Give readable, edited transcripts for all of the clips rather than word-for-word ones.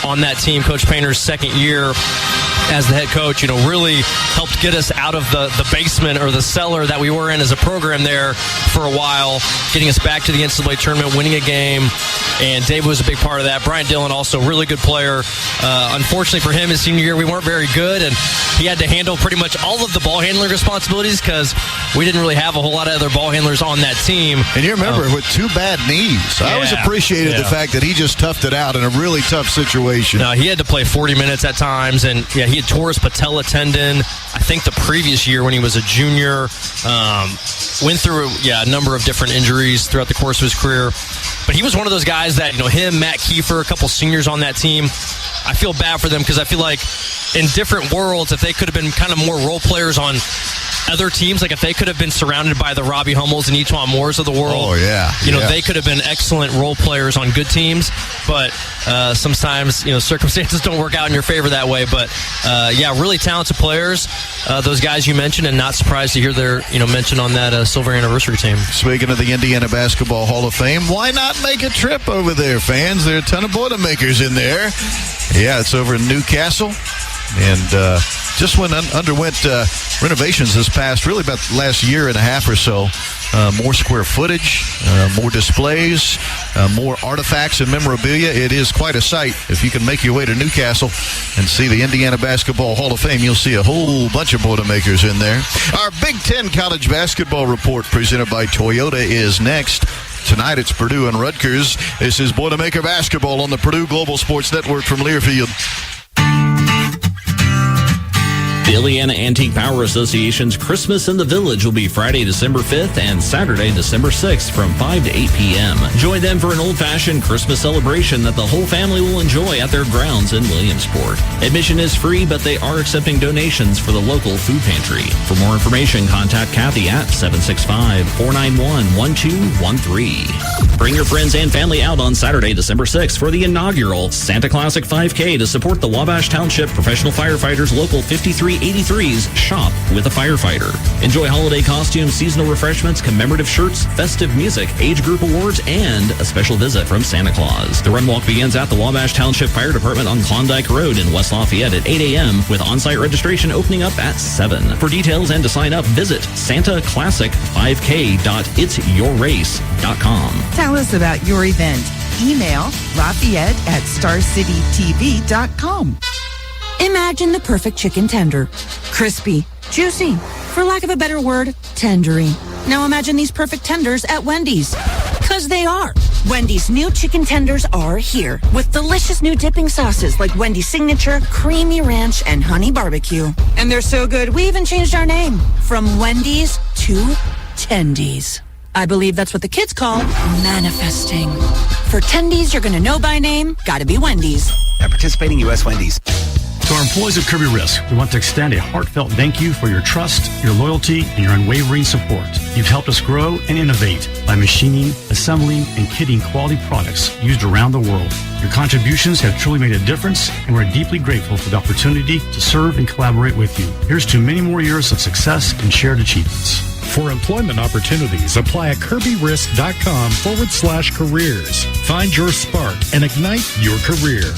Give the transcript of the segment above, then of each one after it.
on that team. Coach Painter's second year as the head coach, really helped get us out of the basement or the cellar that we were in as a program there for a while, getting us back to the NCAA tournament, winning a game, and Dave was a big part of that. Brian Dillon, also really good player. Unfortunately for him, his senior year, we weren't very good, and he had to handle pretty much all of the ball handling responsibilities because we didn't really have a whole lot of other ball handlers on that team. And you remember, with 2 bad knees. I always appreciated the fact that he just toughed it out in a really tough situation. No, he had to play 40 minutes at times, and he had tore his patella tendon, I think the previous year when he was a junior. Went through, a number of different injuries throughout the course of his career. But he was one of those guys that, him, Matt Kiefer, a couple seniors on that team, I feel bad for them because I feel like in different worlds, if they could have been kind of more role players on other teams, like if they could have been surrounded by the Robbie Hummels and Etuan Moores of the world, they could have been excellent role players on good teams. But sometimes, circumstances don't work out in your favor that way. But, really talented players, those guys you mentioned, and not surprised to hear their, mention on that silver anniversary team. Speaking of the Indiana Basketball Hall of Fame, why not make a trip over there, fans? There are a ton of Boilermakers in there. Yeah, it's over in Newcastle. And just underwent renovations this past, really about the last year and a half or so. More square footage, more displays, more artifacts and memorabilia. It is quite a sight. If you can make your way to Newcastle and see the Indiana Basketball Hall of Fame, you'll see a whole bunch of Boilermakers in there. Our Big Ten College Basketball Report presented by Toyota is next. Tonight it's Purdue and Rutgers. This is Boilermaker Basketball on the Purdue Global Sports Network from Learfield. The Illiana Antique Power Association's Christmas in the Village will be Friday, December 5th and Saturday, December 6th from 5 to 8 p.m. Join them for an old-fashioned Christmas celebration that the whole family will enjoy at their grounds in Williamsport. Admission is free, but they are accepting donations for the local food pantry. For more information, contact Kathy at 765-491-1213. Bring your friends and family out on Saturday, December 6th for the inaugural Santa Classic 5K to support the Wabash Township Professional Firefighters Local 5383's Shop with a Firefighter. Enjoy holiday costumes, seasonal refreshments, commemorative shirts, festive music, age group awards, and a special visit from Santa Claus. The run walk begins at the Wabash Township Fire Department on Klondike Road in West Lafayette at 8 a.m. with on-site registration opening up at 7. For details and to sign up, visit santaclassic5k.itsyourrace.com. Tell us about your event. Email Lafayette@starcitytv.com. Imagine the perfect chicken tender. Crispy, juicy, for lack of a better word, tendery. Now imagine these perfect tenders at Wendy's. 'Cause they are. Wendy's new chicken tenders are here with delicious new dipping sauces like Wendy's Signature, Creamy Ranch, and Honey Barbecue. And they're so good, we even changed our name from Wendy's to Tendies. I believe that's what the kids call manifesting. For Tendies you're gonna know by name, gotta be Wendy's. At participating U.S. Wendy's. To our employees of Kirby Risk, we want to extend a heartfelt thank you for your trust, your loyalty, and your unwavering support. You've helped us grow and innovate by machining, assembling, and kitting quality products used around the world. Your contributions have truly made a difference, and we're deeply grateful for the opportunity to serve and collaborate with you. Here's to many more years of success and shared achievements. For employment opportunities, apply at kirbyrisk.com/careers. Find your spark and ignite your career.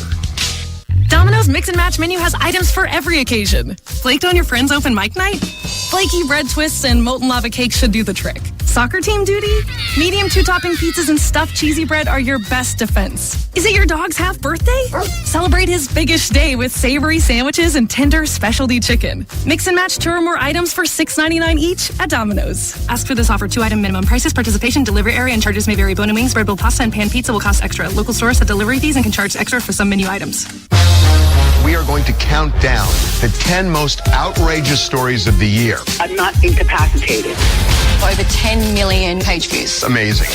Domino's Mix and Match menu has items for every occasion. Flaked on your friend's open mic night? Flaky bread twists and molten lava cakes should do the trick. Soccer team duty? Medium 2-topping pizzas and stuffed cheesy bread are your best defense. Is it your dog's half birthday? Celebrate his biggest day with savory sandwiches and tender specialty chicken. Mix and match 2 or more items for $6.99 each at Domino's. Ask for this offer. 2-item minimum prices, participation, delivery area, and charges may vary. Bone and wings, bread bowl pasta, and pan pizza will cost extra. Local stores set delivery fees and can charge extra for some menu items. We are going to count down the 10 most outrageous stories of the year. I'm not incapacitated. Over 10 million page views. Amazing.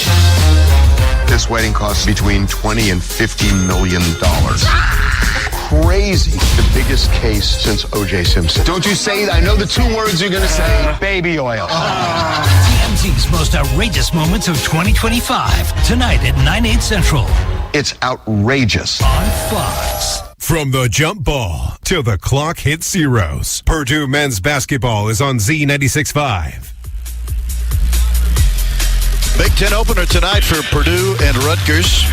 This wedding costs between $20 and $50 million. Crazy. The biggest case since O.J. Simpson. Don't you say that. I know the 2 words you're going to say. Baby oil. TMZ's most outrageous moments of 2025. Tonight at 9/8 Central. It's outrageous. On Fox. From the jump ball till the clock hits zeros, Purdue men's basketball is on Z96.5. Big Ten opener tonight for Purdue and Rutgers.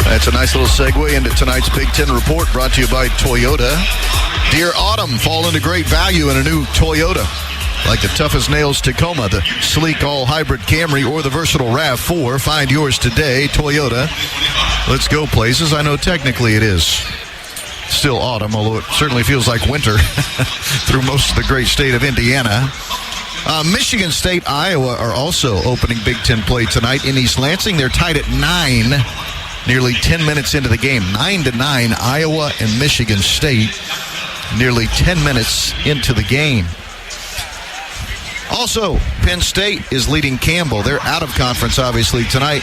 That's a nice little segue into tonight's Big Ten Report, brought to you by Toyota. Dear Autumn, fall into great value in a new Toyota. Like the toughest nails Tacoma, the sleek all-hybrid Camry, or the versatile RAV4. Find yours today. Toyota. Let's go places. I know technically it is still autumn, although it certainly feels like winter through most of the great state of Indiana. Michigan State, Iowa are also opening Big Ten play tonight in East Lansing. They're tied at 9, nearly 10 minutes into the game. 9-9, Iowa and Michigan State, nearly 10 minutes into the game. Also, Penn State is leading Campbell. They're out of conference, obviously, tonight.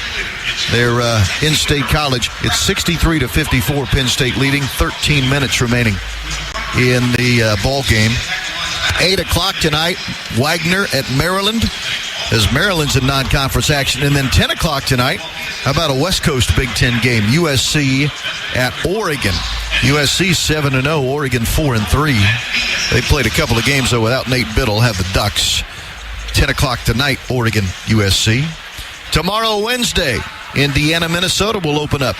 They're in State College. It's 63-54, Penn State leading. 13 minutes remaining in the ball game. 8 o'clock tonight, Wagner at Maryland, as Maryland's in non-conference action. And then 10 o'clock tonight, how about a West Coast Big Ten game? USC at Oregon. USC 7-0, Oregon 4-3. They played a couple of games, though, without Nate Biddle, have the Ducks. 10 o'clock tonight, Oregon, USC. Tomorrow, Wednesday, Indiana, Minnesota will open up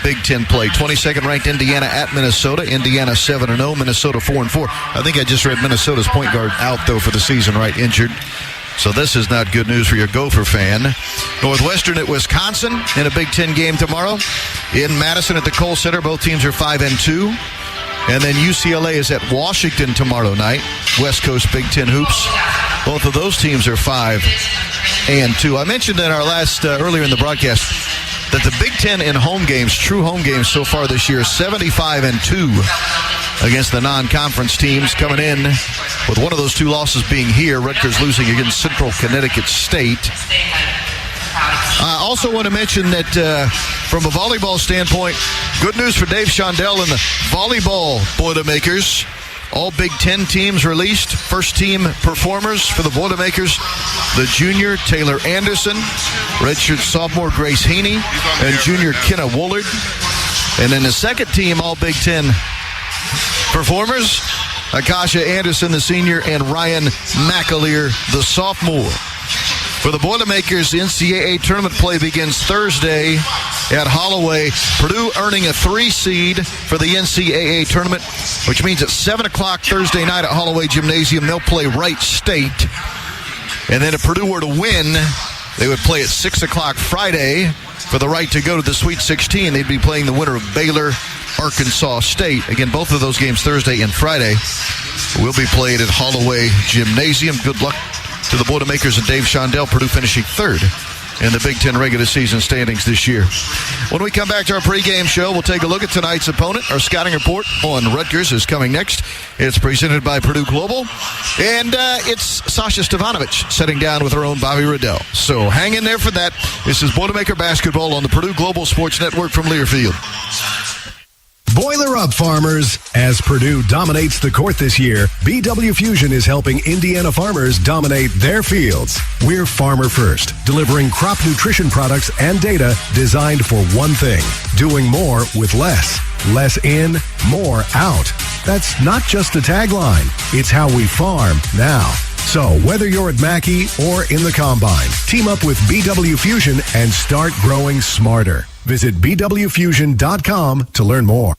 Big Ten play. 22nd ranked Indiana at Minnesota. Indiana 7-0, Minnesota 4-4. I think I just read Minnesota's point guard out, though, for the season, right? Injured. So this is not good news for your Gopher fan. Northwestern at Wisconsin in a Big Ten game tomorrow. In Madison at the Kohl Center, both teams are 5-2. And then UCLA is at Washington tomorrow night. West Coast Big Ten hoops. Both of those teams are 5-2. I mentioned in our last earlier in the broadcast that the Big Ten in home games, true home games so far this year, 75-2 against the non-conference teams, coming in with one of those two losses being here. Rutgers losing against Central Connecticut State. I also want to mention that from a volleyball standpoint, good news for Dave Shondell and the volleyball Boilermakers. All Big Ten teams released. First team performers for the Boilermakers, the junior Taylor Anderson, redshirt sophomore Grace Heaney, and junior Kenna Woolard. And then the second team All Big Ten performers, Akasha Anderson, the senior, and Ryan McAleer, the sophomore. For the Boilermakers, NCAA tournament play begins Thursday at Holloway. Purdue earning a 3 seed for the NCAA tournament, which means at 7 o'clock Thursday night at Holloway Gymnasium, they'll play Wright State. And then if Purdue were to win, they would play at 6 o'clock Friday for the right to go to the Sweet 16. They'd be playing the winner of Baylor, Arkansas State. Again, both of those games Thursday and Friday will be played at Holloway Gymnasium. Good luck to the Boilermakers and Dave Shondell. Purdue finishing third in the Big Ten regular season standings this year. When we come back to our pregame show, we'll take a look at tonight's opponent. Our scouting report on Rutgers is coming next. It's presented by Purdue Global. And it's Sasha Stevanovic sitting down with her own Bobby Riddell. So hang in there for that. This is Boilermaker Basketball on the Purdue Global Sports Network from Learfield. Boiler up, farmers. As Purdue dominates the court this year, BW Fusion is helping Indiana farmers dominate their fields. We're farmer first, delivering crop nutrition products and data designed for one thing: doing more with less. Less in, more out. That's not just a tagline. It's how we farm now. So whether you're at Mackey or in the Combine, team up with BW Fusion and start growing smarter. Visit bwfusion.com to learn more.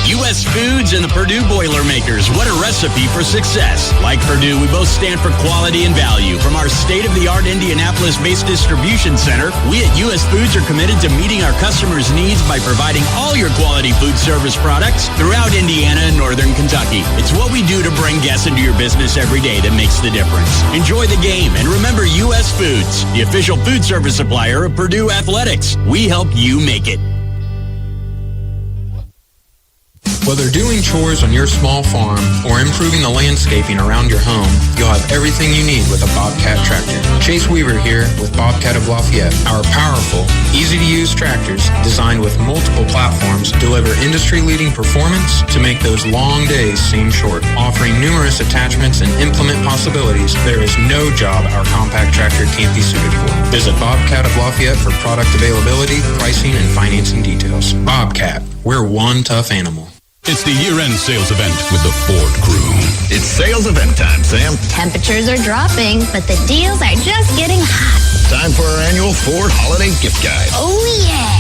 U.S. Foods and the Purdue Boilermakers. What a recipe for success. Like Purdue, we both stand for quality and value. From our state-of-the-art Indianapolis-based distribution center, we at U.S. Foods are committed to meeting our customers' needs by providing all your quality food service products throughout Indiana and northern Kentucky. It's what we do to bring guests into your business every day that makes the difference. Enjoy the game, and remember U.S. Foods, the official food service supplier of Purdue Athletics. We help you make it. Whether doing chores on your small farm or improving the landscaping around your home, you'll have everything you need with a Bobcat tractor. Chase Weaver here with Bobcat of Lafayette. Our powerful, easy-to-use tractors designed with multiple platforms deliver industry-leading performance to make those long days seem short. Offering numerous attachments and implement possibilities, there is no job our compact tractor can't be suited for. Visit Bobcat of Lafayette for product availability, pricing, and financing details. Bobcat, we're one tough animal. It's the year-end sales event with the Ford crew. It's sales event time, Sam. Temperatures are dropping, but the deals are just getting hot. Time for our annual Ford Holiday Gift Guide. Oh, yeah.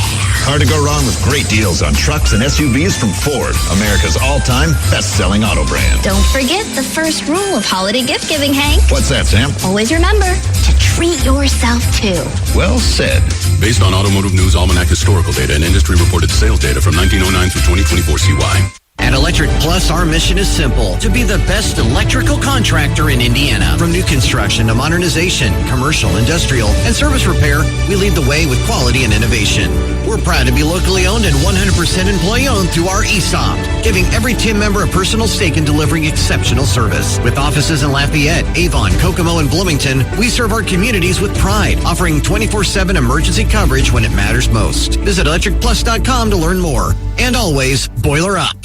Hard to go wrong with great deals on trucks and SUVs from Ford, America's all-time best-selling auto brand. Don't forget the first rule of holiday gift giving, Hank. What's that, Sam? Always remember to treat yourself, too. Well said. Based on Automotive News Almanac historical data and industry-reported sales data from 1909 through 2024 CY. At Electric Plus, our mission is simple: to be the best electrical contractor in Indiana. From new construction to modernization, commercial, industrial, and service repair, we lead the way with quality and innovation. We're proud to be locally owned and 100% employee-owned through our ESOP, giving every team member a personal stake in delivering exceptional service. With offices in Lafayette, Avon, Kokomo, and Bloomington, we serve our communities with pride, offering 24/7 emergency coverage when it matters most. Visit electricplus.com to learn more. And always, boiler up.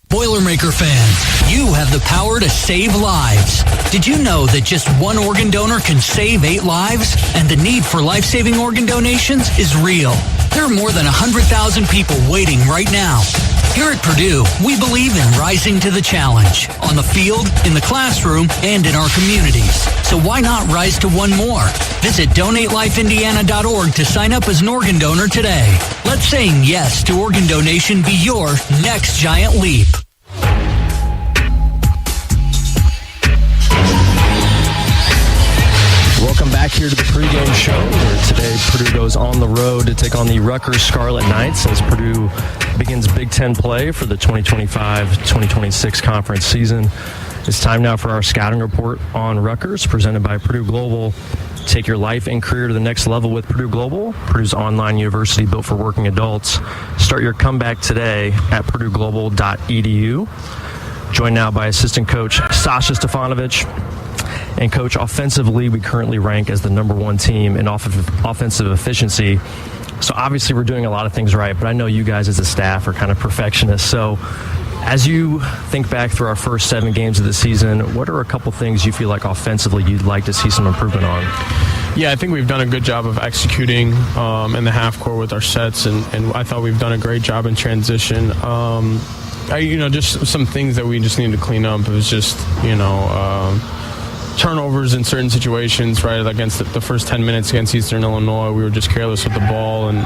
Boilermaker fans, you have the power to save lives. Did you know that just one organ donor can save 8 lives? And the need for life-saving organ donations is real. There are more than 100,000 people waiting right now. Here at Purdue, we believe in rising to the challenge. On the field, in the classroom, and in our communities. So why not rise to one more? Visit DonateLifeIndiana.org to sign up as an organ donor today. Let saying yes to organ donation be your next giant leap. Welcome back here to the pregame show, where today Purdue goes on the road to take on the Rutgers Scarlet Knights as Purdue begins Big Ten play for the 2025-2026 conference season. It's time now for our scouting report on Rutgers, presented by Purdue Global. Take your life and career to the next level with Purdue Global, Purdue's online university built for working adults. Start your comeback today at purdueglobal.edu. Joined now by assistant coach Sasha Stefanovic. And coach, offensively, we currently rank as the #1 team in offensive efficiency. So obviously we're doing a lot of things right, but I know you guys as a staff are kind of perfectionists. So as you think back through our first 7 games of the season, what are a couple things you feel like offensively you'd like to see some improvement on? Yeah, I think we've done a good job of executing in the half court with our sets, and I thought we've done a great job in transition. Just some things that we just need to clean up. It was just, turnovers in certain situations, right? Against the first 10 minutes against Eastern Illinois, we were just careless with the ball, and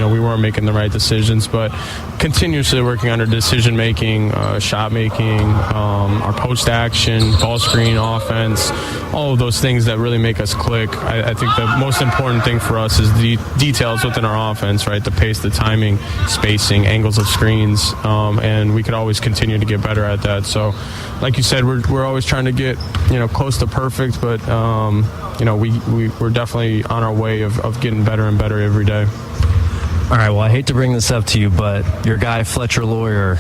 we weren't making the right decisions. But continuously working on our decision making, shot making, our post action, ball screen offense, all of those things that really make us click. I think the most important thing for us is the details within our offense, right? The pace, the timing, spacing, angles of screens, and we could always continue to get better at that. So, like you said, we're always trying to get close to perfect, but we're definitely on our way of getting better and better every day. All right, well, I hate to bring this up to you, but your guy Fletcher Lawyer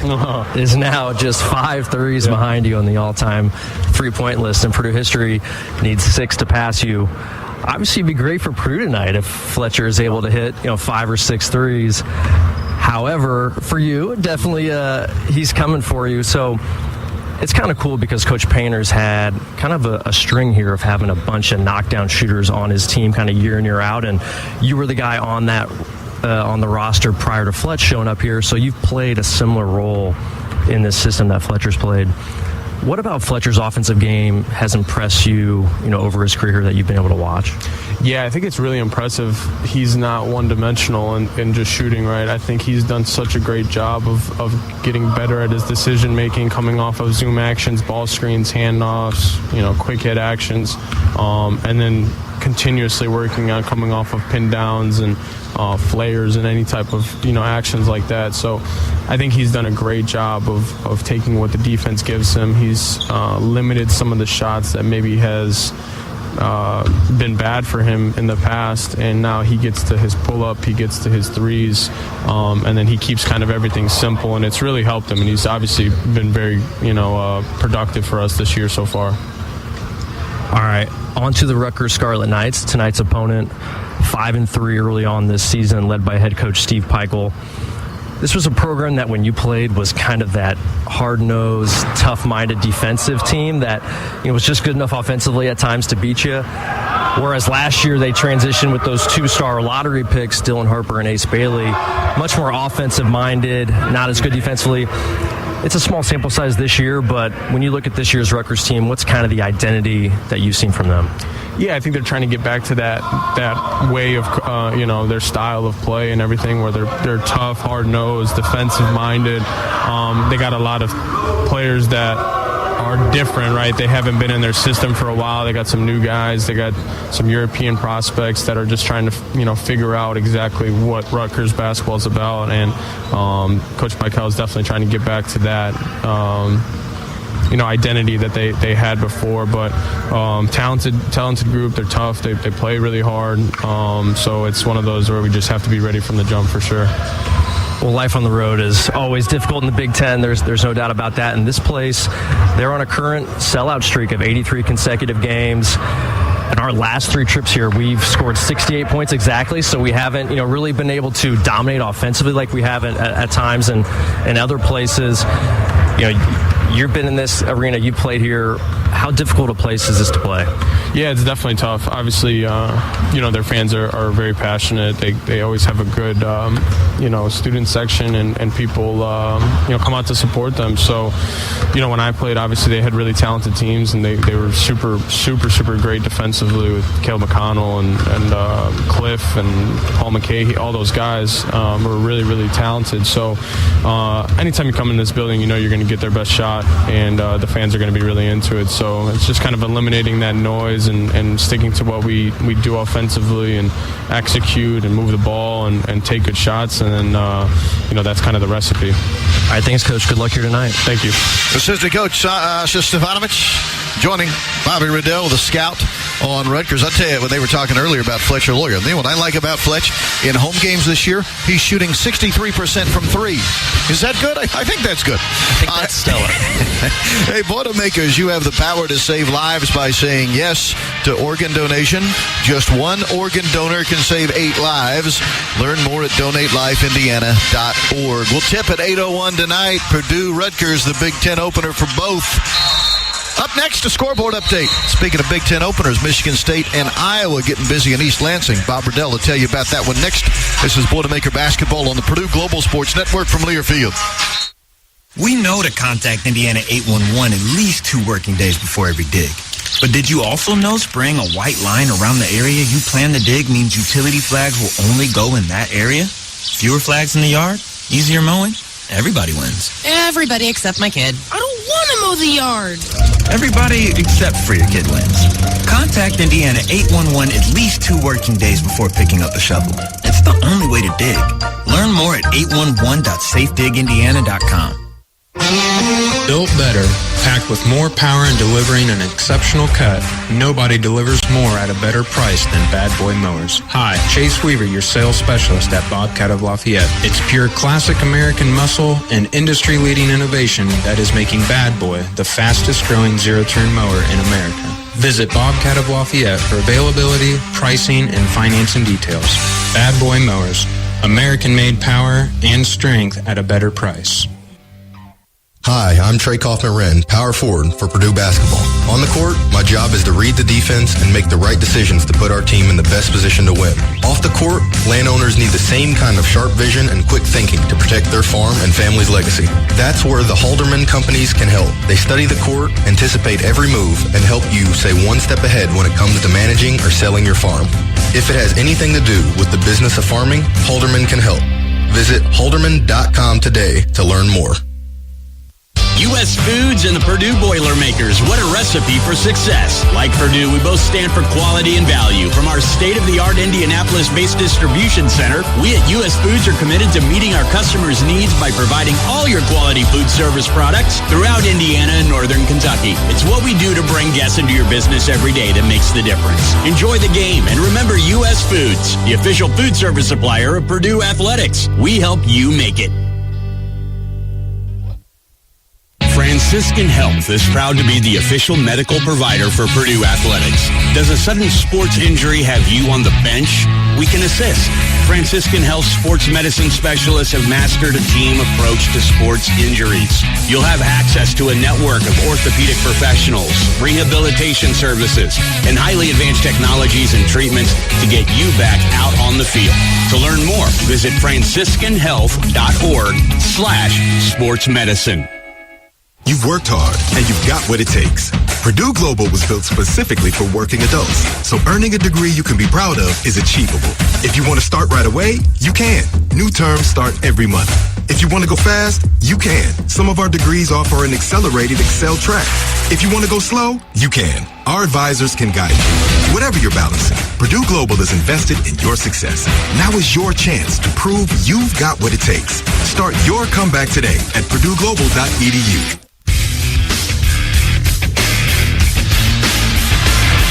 is now just 5 threes behind you on the all-time three-point list in Purdue history. Needs 6 to pass you. Obviously, it'd be great for Purdue tonight if Fletcher is able to hit 5 or 6 threes. However, for you, definitely he's coming for you. So it's kind of cool because Coach Painter's had kind of a string here of having a bunch of knockdown shooters on his team kind of year in, year out, and you were the guy on that on the roster prior to Fletch showing up here, so you've played a similar role in this system that Fletcher's played. What about Fletcher's offensive game has impressed you, over his career that you've been able to watch? Yeah, I think it's really impressive. He's not one-dimensional in just shooting, right? I think he's done such a great job of getting better at his decision-making, coming off of zoom actions, ball screens, handoffs, quick hit actions, and then continuously working on coming off of pin downs and flares and any type of actions like that. So I think he's done a great job of taking what the defense gives him. He's limited some of the shots that maybe has been bad for him in the past, and now he gets to his pull-up, he gets to his threes, and then he keeps kind of everything simple, and it's really helped him, and he's obviously been very productive for us this year so far. All right, on to the Rutgers Scarlet Knights. Tonight's opponent, 5-3 early on this season, led by head coach Steve Peichel. This was a program that when you played was kind of that hard-nosed, tough-minded defensive team that was just good enough offensively at times to beat you. Whereas last year they transitioned with those 2-star lottery picks, Dylan Harper and Ace Bailey, much more offensive-minded, not as good defensively. It's a small sample size this year, but when you look at this year's Rutgers team, what's kind of the identity that you've seen from them? yeah, I think they're trying to get back to that way of their style of play and everything, where they're tough, hard-nosed, defensive-minded. They got a lot of players that are different, right? They haven't been in their system for a while. They got some new guys. They got some European prospects that are just trying to, figure out exactly what Rutgers basketball is about. And Coach Michael is definitely trying to get back to that, identity that they had before. But talented group. They're tough. They play really hard. So it's one of those where we just have to be ready from the jump for sure. Well, life on the road is always difficult in the Big Ten. There's no doubt about that. In this place, they're on a current sellout streak of 83 consecutive games. In our last 3 trips here, we've scored 68 points exactly, so we haven't, really been able to dominate offensively like we have at times and in other places. You've been in this arena, you played here. How difficult a place is this to play? Yeah, it's definitely tough. Obviously, their fans are very passionate. They always have a good, student section and people, come out to support them. So, when I played, obviously they had really talented teams and they were super, super, super great defensively with Caleb McConnell and Cliff and Paul McKay. All those guys were really, really talented. So, anytime you come in this building, you're going to get their best shot and the fans are going to be really into it. So it's just kind of eliminating that noise and sticking to what we do offensively and execute and move the ball and take good shots. And then, that's kind of the recipe. All right, thanks, Coach. Good luck here tonight. Thank you. Assistant Coach Stefanovic joining Bobby Riddell, the scout on Rutgers. I tell you, when they were talking earlier about Fletcher Lawyer, what I like about Fletch in home games this year, he's shooting 63% from 3. Is that good? I think that's good. I think that's stellar. Hey, Boilermakers, you have the power to save lives by saying yes to organ donation. Just one organ donor can save 8 lives. Learn more at donatelifeindiana.org. We'll tip at 8:01 tonight. Purdue, Rutgers, the Big Ten opener for both. Up next, a scoreboard update. Speaking of Big Ten openers, Michigan State and Iowa getting busy in East Lansing. Bob Riddell will tell you about that one next. This is Boilermaker Basketball on the Purdue Global Sports Network from Learfield. We know to contact Indiana 811 at least 2 working days before every dig. But did you also know spraying a white line around the area you plan to dig means utility flags will only go in that area? Fewer flags in the yard? Easier mowing? Everybody wins. Everybody except my kid. I don't want to mow the yard. Everybody except for your kid wins. Contact Indiana 811 at least 2 working days before picking up the shovel. It's the only way to dig. Learn more at 811.safedigindiana.com. Built better, packed with more power and delivering an exceptional cut, nobody delivers more at a better price than Bad Boy Mowers. Hi, Chase Weaver, your sales specialist at Bobcat of Lafayette. It's pure classic American muscle and industry-leading innovation that is making Bad Boy the fastest-growing zero-turn mower in America. Visit Bobcat of Lafayette for availability, pricing, and financing details. Bad Boy Mowers, American-made power and strength at a better price. Hi, I'm Trey Kaufman-Wren, power forward for Purdue basketball. On the court, my job is to read the defense and make the right decisions to put our team in the best position to win. Off the court, landowners need the same kind of sharp vision and quick thinking to protect their farm and family's legacy. That's where the Halderman companies can help. They study the court, anticipate every move, and help you stay one step ahead when it comes to managing or selling your farm. If it has anything to do with the business of farming, Halderman can help. Visit halderman.com today to learn more. U.S. Foods and the Purdue Boilermakers. What a recipe for success. Like Purdue, we both stand for quality and value. From our state-of-the-art Indianapolis-based distribution center, we at U.S. Foods are committed to meeting our customers' needs by providing all your quality food service products throughout Indiana and northern Kentucky. It's what we do to bring guests into your business every day that makes the difference. Enjoy the game and remember U.S. Foods, the official food service supplier of Purdue Athletics. We help you make it. Franciscan Health is proud to be the official medical provider for Purdue Athletics. Does a sudden sports injury have you on the bench? We can assist. Franciscan Health sports medicine specialists have mastered a team approach to sports injuries. You'll have access to a network of orthopedic professionals, rehabilitation services, and highly advanced technologies and treatments to get you back out on the field. To learn more, visit franciscanhealth.org/sportsmedicine. You've worked hard, and you've got what it takes. Purdue Global was built specifically for working adults, so earning a degree you can be proud of is achievable. If you want to start right away, you can. New terms start every month. If you want to go fast, you can. Some of our degrees offer an accelerated Excel track. If you want to go slow, you can. Our advisors can guide you. Whatever you're balancing, Purdue Global is invested in your success. Now is your chance to prove you've got what it takes. Start your comeback today at purdueglobal.edu.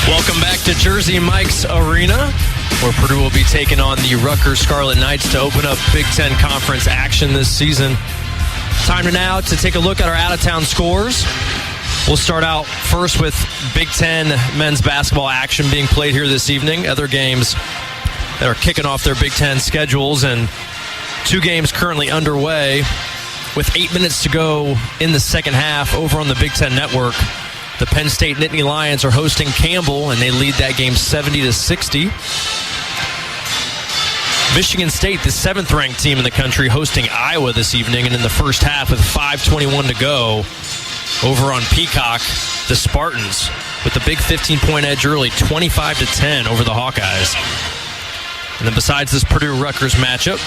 Welcome back to Jersey Mike's Arena, where Purdue will be taking on the Rutgers Scarlet Knights to open up Big Ten Conference action this season. Time now to take a look at our out-of-town scores. We'll start out first with Big Ten men's basketball action being played here this evening. Other games that are kicking off their Big Ten schedules, and 2 games currently underway with 8 minutes to go in the second half over on the Big Ten Network. The Penn State Nittany Lions are hosting Campbell, and they lead that game 70-60. Michigan State, the 7th-ranked team in the country, hosting Iowa this evening, and in the first half with 5:21 to go, over on Peacock, the Spartans with the big 15-point edge early, 25-10 over the Hawkeyes. And then besides this Purdue-Rutgers matchup,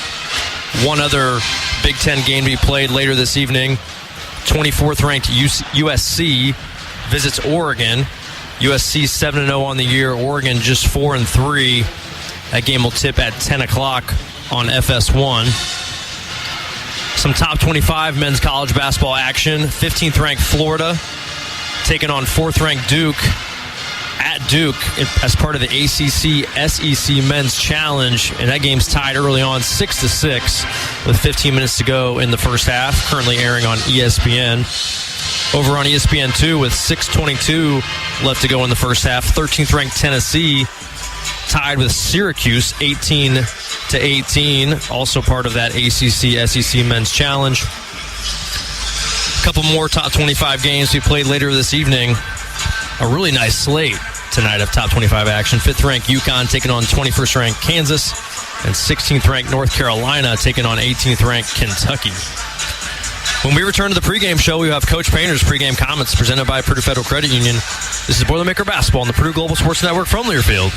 one other Big Ten game to be played later this evening. 24th-ranked USC visits Oregon. USC 7-0 on the year. Oregon just 4-3. That game will tip at 10 o'clock on FS1. Some top 25 men's college basketball action. 15th-ranked Florida taking on 4th-ranked Duke at Duke as part of the ACC SEC Men's Challenge. And that game's tied early on 6-6 with 15 minutes to go in the first half. Currently airing on ESPN. Over on ESPN2 with 6:22 left to go in the first half. 13th-ranked Tennessee tied with Syracuse 18-18. Also part of that ACC SEC Men's Challenge. A couple more top 25 games we played later this evening. A really nice slate tonight of top 25 action. 5th-ranked UConn taking on 21st-ranked Kansas, and 16th-ranked North Carolina taking on 18th-ranked Kentucky. When we return to the pregame show, we have Coach Painter's pregame comments presented by Purdue Federal Credit Union. This is Boilermaker Basketball on the Purdue Global Sports Network from Learfield.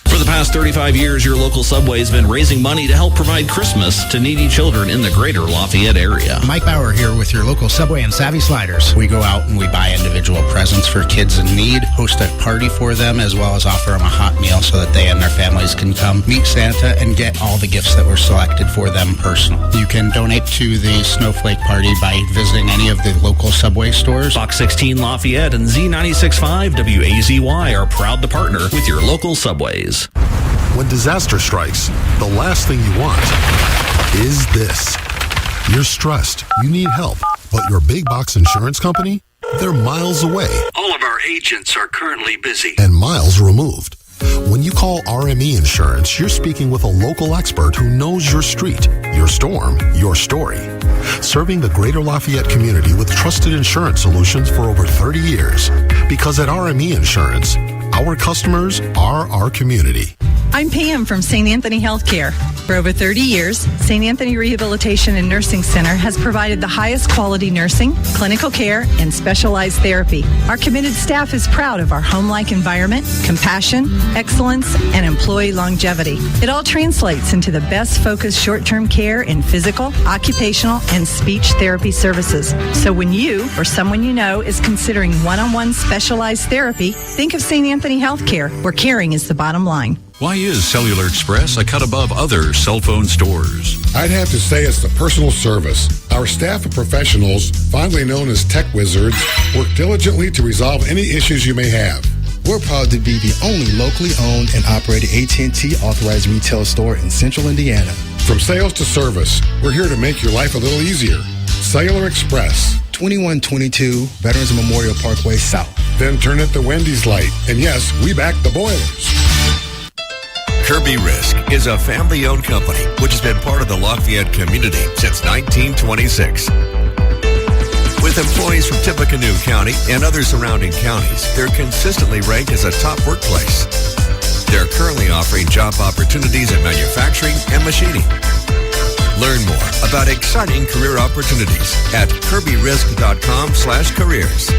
For the past 35 years, your local Subway has been raising money to help provide Christmas to needy children in the greater Lafayette area. Mike Bauer here with your local Subway and Savvy Sliders. We go out and we buy individual presents for kids in need, host a party for them, as well as offer them a hot meal so that they and their families can come meet Santa and get all the gifts that were selected for them personal. You can donate to the Snowflake Party by visiting any of the local Subway stores. Fox 16 Lafayette and Z96.5 WAZY are proud to partner with your local Subways. When disaster strikes, the last thing you want is this. You're stressed, you need help, but your big box insurance company, they're miles away. All of our agents are currently busy. And miles removed. When you call RME Insurance, you're speaking with a local expert who knows your street, your storm, your story. Serving the greater Lafayette community with trusted insurance solutions for over 30 years. Because at RME Insurance, our customers are our community. I'm Pam from St. Anthony Healthcare. For over 30 years, St. Anthony Rehabilitation and Nursing Center has provided the highest quality nursing, clinical care, and specialized therapy. Our committed staff is proud of our home-like environment, compassion, excellence, and employee longevity. It all translates into the best focused short-term care in physical, occupational, and speech therapy services. So when you or someone you know is considering one-on-one specialized therapy, think of St. Anthony Healthcare, where caring is the bottom line. Why is Cellular Express a cut above other cell phone stores? I'd have to say it's the personal service. Our staff of professionals, fondly known as tech wizards, work diligently to resolve any issues you may have. We're proud to be the only locally owned and operated AT&T authorized retail store in Central Indiana. From sales to service, we're here to make your life a little easier. Cellular Express. 2122 Veterans Memorial Parkway South. Then turn it the Wendy's light. And yes, we back the Boilers. Kirby Risk is a family-owned company which has been part of the Lafayette community since 1926. With employees from Tippecanoe County and other surrounding counties, they're consistently ranked as a top workplace. They're currently offering job opportunities in manufacturing and machining. Learn more about exciting career opportunities at kirbyrisk.com/careers.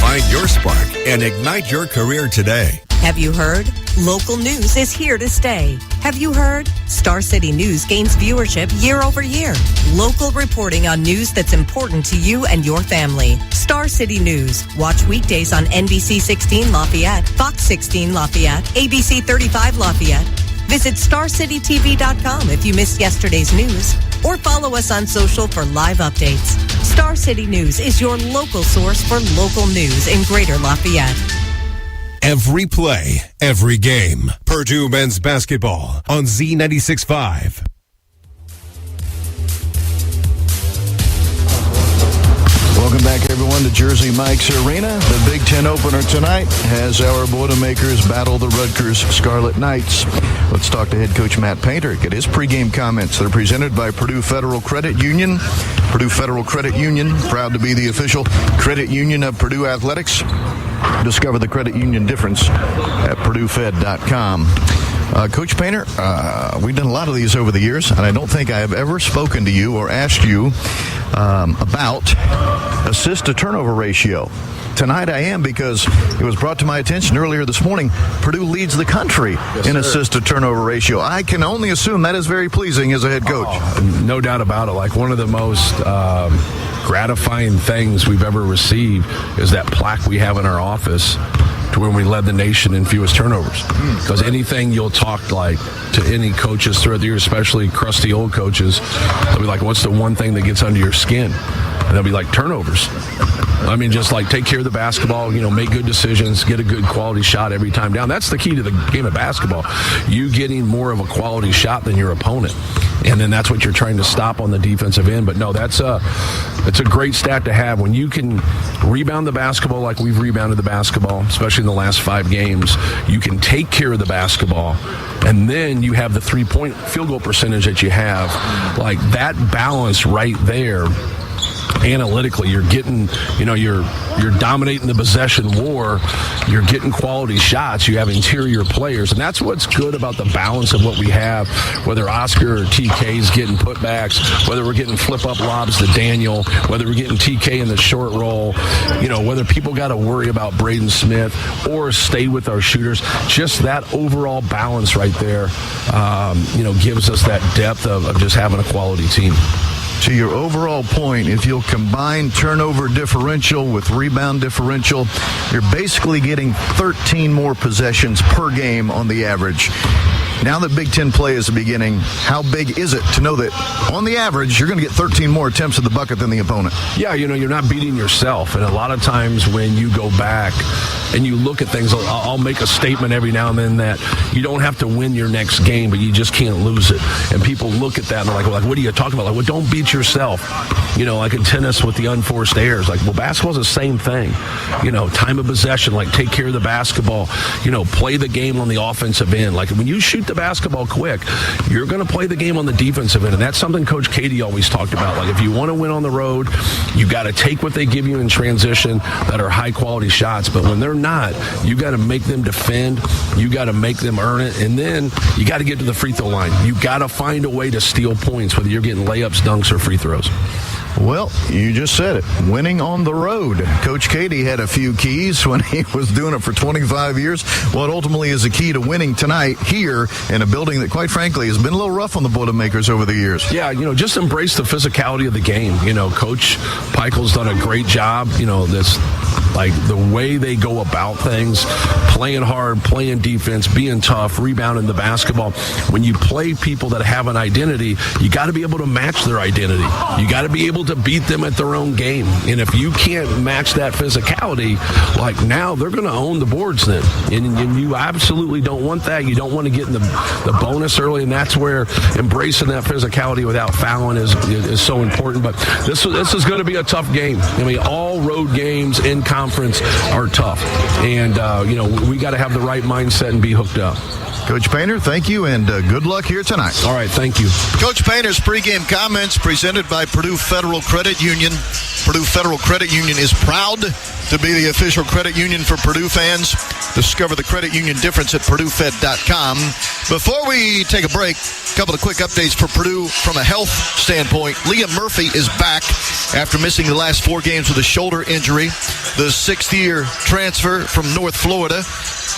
Find your spark and ignite your career today. Have you heard? Local news is here to stay. Have you heard? Star City News gains viewership year over year. Local reporting on news that's important to you and your family. Star City News. Watch weekdays on NBC 16 Lafayette, Fox 16 Lafayette, ABC 35 Lafayette. Visit StarCityTV.com if you missed yesterday's news, or follow us on social for live updates. Star City News is your local source for local news in Greater Lafayette. Every play, every game. Purdue men's basketball on Z96.5. Welcome back, everyone, to Jersey Mike's Arena. The Big Ten opener tonight has our Boilermakers battle the Rutgers Scarlet Knights. Let's talk to head coach Matt Painter. Get his pregame comments. They're presented by Purdue Federal Credit Union. Purdue Federal Credit Union, proud to be the official credit union of Purdue Athletics. Discover the credit union difference at PurdueFed.com. Coach Painter, we've done a lot of these over the years, and I don't think I have ever spoken to you or asked you about assist-to-turnover ratio. Tonight I am, because it was brought to my attention earlier this morning, Purdue leads the country in assist-to-turnover ratio. I can only assume that is very pleasing as a head coach. No doubt about it. Like, one of the most gratifying things we've ever received is that plaque we have in our office to when we led the nation in fewest turnovers. Because anything you'll talk like to any coaches throughout the year, especially crusty old coaches, they'll be like, what's the one thing that gets under your skin? And they'll be like, turnovers. I mean, just like take care of the basketball, make good decisions, get a good quality shot every time down. That's the key to the game of basketball. You getting more of a quality shot than your opponent. And then that's what you're trying to stop on the defensive end. But no, it's a great stat to have. When you can rebound the basketball like we've rebounded the basketball, especially in the last 5 games, you can take care of the basketball. And then you have the 3-point field goal percentage that you have. Like, that balance right there, analytically, you're getting, you're dominating the possession war. You're getting quality shots. You have interior players, and that's what's good about the balance of what we have. Whether Oscar or TK's getting putbacks, whether we're getting flip-up lobs to Daniel, whether we're getting TK in the short roll, whether people got to worry about Braden Smith or stay with our shooters. Just that overall balance right there, gives us that depth of just having a quality team. To your overall point, if you'll combine turnover differential with rebound differential, you're basically getting 13 more possessions per game on the average. Now that Big Ten play is beginning, how big is it to know that on the average you're going to get 13 more attempts at the bucket than the opponent? Yeah, you're not beating yourself. And a lot of times when you go back and you look at things, I'll make a statement every now and then that you don't have to win your next game, but you just can't lose it. And people look at that and they're like, what are you talking about? Like, well, don't beat yourself. Like in tennis with the unforced errors. Like, well, basketball's the same thing. Time of possession, like take care of the basketball. Play the game on the offensive end. Like, when you shoot the basketball quick, you're going to play the game on the defensive end. And that's something Coach Katie always talked about. Like, if you want to win on the road, you got to take what they give you in transition that are high-quality shots. But when they're not, you got to make them defend. You got to make them earn it. And then you got to get to the free throw line. You got to find a way to steal points, whether you're getting layups, dunks, or free throws. Well, you just said it. Winning on the road. Coach Katie had a few keys when he was doing it for 25 years. What ultimately is the key to winning tonight here in a building that, quite frankly, has been a little rough on the Boilermakers over the years? Yeah, just embrace the physicality of the game. Coach Peichel's done a great job. This, like, the way they go about things, playing hard, playing defense, being tough, rebounding the basketball. When you play people that have an identity, you got to be able to match their identity. You got to be able to beat them at their own game. And if you can't match that physicality, like, now they're going to own the boards then. And you absolutely don't want that. You don't want to get in the bonus early, and that's where embracing that physicality without fouling is so important. But this is going to be a tough game. All road games in conference are tough. And, we got to have the right mindset and be hooked up. Coach Painter, thank you, and good luck here tonight. All right, thank you. Coach Painter's pregame comments presented by Purdue Federal Credit Union. Purdue Federal Credit Union is proud to be the official credit union for Purdue fans. Discover the credit union difference at PurdueFed.com. Before we take a break, a couple of quick updates for Purdue from a health standpoint. Liam Murphy is back after missing the last 4 games with a shoulder injury. The 6th-year transfer from North Florida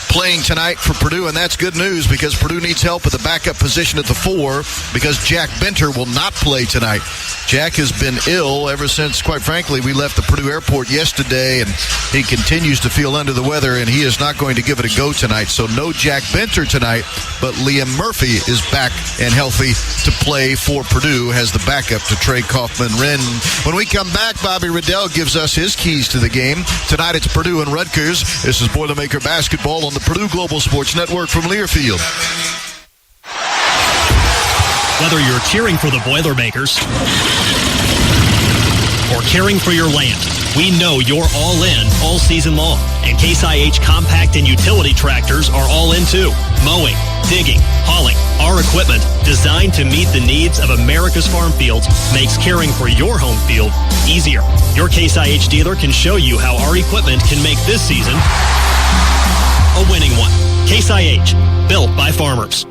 playing tonight for Purdue, and that's good news because Purdue needs help at the backup position at the 4 because Jack Benter will not play tonight. Jack has been ill ever since, quite frankly, we left the Purdue airport yesterday, and he continues to feel under the weather, and he is not going to give it a go tonight. So no Jack Benter tonight, but Liam Murphy is back and healthy to play for Purdue as the backup to Trey Kaufman-Renn. When we come back, Bobby Riddell gives us his keys to the game. Tonight it's Purdue and Rutgers. This is Boilermaker Basketball on the Purdue Global Sports Network from Learfield. Whether you're cheering for the Boilermakers or caring for your land, we know you're all in all season long. And Case IH compact and utility tractors are all in too. Mowing, digging, hauling, our equipment designed to meet the needs of America's farm fields makes caring for your home field easier. Your Case IH dealer can show you how our equipment can make this season a winning one. Case IH, built by farmers.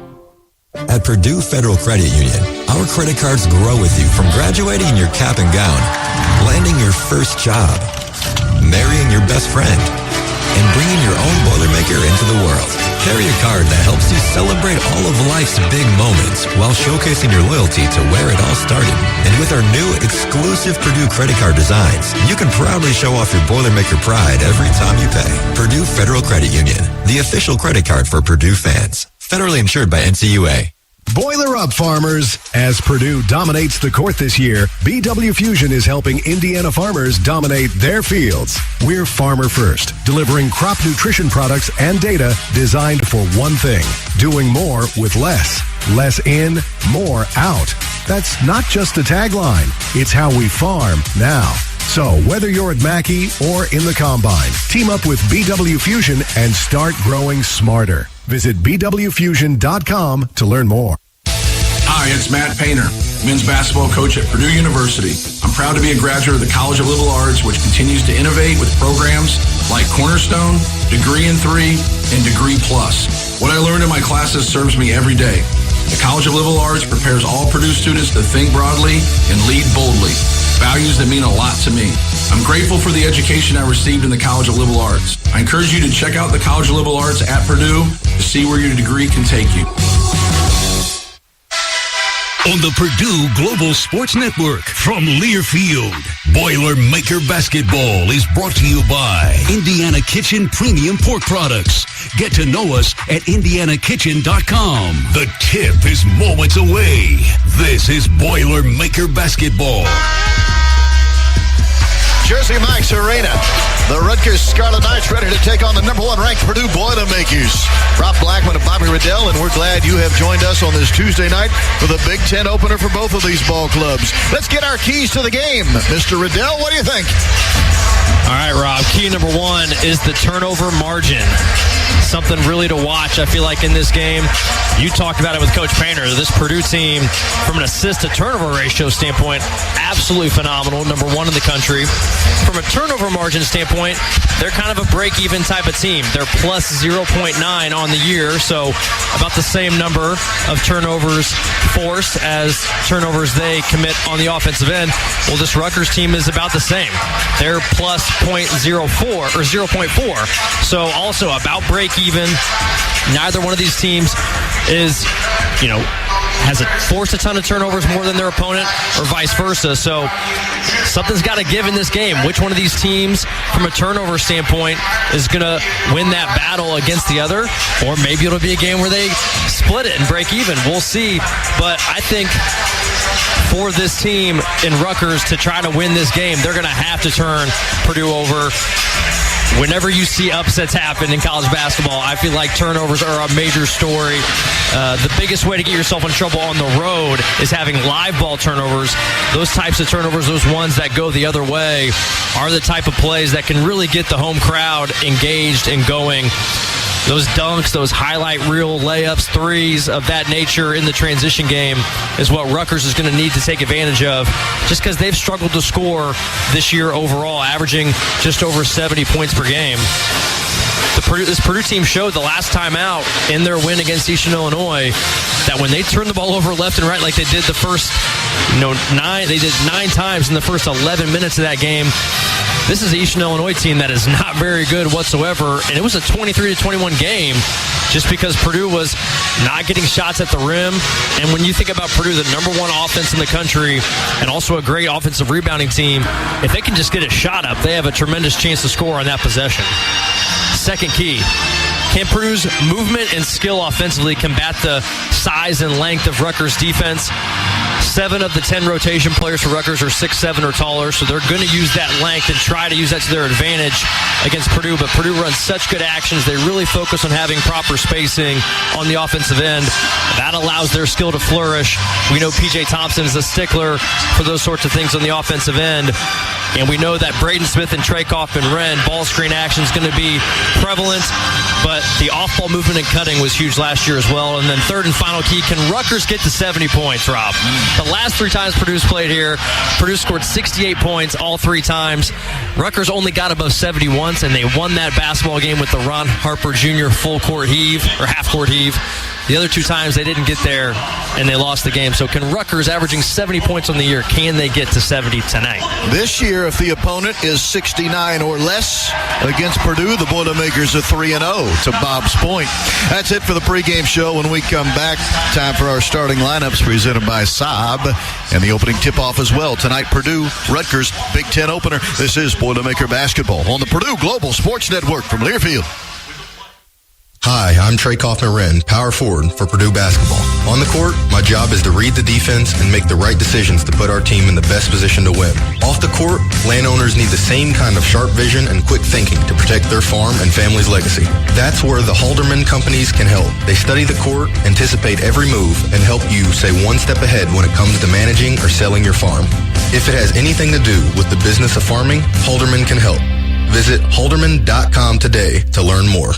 At Purdue Federal Credit Union, our credit cards grow with you from graduating in your cap and gown, landing your first job, marrying your best friend, and bringing your own Boilermaker into the world. Carry a card that helps you celebrate all of life's big moments while showcasing your loyalty to where it all started. And with our new exclusive Purdue credit card designs, you can proudly show off your Boilermaker pride every time you pay. Purdue Federal Credit Union, the official credit card for Purdue fans. Federally insured by NCAA. Boiler up, farmers! As Purdue dominates the court this year, BW Fusion is helping Indiana farmers dominate their fields. We're farmer first, delivering crop nutrition products and data designed for one thing: doing more with less. Less in, more out. That's not just a tagline. It's how we farm now. So whether you're at Mackey or in the Combine, team up with BW Fusion and start growing smarter. Visit bwfusion.com to learn more. Hi, it's Matt Painter, men's basketball coach at Purdue University. I'm proud to be a graduate of the College of Liberal Arts, which continues to innovate with programs like Cornerstone, Degree in 3, and Degree Plus. What I learned in my classes serves me every day. The College of Liberal Arts prepares all Purdue students to think broadly and lead boldly, values that mean a lot to me. I'm grateful for the education I received in the College of Liberal Arts. I encourage you to check out the College of Liberal Arts at Purdue to see where your degree can take you. On the Purdue Global Sports Network from Learfield, Boilermaker Basketball is brought to you by Indiana Kitchen Premium Pork Products. Get to know us at indianakitchen.com. The tip is moments away. This is Boilermaker Basketball. Jersey Mike's Arena. The Rutgers Scarlet Knights ready to take on the number 1 ranked Purdue Boilermakers. Rob Blackman and Bobby Riddell, and we're glad you have joined us on this Tuesday night for the Big Ten opener for both of these ball clubs. Let's get our keys to the game. Mr. Riddell, what do you think? All right, Rob, key number 1 is the turnover margin. Something really to watch, I feel like, in this game. You talked about it with Coach Painter. This Purdue team, from an assist-to-turnover ratio standpoint, absolutely phenomenal, number 1 in the country. From a turnover margin standpoint, they're kind of a break-even type of team. They're plus 0.9 on the year, so about the same number of turnovers forced as turnovers they commit on the offensive end. Well, this Rutgers team is about the same. They're plus 0.04 or 0.4, so also about break-even. Neither one of these teams is, has forced a ton of turnovers more than their opponent or vice versa. So something's got to give in this game. Which one of these teams, from a turnover standpoint, is going to win that battle against the other? Or maybe it'll be a game where they split it and break even. We'll see. But I think for this team in Rutgers to try to win this game, they're going to have to turn Purdue over. Whenever you see upsets happen in college basketball, I feel like turnovers are a major story. The biggest way to get yourself in trouble on the road is having live ball turnovers. Those types of turnovers, those ones that go the other way, are the type of plays that can really get the home crowd engaged and going. Those dunks, those highlight reel layups, threes of that nature in the transition game is what Rutgers is going to need to take advantage of, just because they've struggled to score this year overall, averaging just over 70 points per game. This Purdue team showed the last time out in their win against Eastern Illinois that when they turn the ball over left and right like they did the first 9 times in the first 11 minutes of that game. This is an Eastern Illinois team that is not very good whatsoever, and it was a 23-21 game just because Purdue was not getting shots at the rim. And when you think about Purdue, the number one offense in the country and also a great offensive rebounding team, if they can just get a shot up, they have a tremendous chance to score on that possession. Second key, can Purdue's movement and skill offensively combat the size and length of Rutgers' defense? 7 of the 10 rotation players for Rutgers are 6'7" or taller, so they're going to use that length and try to use that to their advantage against Purdue. But Purdue runs such good actions. They really focus on having proper spacing on the offensive end. That allows their skill to flourish. We know P.J. Thompson is a stickler for those sorts of things on the offensive end. And we know that Braden Smith and Trey Kaufman-Renn, ball screen action is going to be prevalent, but the off-ball movement and cutting was huge last year as well. And then third and final key, can Rutgers get to 70 points, Rob? The last 3 times Purdue's played here, Purdue scored 68 points all 3 times. Rutgers only got above 70 once, and they won that basketball game with the Ron Harper Jr. full-court heave, or half-court heave. The other 2 times they didn't get there, and they lost the game. So can Rutgers, averaging 70 points on the year, can they get to 70 tonight? This year, if the opponent is 69 or less against Purdue, the Boilermakers are 3-0, to Bob's point. That's it for the pregame show. When we come back, time for our starting lineups presented by Saab and the opening tip-off as well. Tonight, Purdue, Rutgers, Big Ten opener. This is Boilermaker Basketball on the Purdue Global Sports Network from Learfield. Hi, I'm Trey Kaufman-Renn, power forward for Purdue basketball. On the court, my job is to read the defense and make the right decisions to put our team in the best position to win. Off the court, landowners need the same kind of sharp vision and quick thinking to protect their farm and family's legacy. That's where the Halderman companies can help. They study the court, anticipate every move, and help you stay one step ahead when it comes to managing or selling your farm. If it has anything to do with the business of farming, Halderman can help. Visit halderman.com today to learn more.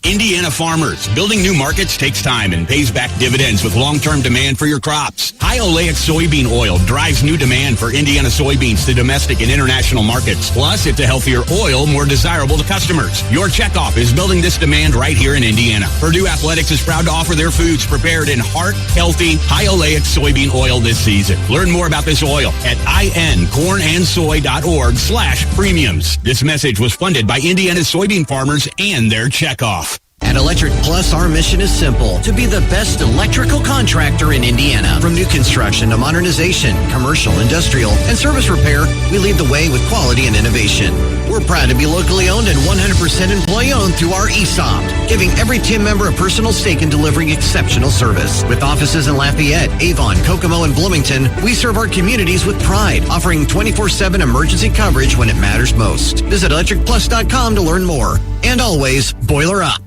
Indiana farmers, building new markets takes time and pays back dividends with long-term demand for your crops. High oleic soybean oil drives new demand for Indiana soybeans to domestic and international markets. Plus, it's a healthier oil, more desirable to customers. Your checkoff is building this demand right here in Indiana. Purdue Athletics is proud to offer their foods prepared in heart-healthy, high oleic soybean oil this season. Learn more about this oil at incornandsoy.org/premiums. This message was funded by Indiana's soybean farmers and their checkoff. At Electric Plus, our mission is simple: to be the best electrical contractor in Indiana. From new construction to modernization, commercial, industrial, and service repair, we lead the way with quality and innovation. We're proud to be locally owned and 100% employee-owned through our ESOP, giving every team member a personal stake in delivering exceptional service. With offices in Lafayette, Avon, Kokomo, and Bloomington, we serve our communities with pride, offering 24/7 emergency coverage when it matters most. Visit electricplus.com to learn more. And always, boiler up.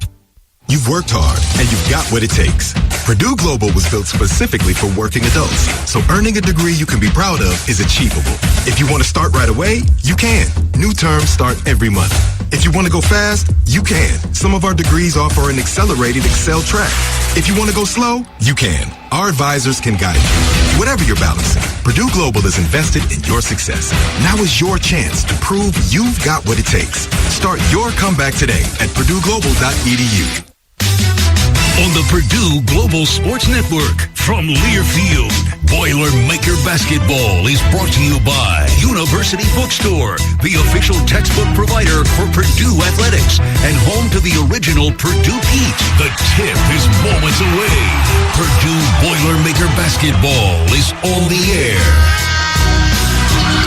You've worked hard, and you've got what it takes. Purdue Global was built specifically for working adults, so earning a degree you can be proud of is achievable. If you want to start right away, you can. New terms start every month. If you want to go fast, you can. Some of our degrees offer an accelerated Excel track. If you want to go slow, you can. Our advisors can guide you. Whatever you're balancing, Purdue Global is invested in your success. Now is your chance to prove you've got what it takes. Start your comeback today at purdueglobal.edu. On the Purdue Global Sports Network from Learfield, Boilermaker Basketball is brought to you by University Bookstore, the official textbook provider for Purdue Athletics and home to the original Purdue Pete. The tip is moments away. Purdue Boilermaker Basketball is on the air.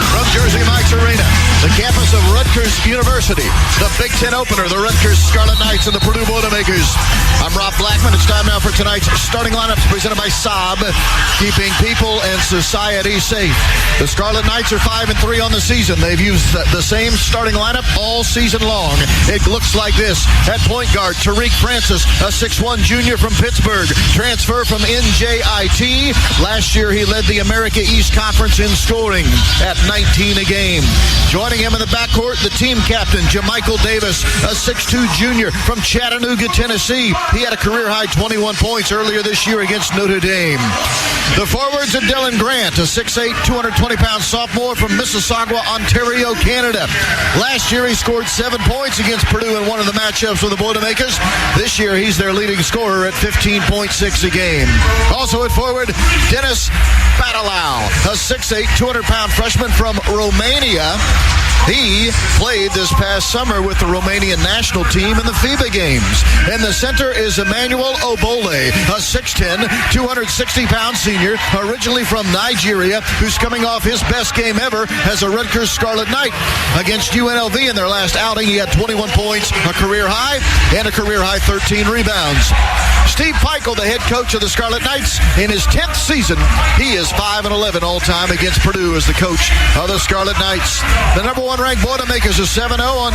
From Jersey Mike's Arena, the campus of Rutgers University, the Big Ten opener, the Rutgers Scarlet Knights and the Purdue Boilermakers. I'm Rob Blackman. It's time now for tonight's starting lineups presented by Saab, keeping people and society safe. The Scarlet Knights are 5-3 on the season. They've used the same starting lineup all season long. It looks like this. At point guard, Tariq Francis, a 6'1 junior from Pittsburgh, transfer from NJIT. Last year, he led the America East Conference in scoring at 19 a game. Joining him in the backcourt, the the team captain, Jamichael Davis, a 6'2 junior from Chattanooga, Tennessee. He had a career-high 21 points earlier this year against Notre Dame. The forwards are Dylan Grant, a 6'8", 220-pound sophomore from Mississauga, Ontario, Canada. Last year, he scored 7 points against Purdue in one of the matchups with the Boilermakers. This year, he's their leading scorer at 15.6 a game. Also at forward, Dennis Batalau, a 6'8", 200-pound freshman from Romania. He played this past summer with the Romanian national team in the FIBA games. And the center is Emmanuel Obole, a 6'10", 260-pound senior, originally from Nigeria, who's coming off his best game ever as a Rutgers Scarlet Knight. Against UNLV in their last outing, he had 21 points, a career high, and a career high 13 rebounds. Steve Peichel, the head coach of the Scarlet Knights, in his 10th season, he is 5-11 all-time against Purdue as the coach of the Scarlet Knights. The number one ranked Boilermakers are 7-0 on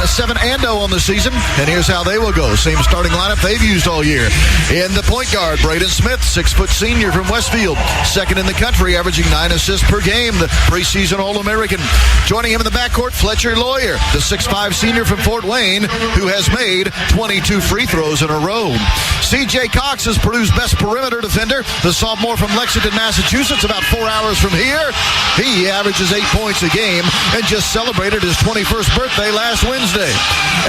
the season, and here's how they will go. Same starting lineup they've used all year. In the point guard, Braden Smith, 6-foot senior from Westfield, second in the country, averaging 9 assists per game, the preseason All-American. Joining him in the backcourt, Fletcher Lawyer, the 6'5 senior from Fort Wayne, who has made 22 free throws in a row. C.J. Cox is Purdue's best perimeter defender, the sophomore from Lexington, Massachusetts, about 4 hours from here. He averages 8 points a game and just celebrated his 21st birthday last Wednesday.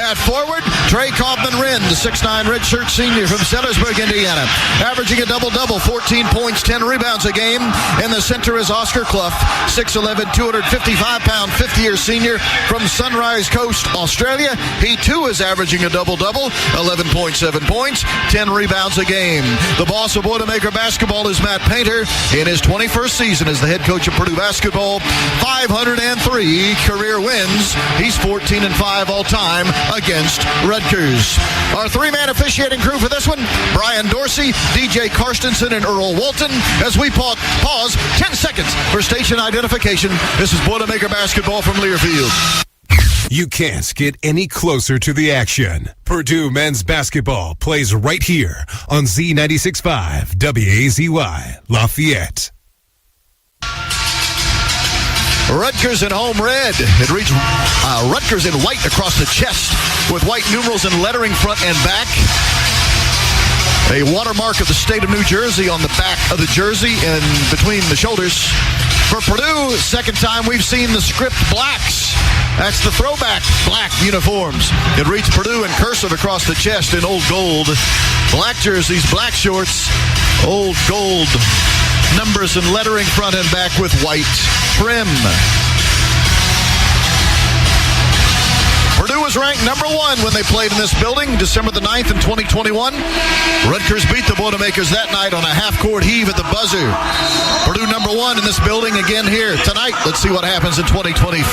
At forward, Trey Kaufman-Wren, the 6'9 redshirt senior from Sellersburg, Indiana, averaging a double-double, 14 points, 10 rebounds a game. And the center is Oscar Clough, 6'11", 255-pound, fifth-year senior from Sunrise Coast, Australia. He, too, is averaging a double-double, 11.7 points, 10 rebounds a game. The boss of Boilermaker basketball is Matt Painter. In his 21st season as the head coach of Purdue basketball, 503 career wins. He's 14-5 all-time against Rutgers. Our three-man officiating crew for this one, Brian Dorsey, DJ Karstensen, and Earl Walton. As we pause 10 seconds for station identification. This is Boilermaker basketball from Learfield. You can't get any closer to the action. Purdue men's basketball plays right here on Z96.5 WAZY Lafayette. Rutgers in home red. It reads Rutgers in white across the chest with white numerals and lettering front and back. A watermark of the state of New Jersey on the back of the jersey and between the shoulders. For Purdue, second time we've seen the script blacks. That's the throwback black uniforms. It reads Purdue in cursive across the chest in old gold. Black jerseys, black shorts, old gold numbers and lettering front and back with white trim. Purdue was ranked number 1 when they played in this building, December the 9th in 2021. Rutgers beat the Boilermakers that night on a half-court heave at the buzzer. Purdue number 1 in this building again here tonight. Let's see what happens in 2025.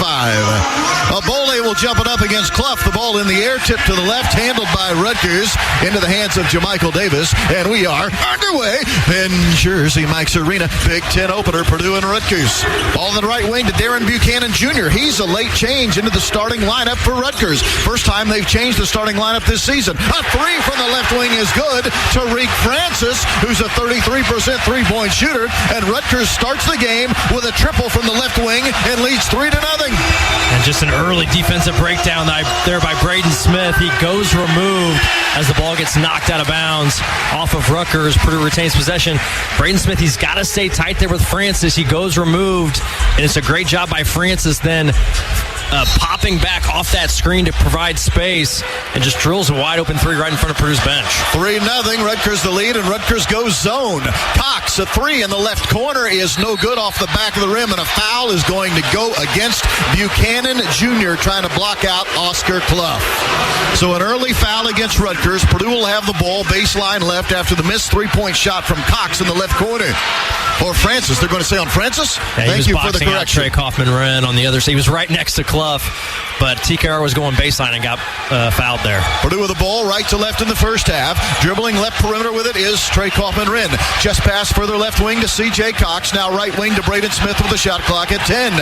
Obole will jump it up against Clough. The ball in the air, tipped to the left, handled by Rutgers into the hands of Jamichael Davis. And we are underway in Jersey Mike's Arena. Big Ten opener, Purdue and Rutgers. Ball in the right wing to Darren Buchanan Jr. He's a late change into the starting lineup for Rutgers. First time they've changed the starting lineup this season. A three from the left wing is good. Tariq Francis, who's a 33% three-point shooter. And Rutgers starts the game with a triple from the left wing and leads 3-0. And just an early defensive breakdown there by Braden Smith. He goes removed as the ball gets knocked out of bounds off of Rutgers. Purdue retains possession. Braden Smith, he's got to stay tight there with Francis. He goes removed, and it's a great job by Francis then popping back off that screen to provide space and just drills a wide open three right in front of Purdue's bench. 3-0. Rutgers the lead, and Rutgers goes zone. Cox, a three in the left corner, is no good off the back of the rim, and a foul is going to go against Buchanan Jr. trying to block out Oscar Clough. So an early foul against Rutgers. Purdue will have the ball baseline left after the missed three-point shot from Cox in the left corner. Or Francis. They're going to say on Francis? Yeah, Thank you for the correction. Trey Kaufman-Wren on the other side. He was right next to Clough, but TKR was going baseline and got fouled there. Purdue with the ball right to left in the first half. Dribbling left perimeter with it is Trey Kaufman-Wren. Chest pass further left wing to C.J. Cox. Now right wing to Braden Smith with the shot clock at 10.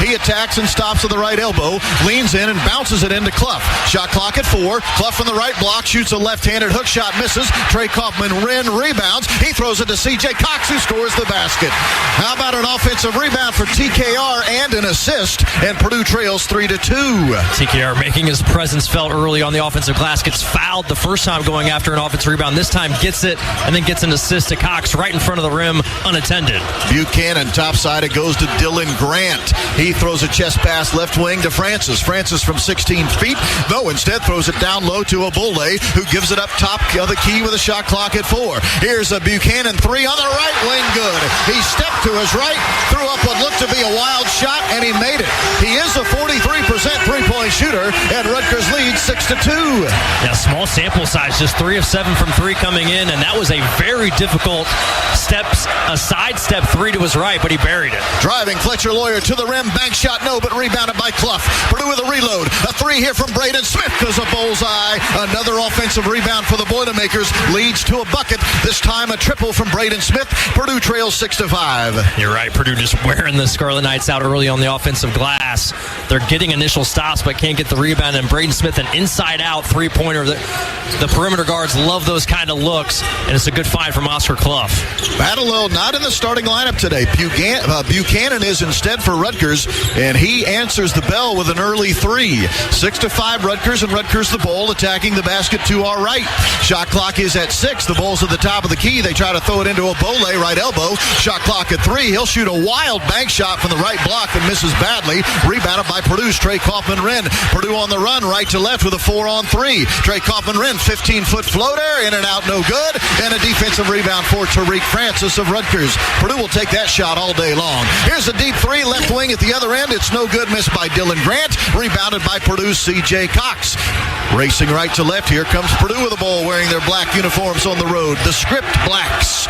He attacks and stops with the right elbow. Leans in and bounces it into Clough. Shot clock at 4. Clough from the right block shoots a left-handed hook shot. Misses. Trey Kaufman-Wren rebounds. He throws it to C.J. Cox, who scores the basket. How about an offensive rebound for TKR and an assist? And Purdue trails 3-2. TKR making his presence felt early on the offensive glass. Gets fouled the first time going after an offensive rebound. This time gets it and then gets an assist to Cox right in front of the rim, unattended. Buchanan topside. It goes to Dylan Grant. He throws a chest pass left wing to Francis. Francis from 16 feet, though instead throws it down low to Obole, who gives it up top of the key with a shot clock at 4. Here's a Buchanan 3 on the right wing. Good. He stepped to his right, threw up what looked to be a wild shot, and he made it. He is a 43% three-point shooter, and Rutgers leads 6-2. Yeah, small sample size, just 3 of 7 from 3 coming in, and that was a very difficult sidestep 3 to his right, but he buried it. Driving Fletcher Lawyer to the rim, bank shot no, but rebounded by Clough. Purdue with a reload. A 3 here from Braden Smith goes a bullseye. Another offensive rebound for the Boilermakers, leads to a bucket. This time a triple from Braden Smith. Purdue trails 6-5. You're right. Purdue just wearing the Scarlet Knights out early on the offensive glass. They're getting initial stops, but can't get the rebound. And Braden Smith, an inside-out three-pointer. The perimeter guards love those kind of looks, and it's a good find from Oscar Clough. Battlewell not in the starting lineup today. Buchanan is instead for Rutgers, and he answers the bell with an early 3. 6-5 Rutgers, and Rutgers the Bowl attacking the basket to our right. Shot clock is at 6. The Bulls at the top of the key. They try to throw it into Obole, right elbow. Shot clock at 3. He'll shoot a wild bank shot from the right block that misses badly. Rebounded by Purdue's Trey Kaufman-Renn. Purdue on the run, right to left with a 4-on-3. Trey Kaufman-Renn, 15-foot floater, in and out, no good. And a defensive rebound for Tariq Francis of Rutgers. Purdue will take that shot all day long. Here's a deep 3, left wing at the other end. It's no good, missed by Dylan Grant. Rebounded by Purdue's C.J. Cox. Racing right to left, here comes Purdue with the ball, wearing their black uniforms on the road. The script blacks.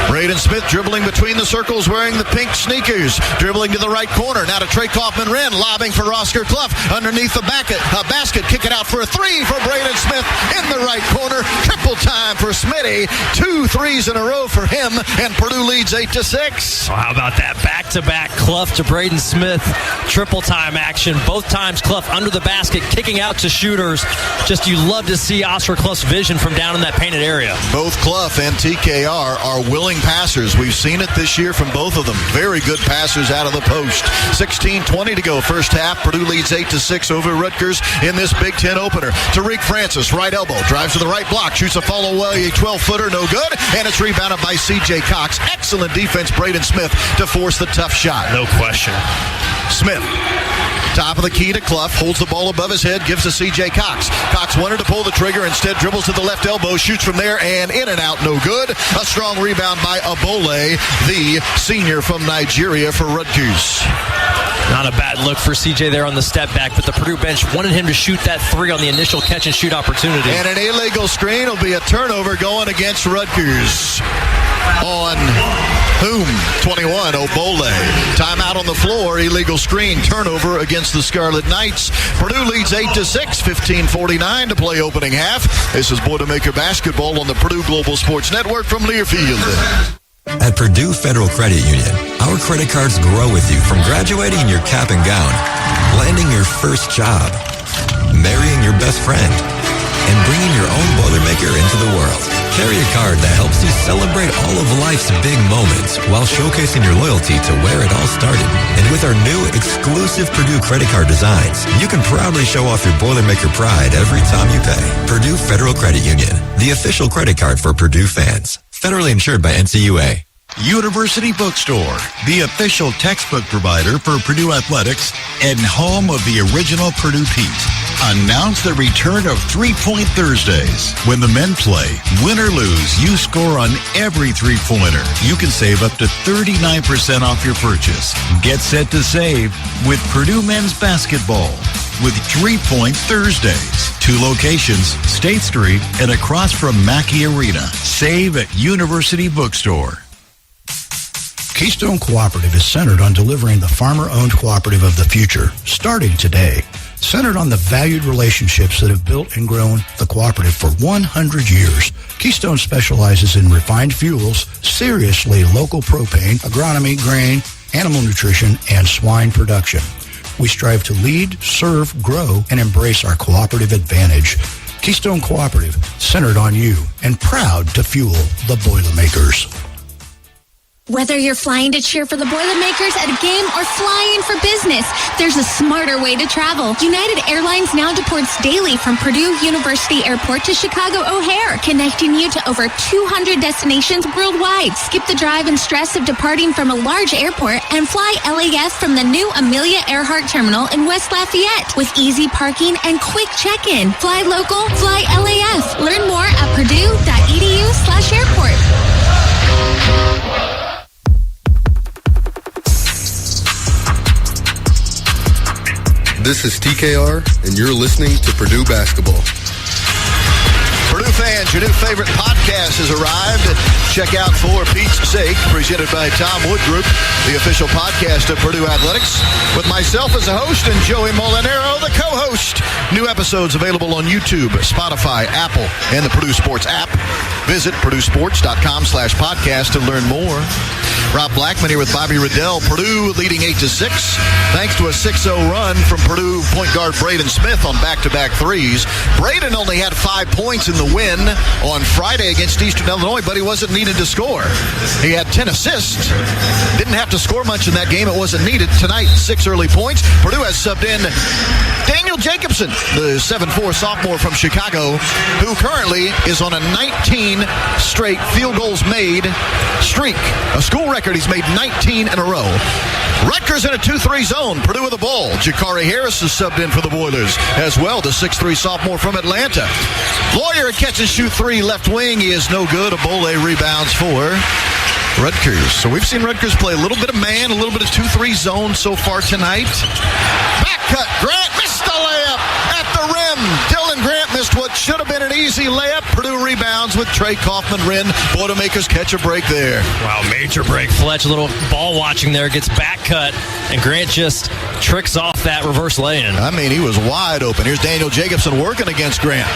Braden Smith dribbling between the circles, wearing the pink sneakers. Dribbling to the right corner. Now to Trey Kaufman-Renn, lobbing for Oscar Clough. Underneath the basket, kick it out for a 3 for Braden Smith in the right corner. Triple time for Smitty. 2 threes in a row for him, and Purdue leads 8-6. Oh, how about that? Back-to-back Clough to Braden Smith. Triple time action. Both times Clough under the basket, kicking out to shooters. Just you love to see Oscar Clough's vision from down in that painted area. Both Clough and TKR are willing passers. We've seen it this year from both of them. Very good passers out of the post. 16:20 to go first half. Purdue leads 8-6 over Rutgers in this Big Ten opener. Tariq Francis, right elbow, drives to the right block, shoots a follow-away 12-footer, no good, and it's rebounded by C.J. Cox. Excellent defense, Braden Smith, to force the tough shot. No question. Smith, top of the key to Clough, holds the ball above his head, gives to C.J. Cox. Cox wanted to pull the trigger, instead dribbles to the left elbow, shoots from there, and in and out, no good. A strong rebound by Obole, the senior from Nigeria for Rutgers. Not a bad look for CJ there on the step back, but the Purdue bench wanted him to shoot that 3 on the initial catch and shoot opportunity. And an illegal screen will be a turnover going against Rutgers. On whom? 21, Obole. Timeout on the floor, illegal screen, turnover against the Scarlet Knights. Purdue leads 8-6, 15:49 to play opening half. This is Boilermaker Basketball on the Purdue Global Sports Network from Learfield. At Purdue Federal Credit Union, our credit cards grow with you from graduating in your cap and gown, landing your first job, marrying your best friend, and bringing your own Boilermaker into the world. Carry a card that helps you celebrate all of life's big moments while showcasing your loyalty to where it all started. And with our new exclusive Purdue credit card designs, you can proudly show off your Boilermaker pride every time you pay. Purdue Federal Credit Union, the official credit card for Purdue fans. Federally insured by NCAA. University Bookstore, the official textbook provider for Purdue Athletics and home of the original Purdue Pete. Announce the return of 3-Point Thursdays. When the men play, win or lose, you score on every three-pointer. You can save up to 39% off your purchase. Get set to save with Purdue men's basketball with 3-Point Thursdays. 2 locations, State Street and across from Mackey Arena. Save at University Bookstore. Keystone Cooperative is centered on delivering the farmer-owned cooperative of the future, starting today. Centered on the valued relationships that have built and grown the cooperative for 100 years, Keystone specializes in refined fuels, seriously local propane, agronomy, grain, animal nutrition, and swine production. We strive to lead, serve, grow, and embrace our cooperative advantage. Keystone Cooperative, centered on you and proud to fuel the Boilermakers. Whether you're flying to cheer for the Boilermakers at a game or flying for business, there's a smarter way to travel. United Airlines now deports daily from Purdue University Airport to Chicago O'Hare, connecting you to over 200 destinations worldwide. Skip the drive and stress of departing from a large airport and fly LAF from the new Amelia Earhart Terminal in West Lafayette with easy parking and quick check-in. Fly local, fly LAF. Learn more at purdue.edu/airport. This is TKR, and you're listening to Purdue Basketball. Purdue fans, your new favorite podcast has arrived. Check out For Pete's Sake, presented by Tom Wood Group, the official podcast of Purdue Athletics, with myself as a host and Joey Molinaro, the co-host. New episodes available on YouTube, Spotify, Apple, and the Purdue Sports app. Visit purduesports.com/podcast to learn more. Rob Blackman here with Bobby Riddell. Purdue leading 8-6, thanks to a 6-0 run from Purdue point guard Braden Smith on back-to-back threes. Braden only had 5 points in the win on Friday against Eastern Illinois, but he wasn't needed to score. He had 10 assists. Didn't have to score much in that game. It wasn't needed. Tonight, 6 early points. Purdue has subbed in Daniel Jacobson, the 7'4" sophomore from Chicago, who currently is on a 19 straight field goals made streak. A school record. He's made 19 in a row. Rutgers in a 2-3 zone. Purdue with the ball. Jakari Harris is subbed in for the Boilers as well, the 6'3" sophomore from Atlanta. Lawyer catch and shoot three left wing. He is no good. Abole rebounds for Rutgers. So we've seen Rutgers play a little bit of man, a little bit of 2-3 zone so far tonight. Back cut. Grant missed the layup at the rim. Dylan Grant missed what should have been an easy layup. Purdue rebounds with Trey Kaufman-Wren. Boilermakers catch a break there. Wow, major break. Fletch, a little ball watching there, gets back cut, and Grant just tricks off that reverse lay-in. I mean, he was wide open. Here's Daniel Jacobson working against Grant.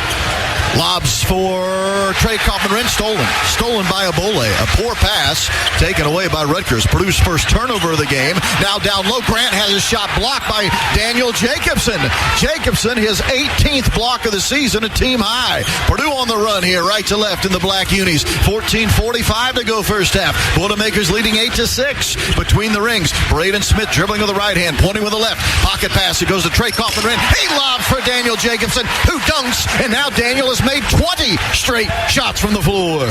Lobs for Trey Kaufman-Wren, stolen by Abole. A poor pass taken away by Rutgers. Purdue's first turnover of the game. Now down low, Grant has a shot blocked by Daniel Jacobson. Jacobson, his 18th block of the season, a team high. Purdue on the run here, right to left in the black unis. 14:45 to go first half. Boilermakers leading 8-6 between the rings. Braden Smith dribbling with the right hand, pointing with the left. Pocket pass. It goes to Trey Kaufman-Wren. He lobs for Daniel Jacobson, who dunks, and now Daniel is made 20 straight shots from the floor.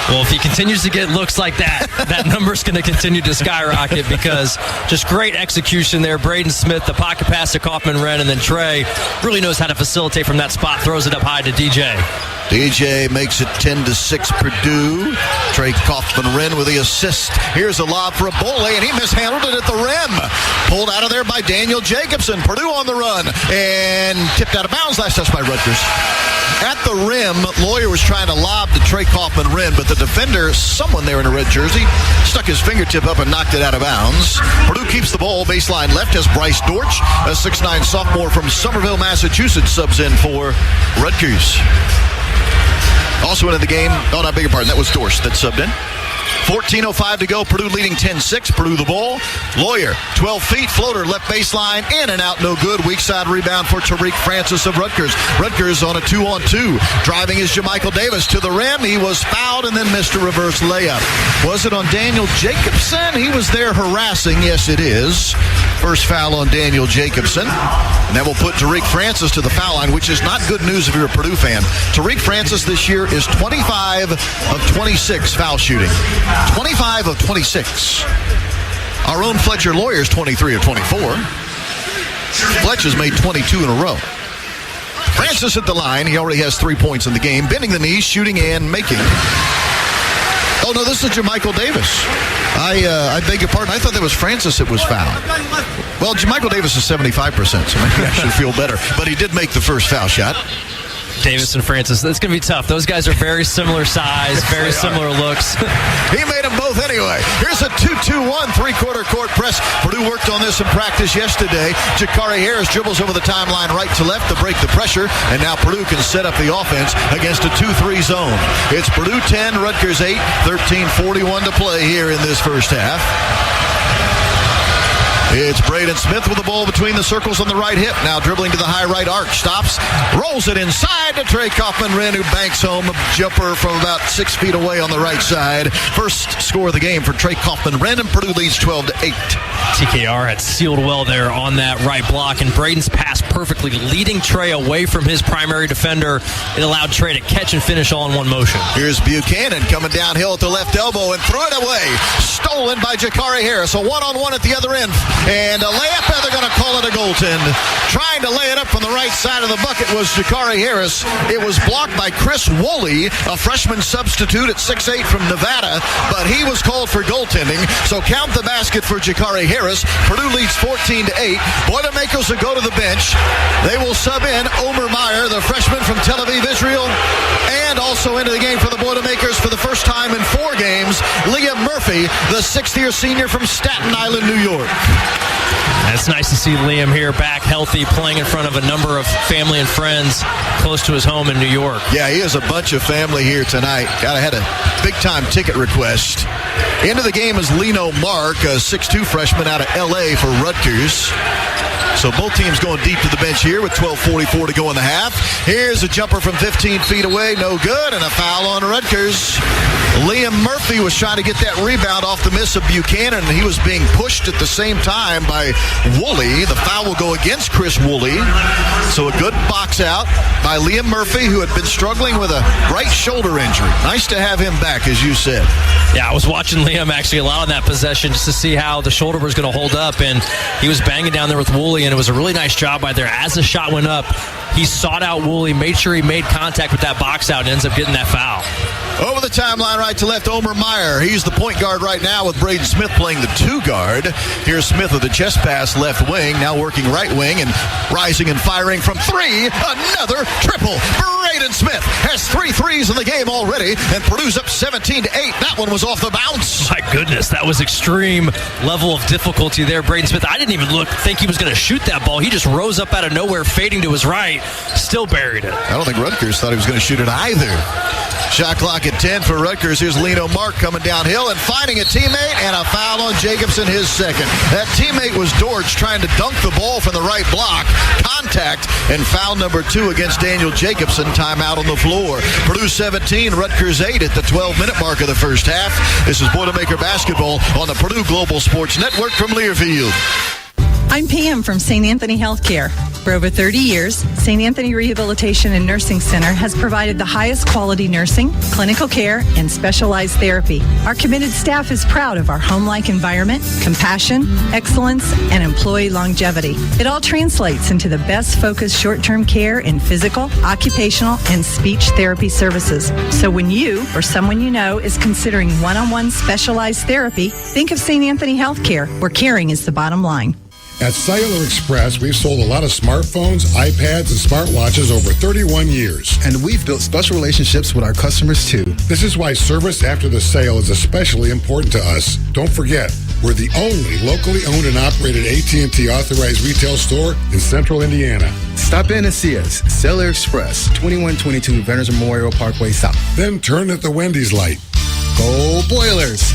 Well, if he continues to get looks like that, that number's going to continue to skyrocket because just great execution there. Braden Smith, the pocket pass to Kaufman-Wren, and then Trey really knows how to facilitate from that spot, throws it up high to DJ. DJ makes it 10-6 Purdue. Trey Kaufman-Wren with the assist. Here's a lob for Abole, and he mishandled it at the rim. Pulled out of there by Daniel Jacobson. Purdue on the run, and tipped out of bounds. Last touch by Rutgers. At the rim, Lawyer was trying to lob to Trey Kaufman-Wren, but the defender, someone there in a red jersey, stuck his fingertip up and knocked it out of bounds. Purdue keeps the ball. Baseline left as Bryce Dortch, a 6'9" sophomore from Somerville, Massachusetts, subs in for Rutgers. Also into the game, oh, no, I beg your pardon, that was Dorsch that subbed in. 14:05 to go. Purdue leading 10-6. Purdue the ball. Lawyer, 12 feet, floater, left baseline, in and out, no good. Weak side rebound for Tariq Francis of Rutgers. Rutgers on a 2-on-2. Driving is Jamichael Davis to the rim. He was fouled and then missed a reverse layup. Was it on Daniel Jacobson? He was there harassing. Yes, it is. First foul on Daniel Jacobson. And that will put Tariq Francis to the foul line, which is not good news if you're a Purdue fan. Tariq Francis this year is 25 of 26 foul shooting. 25 of 26. Our own Fletcher Lawyer's 23 of 24. Fletcher's made 22 in a row. Francis at the line. He already has 3 points in the game. Bending the knees, shooting and making. Oh, no, this is Jamichael Davis. I beg your pardon. I thought that was Francis that was fouled. Well, Jamichael Davis is 75%, so maybe I should feel better. But he did make the first foul shot. Davis and Francis, that's going to be tough. Those guys are very similar size, very similar looks. He made them both anyway. Here's a 2-2-1 three-quarter court press. Purdue worked on this in practice yesterday. Jakari Harris dribbles over the timeline right to left to break the pressure, and now Purdue can set up the offense against a 2-3 zone. It's Purdue 10, Rutgers 8, 13:41 to play here in this first half. It's Braden Smith with the ball between the circles on the right hip. Now dribbling to the high right arc. Stops. Rolls it inside to Trey Kaufman-Wren, who banks home a jumper from about 6 feet away on the right side. First score of the game for Trey Kaufman-Wren, and Purdue leads 12-8. TKR had sealed well there on that right block, and Braden's pass perfectly, leading Trey away from his primary defender. It allowed Trey to catch and finish all in one motion. Here's Buchanan coming downhill at the left elbow and throw it away. Stolen by Jakari Harris. A one-on-one at the other end. And a layup, and they're going to call it a goaltend. Trying to lay it up from the right side of the bucket was Jakari Harris. It was blocked by Chris Woolley, a freshman substitute at 6'8" from Nevada, but he was called for goaltending. So count the basket for Jakari Harris. Purdue leads 14-8. Boilermakers will go to the bench. They will sub in Omer Meyer, the freshman from Tel Aviv, Israel, and also into the game for the Boilermakers for the first time in 4 games, Liam Murphy, the 6th-year senior from Staten Island, New York. It's nice to see Liam here back healthy, playing in front of a number of family and friends close to his home in New York. Yeah, he has a bunch of family here tonight. Had a big-time ticket request. Into the game is Lino Mark, a 6'2" freshman out of L.A. for Rutgers. So both teams going deep to the bench here with 12:44 to go in the half. Here's a jumper from 15 feet away, no good, and a foul on Rutgers. Liam Murphy was trying to get that rebound off the miss of Buchanan, and he was being pushed at the same time by Woolley. The foul will go against Chris Woolley. So a good box out by Liam Murphy, who had been struggling with a right shoulder injury. Nice to have him back, as you said. Yeah, I was watching Liam actually a lot on that possession just to see how the shoulder was going to hold up, and he was banging down there with Woolley, and it was a really nice job by there. As the shot went up, he sought out Woolley, made sure he made contact with that box out, and ends up getting that foul. Over the timeline, right to left, Omer Meyer. He's the point guard right now with Braden Smith playing the 2 guard. Here's Smith with a chest pass left wing, now working right wing and rising and firing from 3. Another triple. Braden Smith has 3 threes in the game already, and Purdue's up 17-8. That one was off the bounce. My goodness, that was extreme level of difficulty there. Braden Smith, I didn't even think he was going to shoot that ball. He just rose up out of nowhere, fading to his right, still buried it. I don't think Rutgers thought he was going to shoot it either. Shot clock at 10 for Rutgers. Here's Lino Mark coming downhill and finding a teammate, and a foul on Jacobson, his second. That teammate was Dortch trying to dunk the ball from the right block. Contact, and foul number 2 against Daniel Jacobson. Timeout on the floor. Purdue 17, Rutgers 8 at the 12-minute mark of the first half. This is Boilermaker Basketball on the Purdue Global Sports Network from Learfield. I'm Pam from St. Anthony Healthcare. For over 30 years, St. Anthony Rehabilitation and Nursing Center has provided the highest quality nursing, clinical care, and specialized therapy. Our committed staff is proud of our home-like environment, compassion, excellence, and employee longevity. It all translates into the best focused short-term care in physical, occupational, and speech therapy services. So when you or someone you know is considering one-on-one specialized therapy, think of St. Anthony Healthcare, where caring is the bottom line. At Cellular Express, we've sold a lot of smartphones, iPads, and smartwatches over 31 years. And we've built special relationships with our customers, too. This is why service after the sale is especially important to us. Don't forget, we're the only locally owned and operated AT&T authorized retail store in central Indiana. Stop in and see us. Cellular Express, 2122 Veterans Memorial Parkway South. Then turn at the Wendy's light. Go Boilers!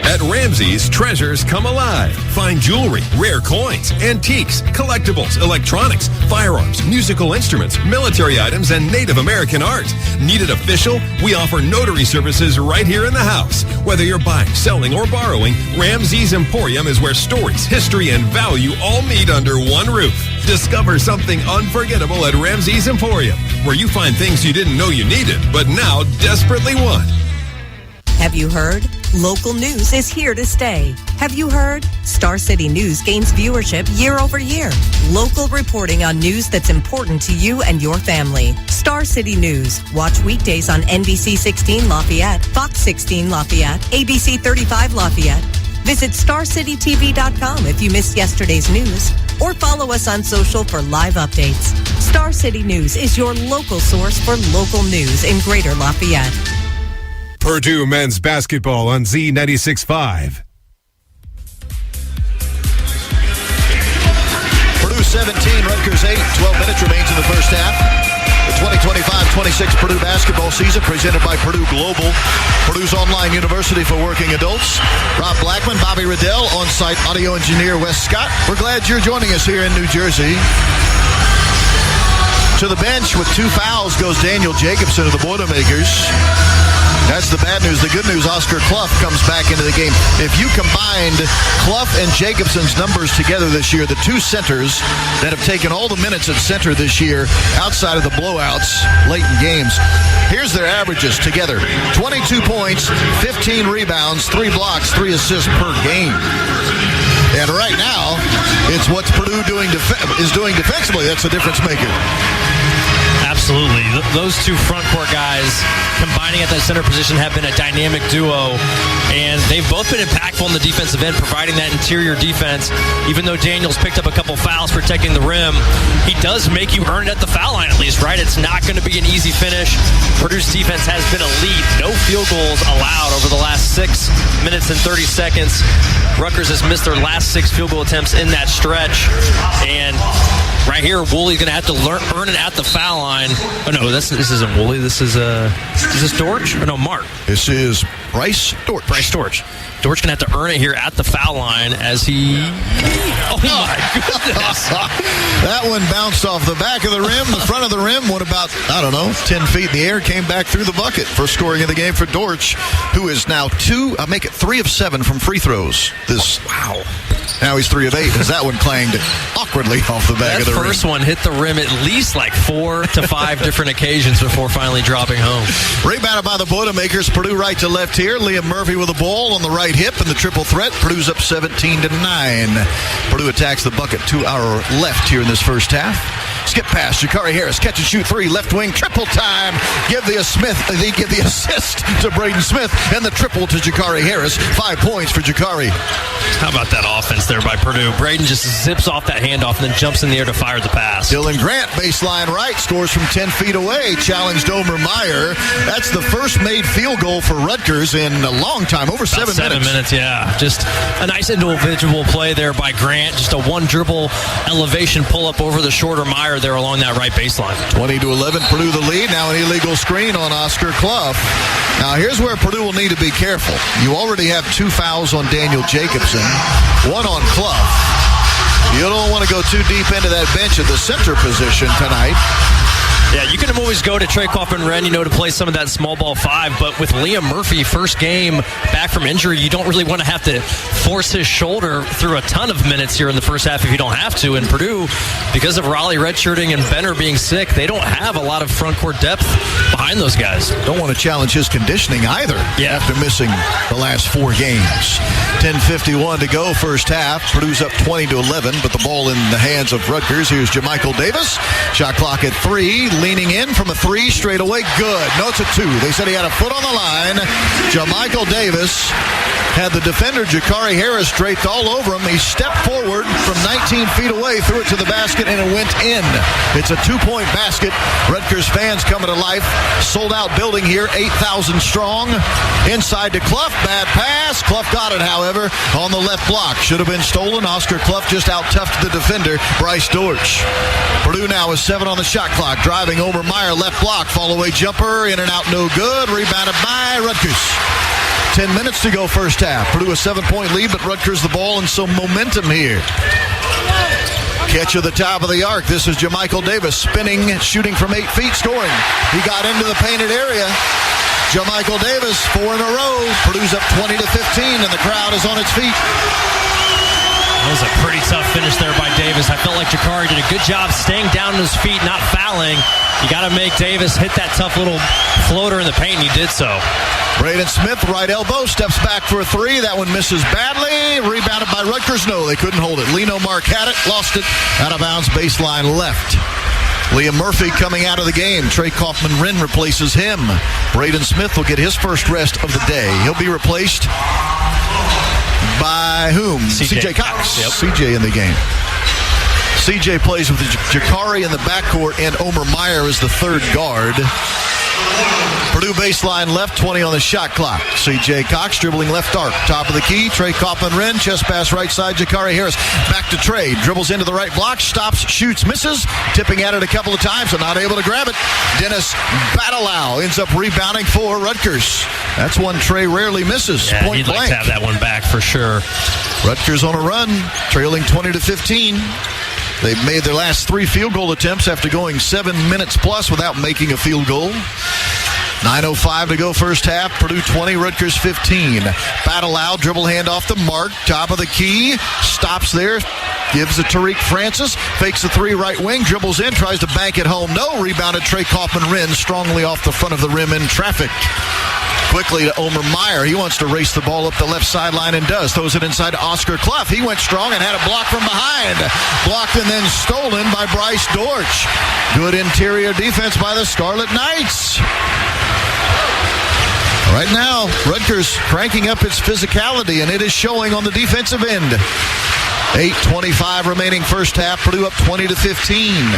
At Ramsey's, treasures come alive. Find jewelry, rare coins, antiques, collectibles, electronics, firearms, musical instruments, military items, and Native American art. Need it official? We offer notary services right here in the house. Whether you're buying, selling, or borrowing, Ramsey's Emporium is where stories, history, and value all meet under one roof. Discover something unforgettable at Ramsey's Emporium, where you find things you didn't know you needed, but now desperately want. Have you heard? Local news is here to stay. Have you heard? Star City News gains viewership year over year. Local reporting on news that's important to you and your family. Star City News. Watch weekdays on NBC 16 Lafayette, Fox 16 Lafayette, ABC 35 Lafayette. Visit StarCityTV.com if you missed yesterday's news, or follow us on social for live updates. Star City News is your local source for local news in Greater Lafayette. Purdue men's basketball on Z96.5. Purdue 17, Rutgers 8. 12 minutes remains in the first half. The 2025-26 Purdue basketball season presented by Purdue Global, Purdue's online university for working adults. Rob Blackman, Bobby Riddell, on-site audio engineer Wes Scott. We're glad you're joining us here in New Jersey. To the bench with 2 fouls goes Daniel Jacobson of the Boilermakers. That's the bad news. The good news, Oscar Clough comes back into the game. If you combined Clough and Jacobson's numbers together this year, the two centers that have taken all the minutes at center this year outside of the blowouts late in games, here's their averages together. 22 points, 15 rebounds, 3 blocks, 3 assists per game. And right now, it's what Purdue is doing defensively. That's the difference maker. Absolutely. Those two front court guys combining at that center position have been a dynamic duo, and they've both been impactful in the defensive end, providing that interior defense. Even though Daniels picked up a couple fouls protecting the rim, he does make you earn it at the foul line at least, right? It's not going to be an easy finish. Purdue's defense has been elite. No field goals allowed over the last 6 minutes and 30 seconds. Rutgers has missed their last 6 field goal attempts in that stretch, and right here, Woolley's going to have to earn it at the foul line. Oh, no, this isn't Woolley. Is this Dortch? Or no, Mark. This is Bryce Dortch. Dortch going to have to earn it here at the foul line as he... Oh, my goodness. That one bounced off the back of the rim. The front of the rim went about, 10 feet in the air, came back through the bucket. First scoring of the game for Dortch, who is now 3 of 7 from free throws. Wow. Now he's 3 of 8 as that one clanged awkwardly off the back of the rim. That first one hit the rim at least like 4 to 5 different occasions before finally dropping home. Rebounded by the Boilermakers. Purdue right to left here. Liam Murphy with the ball on the right hip and the triple threat. Purdue's up 17-9. Purdue attacks the bucket to our left here in this first half. Skip pass, Jakari Harris, catch and shoot 3, left wing, triple time. Give the assist to Braden Smith, and the triple to Jakari Harris. 5 points for Jakari. How about that offense there by Purdue? Braden just zips off that handoff and then jumps in the air to fire the pass. Dylan Grant, baseline right, scores from 10 feet away, challenged Omer Meyer. That's the first made field goal for Rutgers in a long time, over 7 minutes. 7 minutes, yeah. Just a nice individual play there by Grant. Just a one dribble elevation pull up over the shorter Meyer there along that right baseline. 20-11, Purdue the lead. Now an illegal screen on Oscar Clough. Now here's where Purdue will need to be careful. You already have 2 fouls on Daniel Jacobson, 1 on Clough. You don't want to go too deep into that bench at the center position tonight. Yeah, you can always go to Trey Kaufman-Wren, to play some of that small ball 5, but with Liam Murphy, first game back from injury, you don't really want to have to force his shoulder through a ton of minutes here in the first half if you don't have to. And Purdue, because of Raleigh redshirting and Benner being sick, they don't have a lot of front court depth behind those guys. Don't want to challenge his conditioning either after missing the last 4 games. 10:51 to go first half. Purdue's up 20-11, but the ball in the hands of Rutgers. Here's Jamichael Davis. Shot clock at 3. Leaning in from a 3 straight away. Good. No, it's a 2. They said he had a foot on the line. Jamichael Davis had the defender Jakari Harris draped all over him. He stepped forward from 19 feet away, threw it to the basket, and it went in. It's a 2-point basket. Rutgers fans coming to life. Sold out building here, 8,000 strong. Inside to Clough. Bad pass. Clough got it, however, on the left block. Should have been stolen. Oscar Clough just out-toughed the defender, Bryce Dortch. Purdue now with 7 on the shot clock. Driving over Meyer, left block, fall-away jumper, in and out, no good. Rebounded by Rutgers. 10 minutes to go first half. Purdue a 7-point lead, but Rutgers the ball and some momentum here. Catch of the top of the arc. This is Jamichael Davis spinning, shooting from 8 feet, scoring. He got into the painted area. Jamichael Davis, 4 in a row. Purdue's up 20-15, and the crowd is on its feet. That was a pretty tough finish there by Davis. I felt like Jakari did a good job staying down on his feet, not fouling. You got to make Davis hit that tough little floater in the paint, and he did so. Braden Smith, right elbow, steps back for a 3. That one misses badly. Rebounded by Rutgers. No, they couldn't hold it. Lino Mark had it, lost it. Out of bounds, baseline left. Liam Murphy coming out of the game. Trey Kaufman-Wren replaces him. Braden Smith will get his first rest of the day. He'll be replaced by whom? CJ Cox. Yep. CJ in the game. CJ plays with Jakari in the backcourt, and Omer Meyer is the third guard. Purdue baseline left, 20 on the shot clock. C.J. Cox dribbling left arc. Top of the key, Trey Kaufman-Wren. Chest pass right side, Jakari Harris. Back to Trey. Dribbles into the right block. Stops, shoots, misses. Tipping at it a couple of times, but not able to grab it. Dennis Batalau ends up rebounding for Rutgers. That's one Trey rarely misses. Yeah, Point he'd blank. like to have that one back for sure. Rutgers on a run, trailing 20-15. They've made their last 3 field goal attempts after going 7 minutes plus without making a field goal. 9:05 to go first half. Purdue 20, Rutgers 15. Batalau, dribble handoff to Mark. Top of the key. Stops there. Gives it to Tariq Francis. Fakes the 3 right wing. Dribbles in. Tries to bank it home. No. Rebounded Trey Kaufman-Wren strongly off the front of the rim in traffic. Quickly to Omer Meyer. He wants to race the ball up the left sideline and does. Throws it inside to Oscar Clough. He went strong and had a block from behind. Blocked and then stolen by Bryce Dortch. Good interior defense by the Scarlet Knights. Right now, Rutgers cranking up its physicality, and it is showing on the defensive end. 8:25 remaining first half. Purdue up 20-15.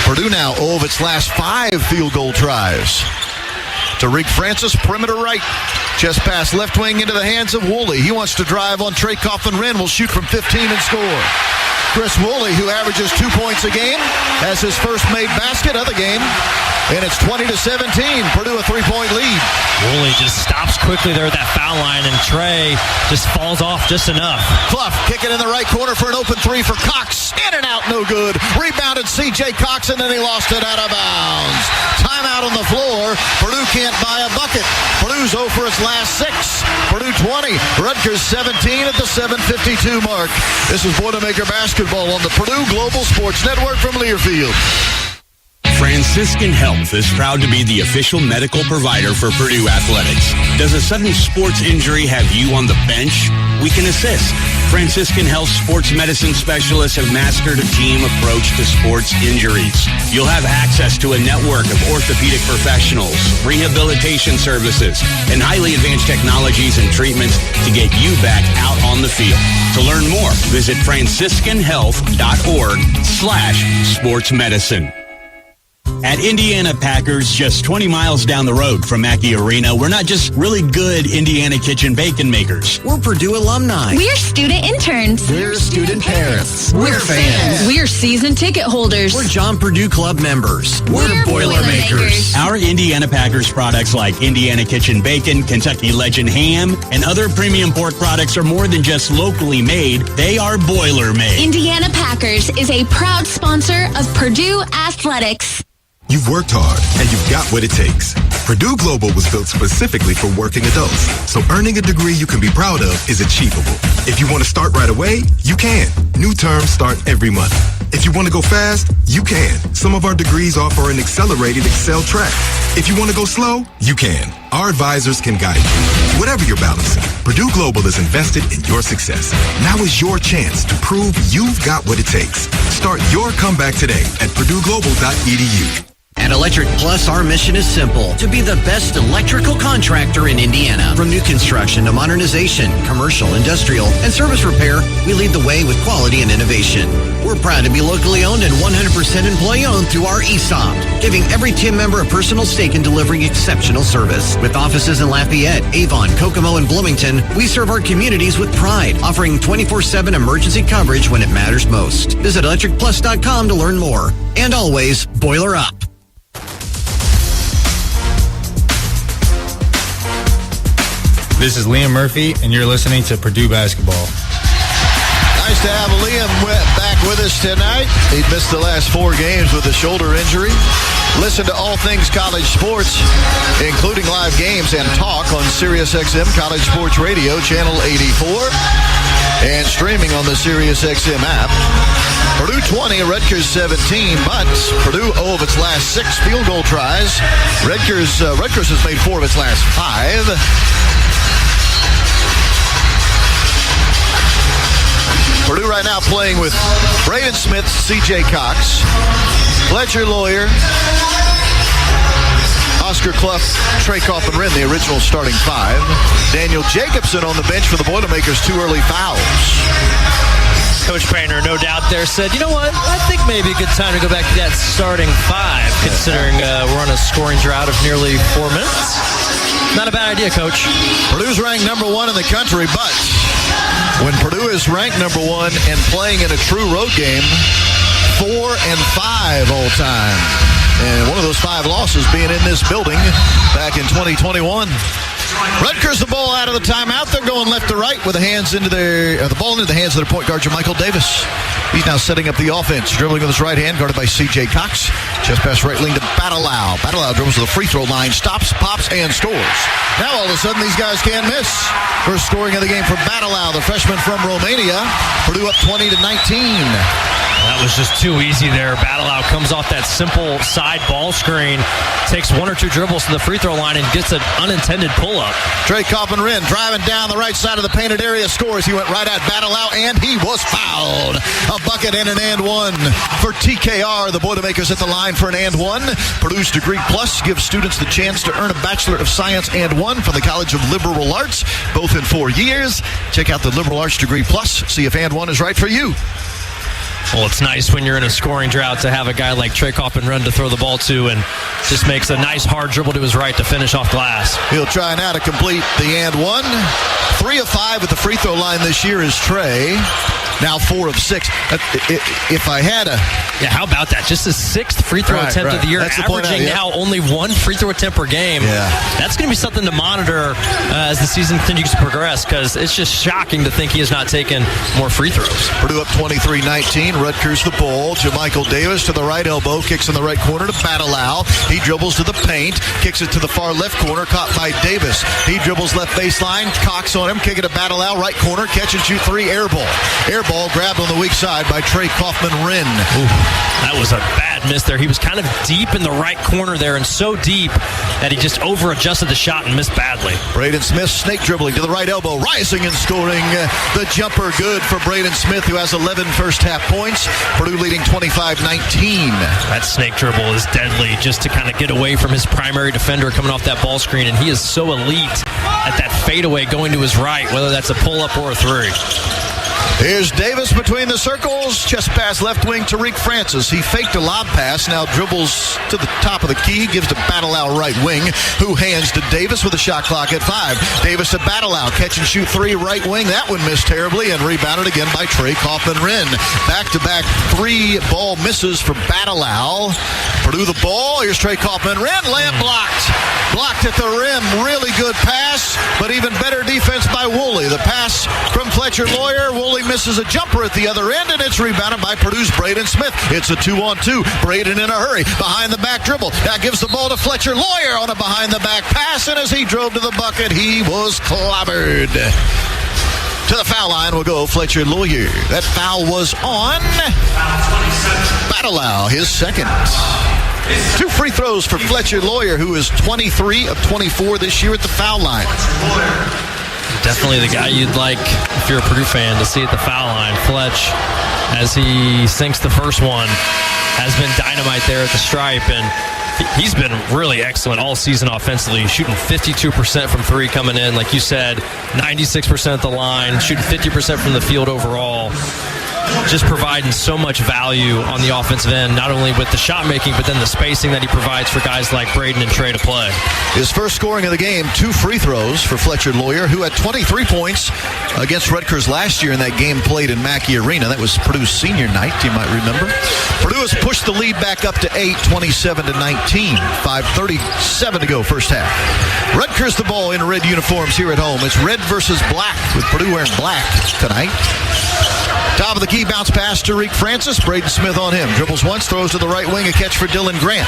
Purdue now 0 of its last 5 field goal tries. Tariq Francis, perimeter right. Chest pass left wing into the hands of Woolley. He wants to drive on Trey Kaufman-Wren. Will shoot from 15 and score. Chris Woolley, who averages 2 points a game, has his first made basket of the game. And it's 20-17. Purdue a 3-point lead. Woolley just stops quickly there at that foul line, and Trey just falls off just enough. Clough kicking in the right corner for an open 3 for Cox. In and out, no good. Rebounded C.J. Cox, and then he lost it out of bounds. Timeout on the floor. Purdue can't buy a bucket. Purdue's 0 for its last 6. Purdue 20. Rutgers 17 at the 7:52 mark. This is Boilermaker basketball on the Purdue Global Sports Network from Learfield. Franciscan Health is proud to be the official medical provider for Purdue Athletics. Does a sudden sports injury have you on the bench? We can assist. Franciscan Health sports medicine specialists have mastered a team approach to sports injuries. You'll have access to a network of orthopedic professionals, rehabilitation services, and highly advanced technologies and treatments to get you back out on the field. To learn more, visit franciscanhealth.org/sportsmedicine. At Indiana Packers, just 20 miles down the road from Mackey Arena, we're not just really good Indiana kitchen bacon makers. We're Purdue alumni. We're student interns. We're student parents. We're fans. We're season ticket holders. We're John Purdue Club members. We're Boilermakers. Our Indiana Packers products like Indiana Kitchen Bacon, Kentucky Legend Ham, and other premium pork products are more than just locally made. They are Boilermade. Indiana Packers is a proud sponsor of Purdue Athletics. You've worked hard, and you've got what it takes. Purdue Global was built specifically for working adults, so earning a degree you can be proud of is achievable. If you want to start right away, you can. New terms start every month. If you want to go fast, you can. Some of our degrees offer an accelerated Excel track. If you want to go slow, you can. Our advisors can guide you. Whatever you're balancing, Purdue Global is invested in your success. Now is your chance to prove you've got what it takes. Start your comeback today at purdueglobal.edu. At Electric Plus, our mission is simple: to be the best electrical contractor in Indiana. From new construction to modernization, commercial, industrial, and service repair, we lead the way with quality and innovation. We're proud to be locally owned and 100% employee-owned through our ESOP, giving every team member a personal stake in delivering exceptional service. With offices in Lafayette, Avon, Kokomo, and Bloomington, we serve our communities with pride, offering 24/7 emergency coverage when it matters most. Visit electricplus.com to learn more. And always, boiler up. This is Liam Murphy, and you're listening to Purdue Basketball. Nice to have Liam back with us tonight. He missed the last 4 games with a shoulder injury. Listen to all things college sports, including live games and talk on SiriusXM College Sports Radio, Channel 84, and streaming on the SiriusXM app. Purdue 20, Rutgers 17, but Purdue 0 of its last 6 field goal tries. Rutgers has made 4 of its last 5. Purdue right now playing with Braden Smith, C.J. Cox, Fletcher Lawyer, Oscar Clough, Trey Kaufman-Wren, the original starting 5. Daniel Jacobson on the bench for the Boilermakers, 2 early fouls. Coach Painter, no doubt there, said, you know what, I think maybe a good time to go back to that starting 5, considering we're on a scoring drought of nearly 4 minutes. Not a bad idea, Coach. Purdue's ranked number 1 in the country, but when Purdue is ranked number 1 and playing in a true road game, 4-5 all time. And one of those 5 losses being in this building back in 2021. Rutgers the ball out of the timeout. They're going left to right with the ball into the hands of their point guard, JaMychal Davis. He's now setting up the offense, dribbling with his right hand, guarded by C.J. Cox. Chest pass right lane to Battleau. Battleau dribbles to the free throw line, stops, pops, and scores. Now all of a sudden these guys can't miss. First scoring of the game for Battleau, the freshman from Romania. Purdue up 20-19. That was just too easy there. Battleau comes off that simple side ball screen, takes 1 or 2 dribbles to the free throw line, and gets an unintended pull-up. Trey Coffin-Wren driving down the right side of the painted area, scores. He went right at Battleau, and he was fouled. A bucket and an and one for TKR. The Boilermakers at the line for an and one. Purdue's Degree Plus gives students the chance to earn a Bachelor of Science and one from the College of Liberal Arts, both in 4 years. Check out the Liberal Arts Degree Plus. See if and one is right for you. Well, it's nice when you're in a scoring drought to have a guy like Trey Coffin-Wren to throw the ball to, and just makes a nice hard dribble to his right to finish off glass. He'll try now to complete the and one. 3 of 5 at the free throw line this year is Trey. Now 4 of 6. If I had a... Yeah, how about that? Just his 6th free throw attempt of the year, That's averaging now only 1 free throw attempt per game. Yeah. That's going to be something to monitor as the season continues to progress, because it's just shocking to think he has not taken more free throws. Purdue up 23-19. Rutgers the ball. JaMychal Davis to the right elbow. Kicks in the right corner to Battleau. He dribbles to the paint. Kicks it to the far left corner. Caught by Davis. He dribbles left baseline. Cox on him. Kick it to Battleau. Right corner. Catch and shoot 3. Air ball. Air ball grabbed on the weak side by Trey Coffin-Wren. That was a bad miss there. He was kind of deep in the right corner there, and so deep that he just over-adjusted the shot and missed badly. Braden Smith snake dribbling to the right elbow, rising and scoring. The jumper good for Braden Smith, who has 11 first-half points. Purdue leading 25-19. That snake dribble is deadly, just to kind of get away from his primary defender coming off that ball screen, and he is so elite at that fadeaway going to his right, whether that's a pull-up or a 3. Here's Davis between the circles. Chest pass left wing, Tariq Francis. He faked a lob pass, now dribbles to the top of the key, gives to Battleau right wing, who hands to Davis with a shot clock at 5. Davis to Battleau, catch and shoot 3 right wing. That one missed terribly and rebounded again by Trey Coffin-Wren. Back-to-back 3 ball misses for Battleau. Purdue the ball. Here's Trey Coffin-Wren. Layup blocked. Blocked at the rim. Really good pass, but even better defense by Woolley. The pass from Fletcher Lawyer. Woolley misses a jumper at the other end, and it's rebounded by Purdue's Braden Smith. It's a 2-on-2. Braden in a hurry. Behind the back dribble. Now gives the ball to Fletcher Lawyer on a behind the back pass, and as he drove to the bucket, he was clobbered. To the foul line will go Fletcher Lawyer. That foul was on Battleau, his second. 2 free throws for Fletcher Lawyer, who is 23 of 24 this year at the foul line. Definitely the guy you'd like, if you're a Purdue fan, to see at the foul line. Fletch, as he sinks the first one, has been dynamite there at the stripe, and he's been really excellent all season offensively, shooting 52% from 3 coming in. Like you said, 96% at the line, shooting 50% from the field overall. Just providing so much value on the offensive end, not only with the shot making, but then the spacing that he provides for guys like Braden and Trey to play. His first scoring of the game, 2 free throws for Fletcher Lawyer, who had 23 points against Rutgers last year in that game played in Mackey Arena. That was Purdue's senior night, you might remember. Purdue has pushed the lead back up to 8, 27-19. 5:37 to go first half. Rutgers the ball in red uniforms here at home. It's red versus black, with Purdue wearing black tonight. Top of the key, bounce pass to Tariq Francis. Braden Smith on him. Dribbles once, throws to the right wing, a catch for Dylan Grant.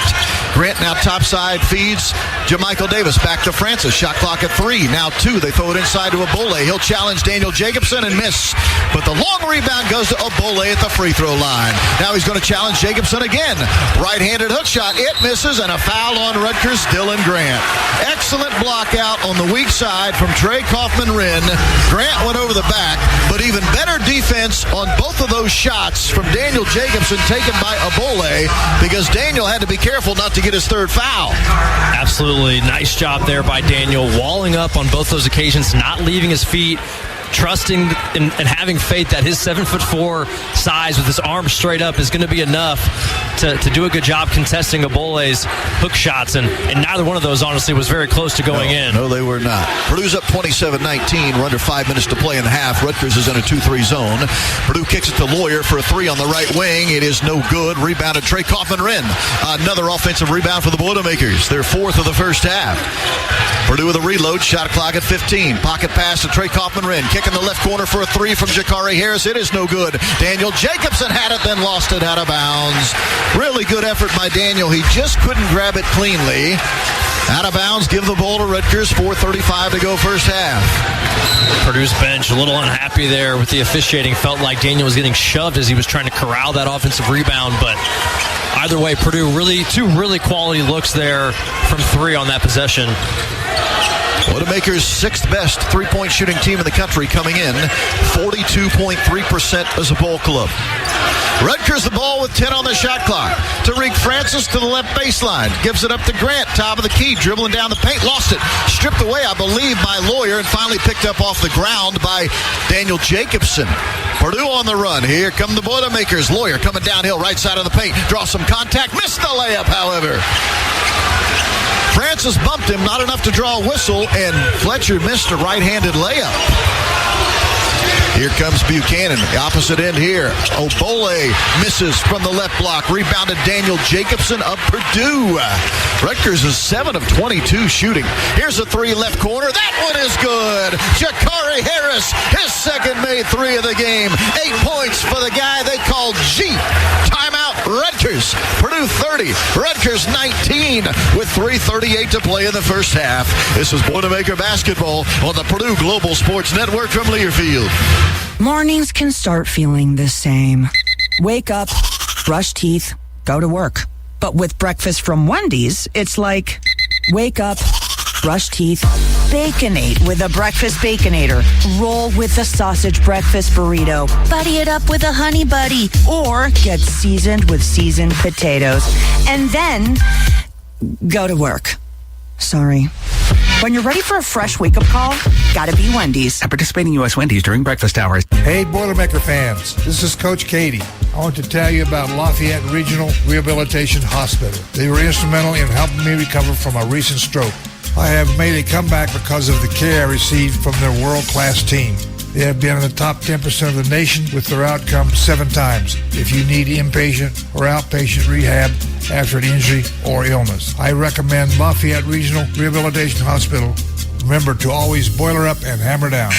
Grant now topside feeds JaMychal Davis. Back to Francis. Shot clock at 3. Now 2. They throw it inside to Abole. He'll challenge Daniel Jacobson and miss. But the long rebound goes to Abole at the free throw line. Now he's going to challenge Jacobson again. Right-handed hook shot. It misses, and a foul on Rutgers, Dylan Grant. Excellent block out on the weak side from Trey Coffin-Wren. Grant went over the back, but even better defense on both of those shots from Daniel Jacobson taken by Abole, because Daniel had to be careful not to get his 3rd foul. Absolutely. Nice job there by Daniel, walling up on both those occasions, not leaving his feet. trusting and having faith that his 7'4" size with his arms straight up is going to be enough to do a good job contesting Abole's hook shots, and neither one of those, honestly, was very close to going in. No, they were not. Purdue's up 27-19. We're under 5 minutes to play in the half. Rutgers is in a 2-3 zone. Purdue kicks it to Lawyer for a 3 on the right wing. It is no good. Rebounded Trey Kaufman-Wren. Another offensive rebound for the Boilermakers. Their 4th of the first half. Purdue with a reload. Shot clock at 15. Pocket pass to Trey Kaufman-Wren. Kick in the left corner for a 3 from Jakari Harris. It is no good. Daniel Jacobson had it, then lost it out of bounds. Really good effort by Daniel. He just couldn't grab it cleanly. Out of bounds, give the ball to Rutgers. 4:35 to go first half. Purdue's bench a little unhappy there with the officiating. Felt like Daniel was getting shoved as he was trying to corral that offensive rebound, but either way, Purdue two really quality looks there from 3 on that possession. Boilermakers' 6th best three-point shooting team in the country coming in. 42.3% as a ball club. Rutgers the ball with 10 on the shot clock. Tariq Francis to the left baseline. Gives it up to Grant. Top of the key. Dribbling down the paint. Lost it. Stripped away, I believe, by Lawyer, and finally picked up off the ground by Daniel Jacobson. Purdue on the run. Here come the Boilermakers. Lawyer coming downhill right side of the paint. Draw some contact. Missed the layup, however. Francis bumped him, not enough to draw a whistle, and Fletcher missed a right-handed layup. Here comes Buchanan, the opposite end here. Obole misses from the left block. Rebounded Daniel Jacobson of Purdue. Rutgers is 7 of 22 shooting. Here's a 3 left corner. That one is good. Jakari Harris, his second made 3 of the game. 8 points for the guy they call G. Timeout, Rutgers. Purdue 30, Rutgers 19 with 3:38 to play in the first half. This is Boilermaker basketball on the Purdue Global Sports Network from Learfield. Mornings can start feeling the same. Wake up, brush teeth, go to work. But with breakfast from Wendy's, it's like, wake up, brush teeth, Baconate with a breakfast Baconator. Roll with a sausage breakfast burrito. Buddy it up with a honey buddy. Or get seasoned with seasoned potatoes. And then go to work. Sorry. When you're ready for a fresh wake-up call, gotta be Wendy's. At participating U.S. Wendy's during breakfast hours. Hey, Boilermaker fans. This is Coach Katie. I want to tell you about Lafayette Regional Rehabilitation Hospital. They were instrumental in helping me recover from a recent stroke. I have made a comeback because of the care I received from their world-class team. They have been in the top 10% of the nation with their outcome 7 times. If you need inpatient or outpatient rehab after an injury or illness, I recommend Lafayette Regional Rehabilitation Hospital. Remember to always boiler up and hammer down.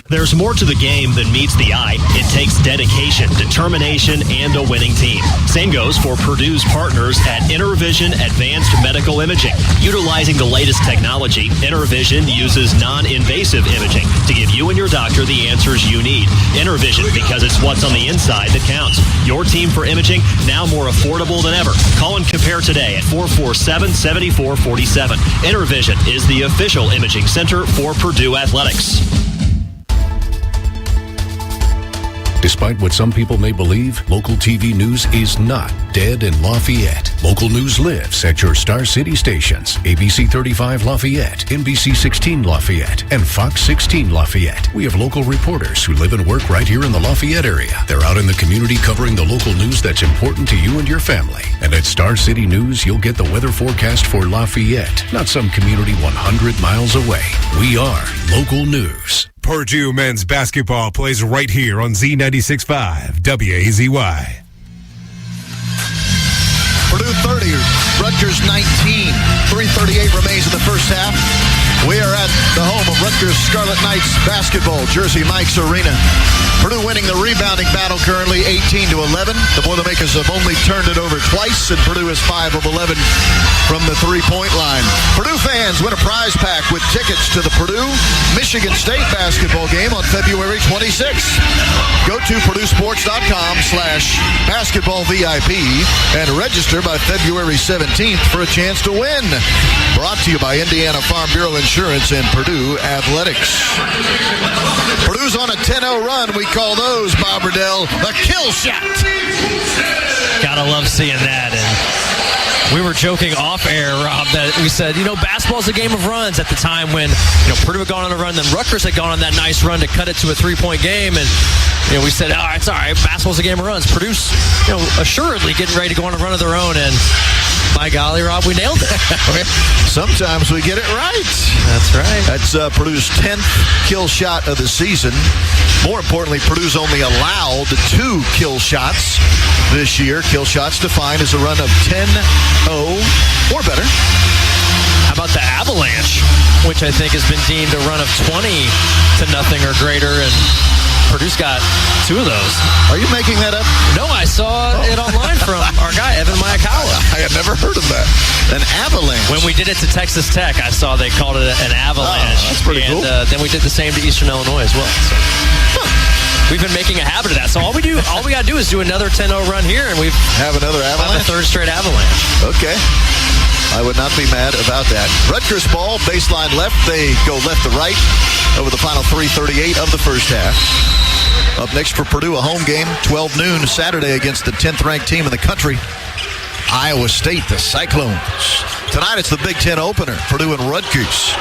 There's more to the game than meets the eye. It takes dedication, determination, and a winning team. Same goes for Purdue's partners at InterVision Advanced Medical Imaging. Utilizing the latest technology, InterVision uses non-invasive imaging to give you and your doctor the answers you need. InterVision, because it's what's on the inside that counts. Your team for imaging, now more affordable than ever. Call and compare today at 447-7447. InterVision is the official imaging center for Purdue Athletics. Despite what some people may believe, local TV news is not dead in Lafayette. Local news lives at your Star City stations. ABC 35 Lafayette, NBC 16 Lafayette, and Fox 16 Lafayette. We have local reporters who live and work right here in the Lafayette area. They're out in the community covering the local news that's important to you and your family. And at Star City News, you'll get the weather forecast for Lafayette, not some community 100 miles away. We are local news. Purdue men's basketball plays right here on Z96.5 WAZY. Purdue 30, Rutgers 19. 3:38 remains in the first half. We are at the home of Rutgers Scarlet Knights basketball, Jersey Mike's Arena. Purdue winning the rebounding battle currently 18-11. The Boilermakers have only turned it over twice, and Purdue is 5 of 11 from the three-point line. Purdue fans win a prize pack with tickets to the Purdue-Michigan State basketball game on February 26th. Go to PurdueSports.com/basketballVIP and register by February 17th for a chance to win. Brought to you by Indiana Farm Bureau Insurance and Purdue Athletics. Purdue's on a 10-0 run. We call those, Bob Riddell, a kill shot. Gotta love seeing that. And We were joking off air, Rob, that we said, basketball's a game of runs at the time when, Purdue had gone on a run, then Rutgers had gone on that nice run to cut it to a 3-point game, and, we said, it's all right, basketball's a game of runs. Purdue's, assuredly getting ready to go on a run of their own, and by golly, Rob, we nailed it. Sometimes we get it right. That's right. That's Purdue's 10th kill shot of the season. More importantly, Purdue's only allowed 2 kill shots this year. Kill shots defined as a run of 10-0 or better. How about the Avalanche, which I think has been deemed a run of 20-0 or greater, and Purdue's got 2 of those. Are you making that up? No, I saw it online from our guy, Evan Mayakawa. I had never heard of that. An avalanche. When we did it to Texas Tech, I saw they called it an avalanche. Oh, that's pretty cool. And then we did the same to Eastern Illinois as well. So. We've been making a habit of that. So all we got to do is do another 10-0 run here, and we've have another avalanche? Have a 3rd straight avalanche. Okay. I would not be mad about that. Rutgers ball, baseline left. They go left to right over the final 3:38 of the first half. Up next for Purdue, a home game, 12 noon Saturday against the 10th-ranked team in the country, Iowa State, the Cyclones. Tonight it's the Big Ten opener, Purdue and Rutgers.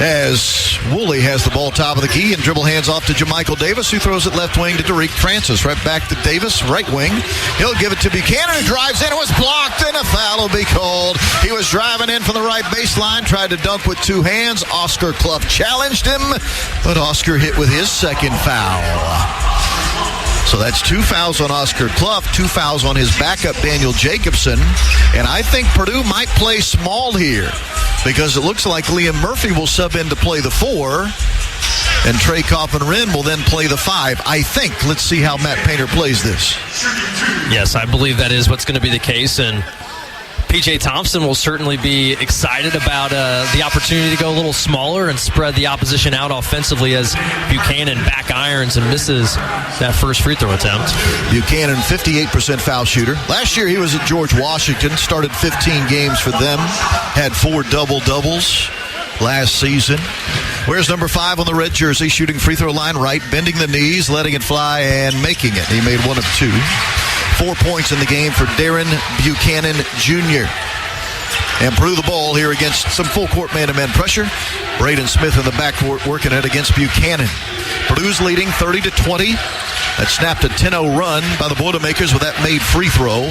As Woolley has the ball top of the key and dribble hands off to Jamichael Davis, who throws it left wing to Derek Francis. Right back to Davis, right wing. He'll give it to Buchanan, who drives in. It was blocked, and a foul will be called. He was driving in from the right baseline, tried to dunk with 2 hands. Oscar Clough challenged him, but Oscar hit with his second foul. So that's 2 fouls on Oscar Clough, 2 fouls on his backup, Daniel Jacobson. And I think Purdue might play small here because it looks like Liam Murphy will sub in to play the 4, and Trey Coffin-Wren will then play the 5. I think. Let's see how Matt Painter plays this. Yes, I believe that is what's going to be the case, and P.J. Thompson will certainly be excited about the opportunity to go a little smaller and spread the opposition out offensively as Buchanan back irons and misses that first free throw attempt. Buchanan, 58% foul shooter. Last year he was at George Washington, started 15 games for them, had 4 double-doubles last season. Where's number 5 on the red jersey, shooting free throw line right, bending the knees, letting it fly, and making it. He made 1 of 2. 4 points in the game for Darren Buchanan Jr. And Purdue the ball here against some full court man-to-man pressure. Braden Smith in the backcourt working it against Buchanan. Purdue's leading 30-20. That snapped a 10-0 run by the Boilermakers with that made free throw.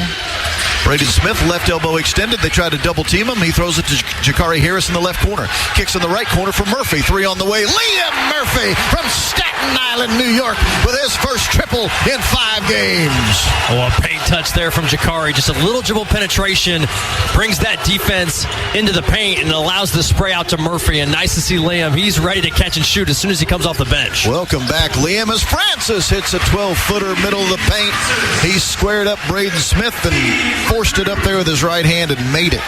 Braden Smith, left elbow extended. They try to double team him. He throws it to Jakari Harris in the left corner. Kicks in the right corner for Murphy. 3 on the way. Liam Murphy from Staten Island, New York, with his first triple in 5 games. Oh, a paint touch there from Jakari. Just a little dribble penetration. Brings that defense into the paint and allows the spray out to Murphy. And nice to see Liam. He's ready to catch and shoot as soon as he comes off the bench. Welcome back, Liam, as Francis hits a 12-footer middle of the paint. He squared up Braden Smith and forced it up there with his right hand and made it.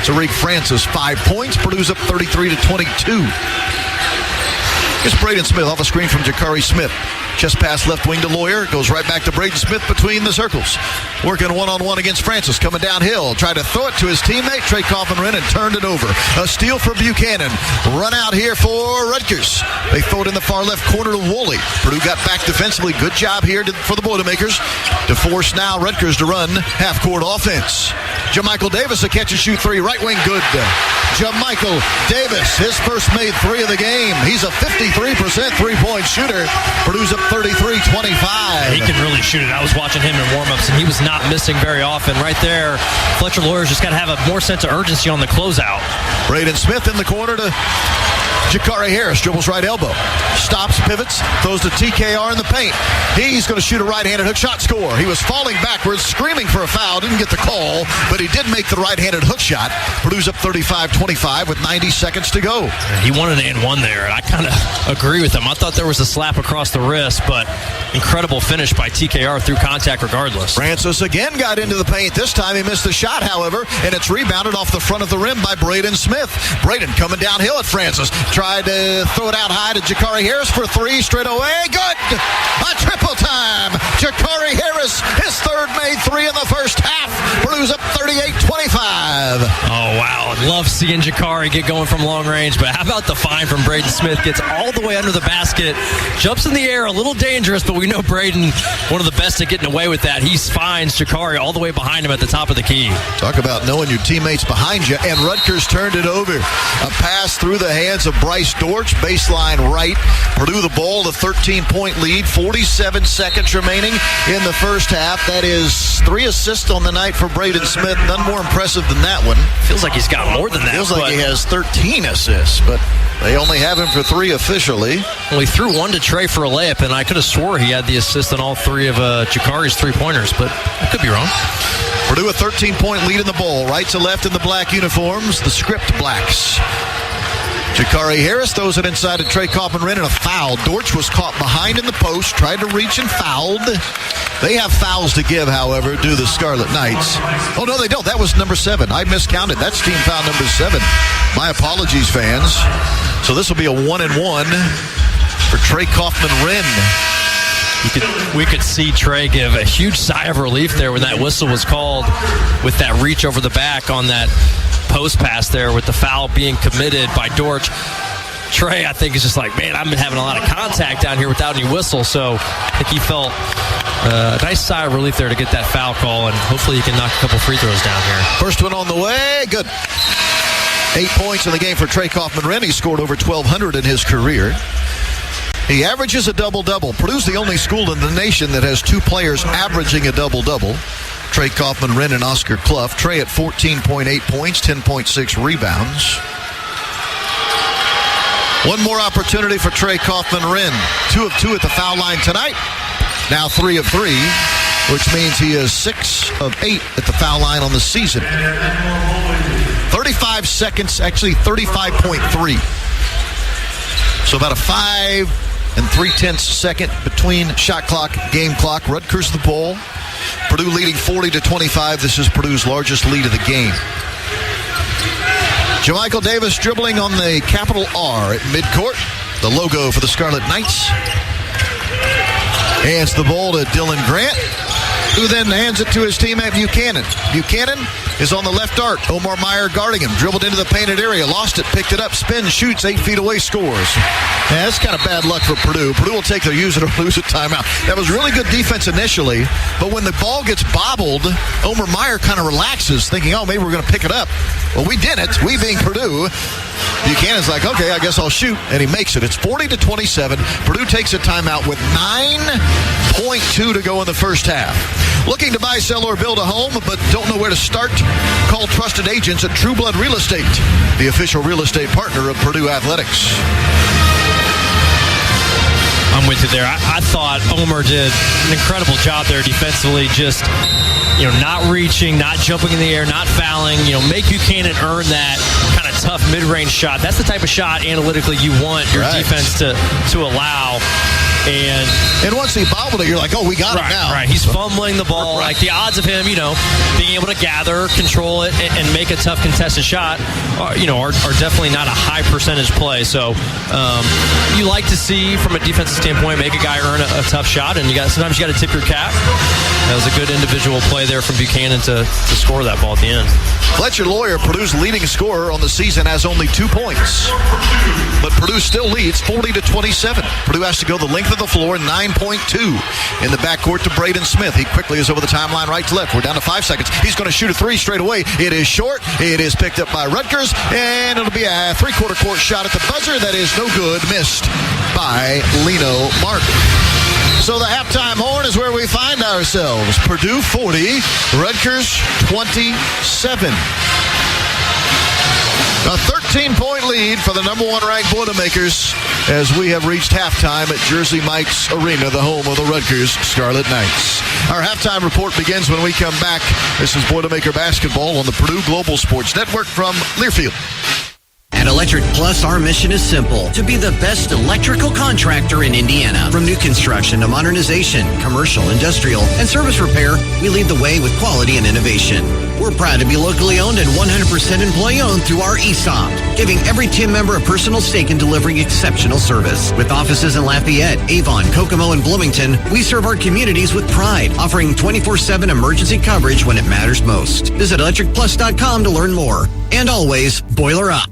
Tariq Francis, 5 points. Purdue's up 33-22. Here's Braden Smith off a screen from Jakari Smith. Chest pass left wing to Lawyer. Goes right back to Braden Smith between the circles. Working one-on-one against Francis. Coming downhill. Tried to throw it to his teammate, Trey Coffin-Wren, and turned it over. A steal for Buchanan. Run out here for Rutgers. They throw it in the far left corner to Woolley. Purdue got back defensively. Good job here for the Boilermakers to force now Rutgers to run half-court offense. Jamichael Davis, a catch-and-shoot 3. Right wing, good. Jamichael Davis, his first made 3 of the game. He's a 53% three-point shooter. Purdue's up 33-25. He can really shoot it. I was watching him in warm-ups, and he was not missing very often. Right there, Fletcher Lawyer's just got to have a more sense of urgency on the closeout. Braden Smith in the corner to Jakari Harris. Dribbles right elbow. Stops, pivots, throws to TKR in the paint. He's going to shoot a right-handed hook shot, score. He was falling backwards, screaming for a foul. Didn't get the call, but he did make the right-handed hook shot. Purdue's up 35-25 with 90 seconds to go. He wanted an and one there, and I kind of agree with him. I thought there was a slap across the wrist, but incredible finish by TKR through contact regardless. Francis again got into the paint. This time he missed the shot, however, and it's rebounded off the front of the rim by Braden Smith. Braden coming downhill at Francis. Tried to throw it out high to Jakari Harris for 3 straight away. Good! A triple time! Jakari Harris, his third made 3 in the first half. Purdue's up 38-25. Oh, wow. I love seeing Jakari get going from long range, but how about the find from Braden Smith? Gets all the way under the basket, jumps in the air, a little dangerous, but we know Braden, one of the best at getting away with that. He finds Jakari all the way behind him at the top of the key. Talk about knowing your teammates behind you, and Rutgers turned it over. A pass through the hands of Bryce Dortch, baseline right. Purdue the ball, the 13-point lead, 47 seconds remaining in the first half. That is 3 assists on the night for Braden Smith. None more impressive than that one. Feels like he's got more than that. Feels like he has 13 assists, but they only have him for 3 officially. Well, he threw one to Trey for a layup, and I could have swore he had the assist on all 3 of Jakari's three-pointers, but I could be wrong. Purdue a 13-point lead in the ball. Right to left in the black uniforms, the script blacks. Jakari Harris throws it inside to Trey Kaufman-Renn, and a foul. Dortch was caught behind in the post, tried to reach and fouled. They have fouls to give, however, do the Scarlet Knights. Oh, no, they don't. That was number 7. I miscounted. That's team foul number 7. My apologies, fans. So this will be a 1-and-1 for Trey Kaufman-Renn. We could see Trey give a huge sigh of relief there when that whistle was called with that reach over the back on that post pass there with the foul being committed by Dortch. Trey, I think, is just like, man, I've been having a lot of contact down here without any whistle, so I think he felt a nice sigh of relief there to get that foul call, and hopefully he can knock a couple free throws down here. First one on the way. Good. 8 points in the game for Trey Kaufman-Renn. He scored over 1,200 in his career. He averages a double-double. Purdue's the only school in the nation that has 2 players averaging a double-double. Trey Kaufman-Renn and Oscar Clough. Trey at 14.8 points, 10.6 rebounds. One more opportunity for Trey Kaufman-Renn. 2 of 2 at the foul line tonight. Now 3 of 3, which means he is 6 of 8 at the foul line on the season. 35 seconds, actually 35.3. So about a 5 3/10 second between shot clock, game clock. Rutgers the ball. Purdue leading 40-25. This is Purdue's largest lead of the game. Jamichael Davis dribbling on the capital R at midcourt. The logo for the Scarlet Knights. Hands the ball to Dylan Grant, who then hands it to his teammate Buchanan. Buchanan is on the left arc. Omar Meyer guarding him. Dribbled into the painted area. Lost it. Picked it up. Spins. Shoots. 8 feet away. Scores. Yeah, that's kind of bad luck for Purdue. Purdue will take their use it or lose a timeout. That was really good defense initially, but when the ball gets bobbled, Omar Meyer kind of relaxes, thinking, oh, maybe we're going to pick it up. Well, we didn't. We being Purdue. Buchanan's like, okay, I guess I'll shoot, and he makes it. It's 40-27. Purdue takes a timeout with 9.2 to go in the first half. Looking to buy, sell, or build a home, but don't know where to start? Call trusted agents at True Blood Real Estate, the official real estate partner of Purdue Athletics. I'm with you there. I thought Omer did an incredible job there defensively, just, not reaching, not jumping in the air, not fouling, make Buchanan earn that kind of tough mid-range shot. That's the type of shot analytically you want your defense to allow. And once he bobbled it, you're like, oh, we got him now. Right, he's fumbling the ball. Like the odds of him, being able to gather, control it, and make a tough contested shot, are definitely not a high percentage play. So you like to see, from a defensive standpoint, make a guy earn a tough shot, and sometimes you got to tip your cap. That was a good individual play there from Buchanan to score that ball at the end. Fletcher Lawyer, Purdue's leading scorer on the season, has only 2 points. But Purdue still leads 40-27. Purdue has to go the length of the floor, 9.2 in the backcourt to Braden Smith. He quickly is over the timeline right to left. We're down to 5 seconds. He's going to shoot a 3 straight away. It is short. It is picked up by Rutgers, and it'll be a 3/4 court shot at the buzzer. That is no good. Missed by Lino Martin. So the halftime horn is where we find ourselves. Purdue 40, Rutgers 27. A 13-point lead for the number 1 ranked Boilermakers as we have reached halftime at Jersey Mike's Arena, the home of the Rutgers Scarlet Knights. Our halftime report begins when we come back. This is Boilermaker basketball on the Purdue Global Sports Network from Learfield. At Electric Plus, our mission is simple: to be the best electrical contractor in Indiana. From new construction construction to modernization, commercial, industrial, and service repair, we lead the way with quality and innovation. We're proud to be locally owned and 100% employee-owned through our ESOP, giving every team member a personal stake in delivering exceptional service. With offices in Lafayette, Avon, Kokomo, and Bloomington, we serve our communities with pride, offering 24/7 emergency coverage when it matters most. Visit electricplus.com to learn more. And always, boiler up.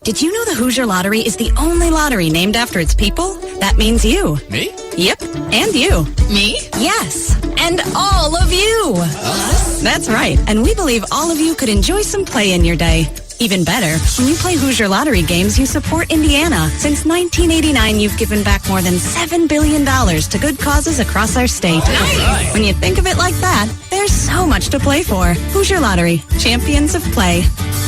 Did you know the Hoosier Lottery is the only lottery named after its people? That means you. Me? Yep. And you. Me? Yes. And all of you. Us? That's right. And we believe all of you could enjoy some play in your day. Even better, when you play Hoosier Lottery games, you support Indiana. Since 1989, you've given back more than $7 billion to good causes across our state. Nice. When you think of it like that, there's so much to play for. Hoosier Lottery, champions of play.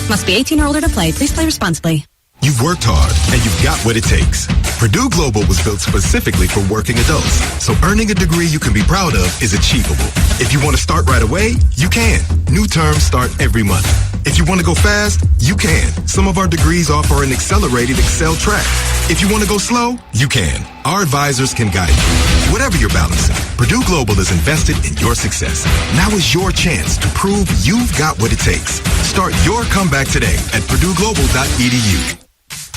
Must be 18 or older to play. Please play responsibly. You've worked hard, and you've got what it takes. Purdue Global was built specifically for working adults, so earning a degree you can be proud of is achievable. If you want to start right away, you can. New terms start every month. If you want to go fast, you can. Some of our degrees offer an accelerated Excel track. If you want to go slow, you can. Our advisors can guide you. Whatever you're balancing, Purdue Global is invested in your success. Now is your chance to prove you've got what it takes. Start your comeback today at purdueglobal.edu.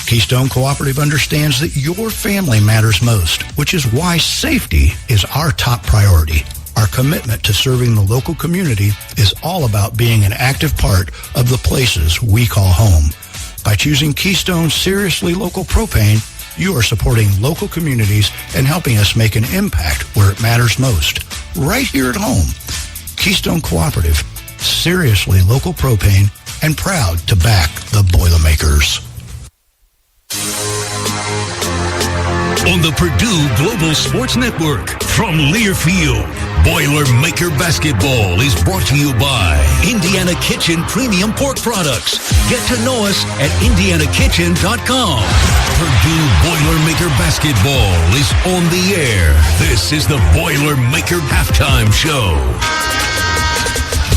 Keystone Cooperative understands that your family matters most, which is why safety is our top priority. Our commitment to serving the local community is all about being an active part of the places we call home. By choosing Keystone Seriously Local Propane, you are supporting local communities and helping us make an impact where it matters most, right here at home. Keystone Cooperative, Seriously Local Propane, and proud to back the Boilermakers. On the Purdue Global Sports Network from Learfield, Boilermaker Basketball is brought to you by Indiana Kitchen Premium Pork Products. Get to know us at indianakitchen.com. Purdue Boilermaker Basketball is on the air. This is the Boilermaker Halftime Show.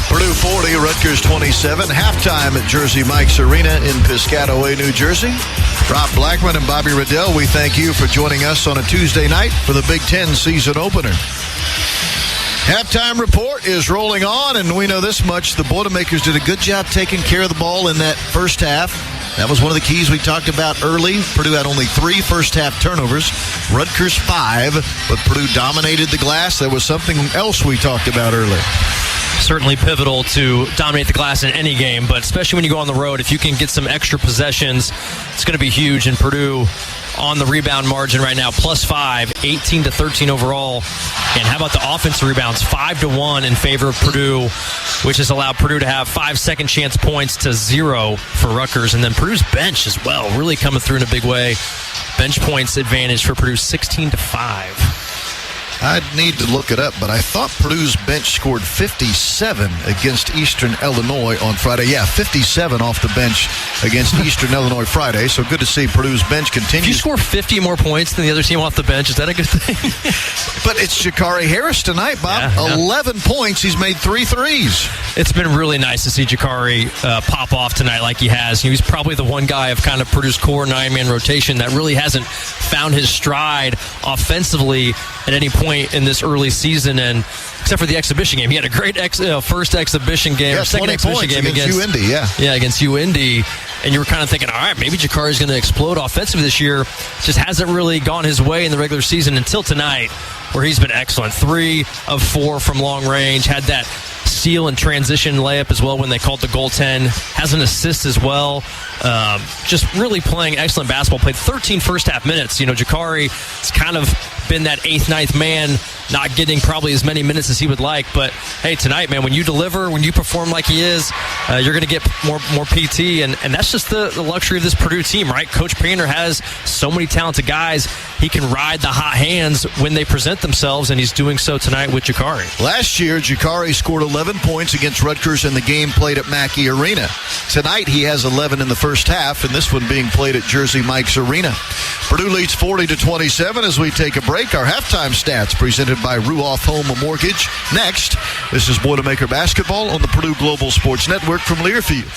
Purdue 40, Rutgers 27. Halftime at Jersey Mike's Arena in Piscataway, New Jersey. Rob Blackman and Bobby Riddell, we thank you for joining us on a Tuesday night for the Big Ten season opener. Halftime report is rolling on, and we know this much. The Boilermakers did a good job taking care of the ball in that first half. That was one of the keys we talked about early. Purdue had only 3 first-half turnovers. Rutgers 5, but Purdue dominated the glass. There was something else we talked about earlier. Certainly pivotal to dominate the glass in any game, but especially when you go on the road, if you can get some extra possessions, it's going to be huge. And Purdue on the rebound margin right now, +5, 18-13 overall. And how about the offensive rebounds? 5-1 in favor of Purdue, which has allowed Purdue to have 5 second chance points to 0 for Rutgers. And then Purdue's bench as well, really coming through in a big way. Bench points advantage for Purdue, 16-5. I'd need to look it up, but I thought Purdue's bench scored 57 against Eastern Illinois on Friday. Yeah, 57 off the bench against Eastern Illinois Friday, so good to see Purdue's bench continue. If you score 50 more points than the other team off the bench, is that a good thing? But it's Jakari Harris tonight, Bob. Yeah. 11 points. He's made 3 threes. It's been really nice to see Jakari pop off tonight like he has. He's probably the one guy of kind of Purdue's core 9-man rotation that really hasn't found his stride offensively at any point in this early season, and except for the exhibition game. He had a great first exhibition game, or second exhibition game against UIndy, against UIndy, and you were kind of thinking, all right, maybe Jakari's going to explode offensively this year. Just hasn't really gone his way in the regular season until tonight, where he's been excellent. 3 of 4 from long range, had that steal and transition layup as well when they called the goaltend. Has an assist as well. Just really playing excellent basketball. Played 13 first-half minutes. You know, Jakari has kind of been that 8th, 9th man, not getting probably as many minutes as he would like. But, hey, tonight, man, when you deliver, when you perform like he is, you're going to get more PT. And that's just the luxury of this Purdue team, right? Coach Painter has so many talented guys. He can ride the hot hands when they present themselves, and he's doing so tonight with Jakari. Last year, Jakari scored 11 points against Rutgers in the game played at Mackey Arena. Tonight, he has 11 in the first half, and this one being played at Jersey Mike's Arena. Purdue leads 40-27 as we take a break. Our halftime stats presented by Ruoff Home Mortgage. Next, this is Boilermaker Basketball on the Purdue Global Sports Network from Learfield.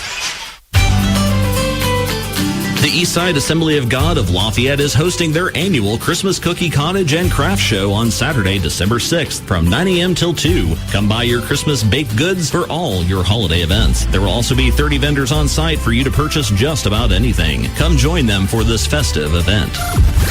The Eastside Assembly of God of Lafayette is hosting their annual Christmas Cookie Cottage and Craft Show on Saturday, December 6th from 9 a.m. till 2. Come buy your Christmas baked goods for all your holiday events. There will also be 30 vendors on site for you to purchase just about anything. Come join them for this festive event.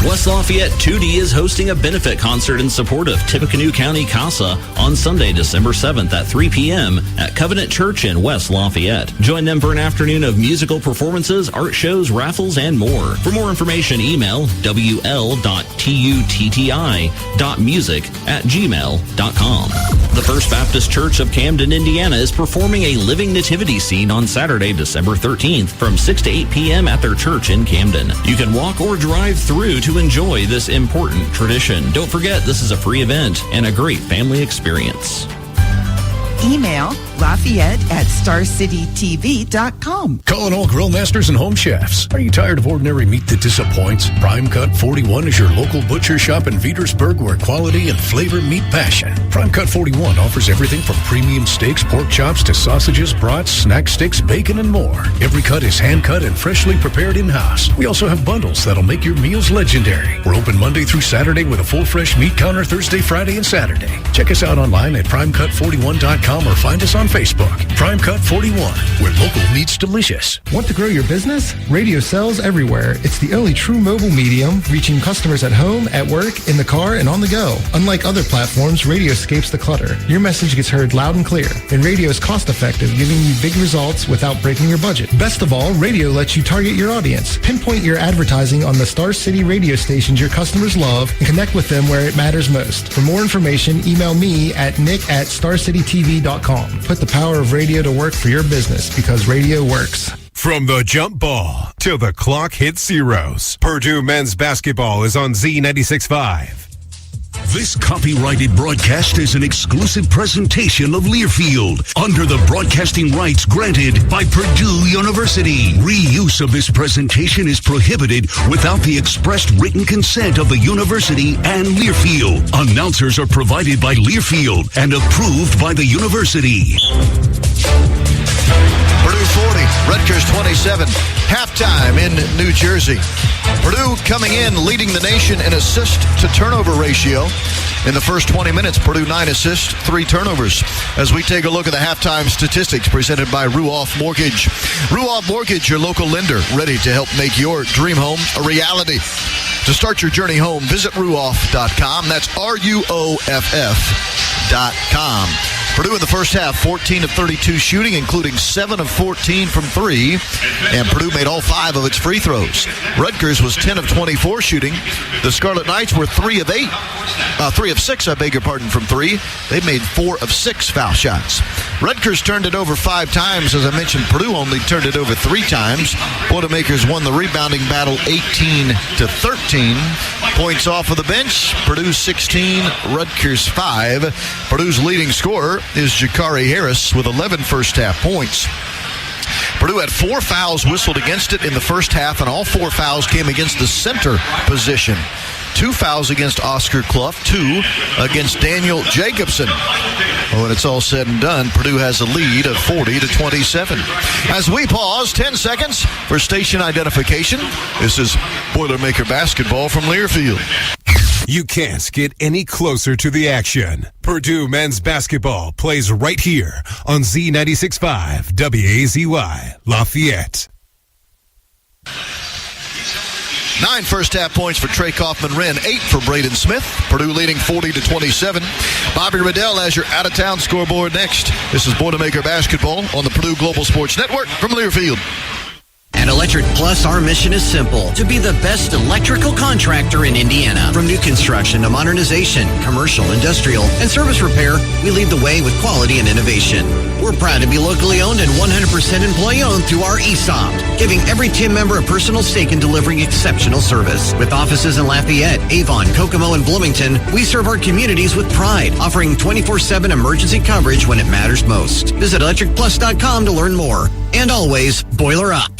West Lafayette 2D is hosting a benefit concert in support of Tippecanoe County CASA on Sunday, December 7th at 3 p.m. at Covenant Church in West Lafayette. Join them for an afternoon of musical performances, art shows, raffles, and more. For more information, email wl.tutti.music@gmail.com. The First Baptist Church of Camden, Indiana is performing a living nativity scene on Saturday, December 13th from 6 to 8 p.m. at their church in Camden. You can walk or drive through to enjoy this important tradition. Don't forget, this is a free event and a great family experience. Email Lafayette@StarCityTV.com. Calling all grill masters and home chefs. Are you tired of ordinary meat that disappoints? Prime Cut 41 is your local butcher shop in Petersburg where quality and flavor meet passion. Prime Cut 41 offers everything from premium steaks, pork chops to sausages, brats, snack sticks, bacon, and more. Every cut is hand cut and freshly prepared in-house. We also have bundles that'll make your meals legendary. We're open Monday through Saturday with a full fresh meat counter Thursday, Friday, and Saturday. Check us out online at primecut41.com or find us on Facebook. Prime Cut 41, where local meat's delicious. Want to grow your business? Radio sells everywhere. It's the only true mobile medium, reaching customers at home, at work, in the car, and on the go. Unlike other platforms, radio escapes the clutter. Your message gets heard loud and clear. And radio is cost-effective, giving you big results without breaking your budget. Best of all, radio lets you target your audience. Pinpoint your advertising on the Star City radio stations your customers love and connect with them where it matters most. For more information, email me at nick@starcitytv.com. Put the power of radio to work for your business because radio works. From the jump ball till the clock hits zeros, Purdue men's basketball is on Z96.5. This copyrighted broadcast is an exclusive presentation of Learfield under the broadcasting rights granted by Purdue University. Reuse of this presentation is prohibited without the expressed written consent of the university and Learfield. Announcers are provided by Learfield and approved by the university. Purdue 40, Rutgers 27. Halftime in New Jersey. Purdue coming in, leading the nation in assist-to-turnover ratio. In the first 20 minutes, Purdue 9 assists, 3 turnovers. As we take a look at the halftime statistics presented by Ruoff Mortgage. Ruoff Mortgage, your local lender, ready to help make your dream home a reality. To start your journey home, visit ruoff.com. That's RUOFF.com. Purdue in the first half, 14 of 32 shooting, including 7 of 14 from 3. And Purdue made all 5 of its free throws. Rutgers was 10 of 24 shooting. The Scarlet Knights were 3 of 6, from 3. They made 4 of 6 foul shots. Rutgers turned it over 5 times. As I mentioned, Purdue only turned it over 3 times. Boilermakers won the rebounding battle 18-13. Points off of the bench, Purdue 16, Rutgers 5. Purdue's leading scorer is Jakari Harris with 11 first-half points. Purdue had 4 fouls whistled against it in the first half, and all 4 fouls came against the center position. 2 fouls against Oscar Clough, 2 against Daniel Jacobson. When it's all said and done, Purdue has a lead of 40-27. As we pause, 10 seconds for station identification. This is Boilermaker basketball from Learfield. You can't get any closer to the action. Purdue men's basketball plays right here on Z96.5 WAZY Lafayette. 9 first-half points for Trey Kaufman-Wren, 8 for Braden Smith. Purdue leading 40-27. Bobby Riddell has your out-of-town scoreboard next. This is Boilermaker basketball on the Purdue Global Sports Network from Learfield. At Electric Plus, our mission is simple: to be the best electrical contractor in Indiana. From new construction to modernization, commercial, industrial, and service repair, we lead the way with quality and innovation. We're proud to be locally owned and 100% employee-owned through our ESOP, giving every team member a personal stake in delivering exceptional service. With offices in Lafayette, Avon, Kokomo, and Bloomington, we serve our communities with pride, offering 24/7 emergency coverage when it matters most. Visit electricplus.com to learn more. And always, boiler up.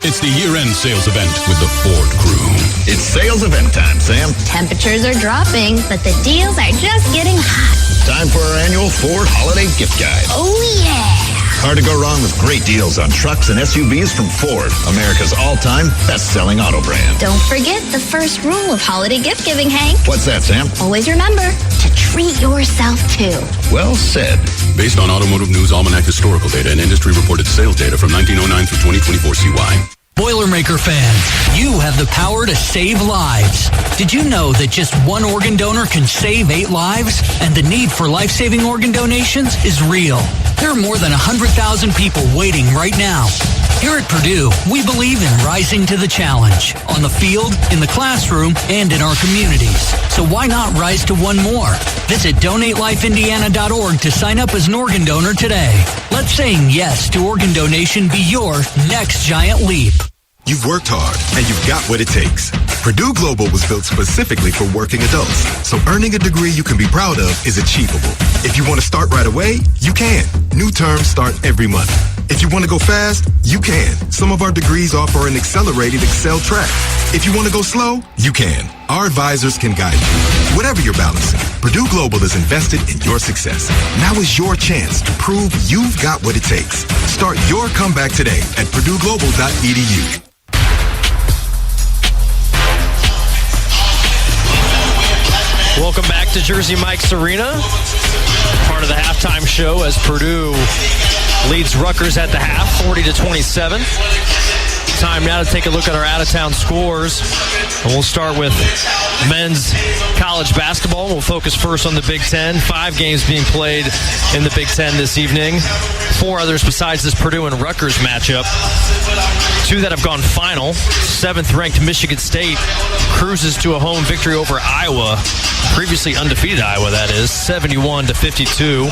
It's the year-end sales event with the Ford crew. It's sales event time, Sam. Temperatures are dropping, but the deals are just getting hot. Time for our annual Ford Holiday Gift Guide. Oh, yeah. Hard to go wrong with great deals on trucks and SUVs from Ford, America's all-time best-selling auto brand. Don't forget the first rule of holiday gift giving, Hank. What's that, Sam? Always remember to treat yourself, too. Well said. Based on Automotive News Almanac historical data and industry-reported sales data from 1909 through 2024 CY. Boilermaker fans, you have the power to save lives. Did you know that just one organ donor can save 8 lives? And the need for life-saving organ donations is real. There are more than 100,000 people waiting right now. Here at Purdue, we believe in rising to the challenge, on the field, in the classroom, and in our communities. So why not rise to one more? Visit DonateLifeIndiana.org to sign up as an organ donor today. Let saying yes to organ donation be your next giant leap. You've worked hard, and you've got what it takes. Purdue Global was built specifically for working adults, so earning a degree you can be proud of is achievable. If you want to start right away, you can. New terms start every month. If you want to go fast, you can. Some of our degrees offer an accelerated Excel track. If you want to go slow, you can. Our advisors can guide you. Whatever you're balancing, Purdue Global is invested in your success. Now is your chance to prove you've got what it takes. Start your comeback today at purdueglobal.edu. Welcome back to Jersey Mike's Arena. Part of the halftime show as Purdue leads Rutgers at the half, 40-27. Time now to take a look at our out-of-town scores. And we'll start with men's college basketball. We'll focus first on the Big Ten. 5 games being played in the Big Ten this evening. 4 others besides this Purdue and Rutgers matchup. 2 that have gone final. 7th-ranked Michigan State cruises to a home victory over Iowa. Previously undefeated Iowa, that is, 71-52.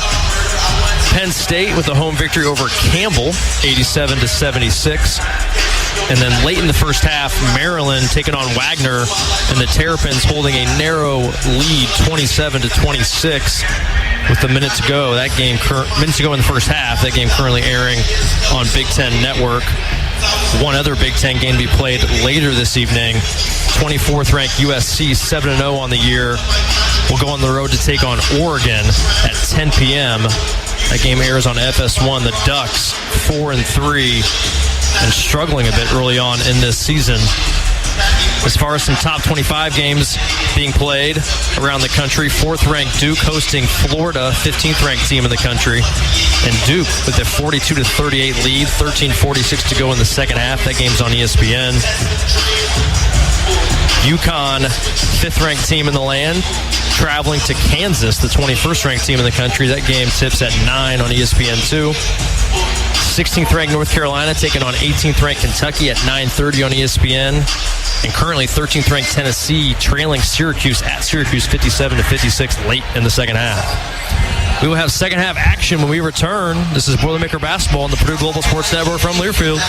Penn State with a home victory over Campbell, 87-76. And then late in the first half, Maryland taking on Wagner, and the Terrapins holding a narrow lead, 27-26, with a minute to go. That game, minutes to go in the first half. That game currently airing on Big Ten Network. One other Big Ten game to be played later this evening. 24th ranked USC, 7-0 on the year, will go on the road to take on Oregon at 10 p.m. That game airs on FS1. The Ducks, 4-3. And struggling a bit early on in this season. As far as some top 25 games being played around the country, 4th-ranked Duke hosting Florida, 15th-ranked team in the country. And Duke with a 42-38 lead, 13:46 to go in the second half. That game's on ESPN. UConn, 5th-ranked team in the land, traveling to Kansas, the 21st-ranked team in the country. That game tips at 9 on ESPN2. 16th-ranked North Carolina taking on 18th-ranked Kentucky at 9:30 on ESPN. And currently 13th-ranked Tennessee trailing Syracuse at Syracuse 57-56 late in the second half. We will have second half action when we return. This is Boilermaker Basketball on the Purdue Global Sports Network from Learfield.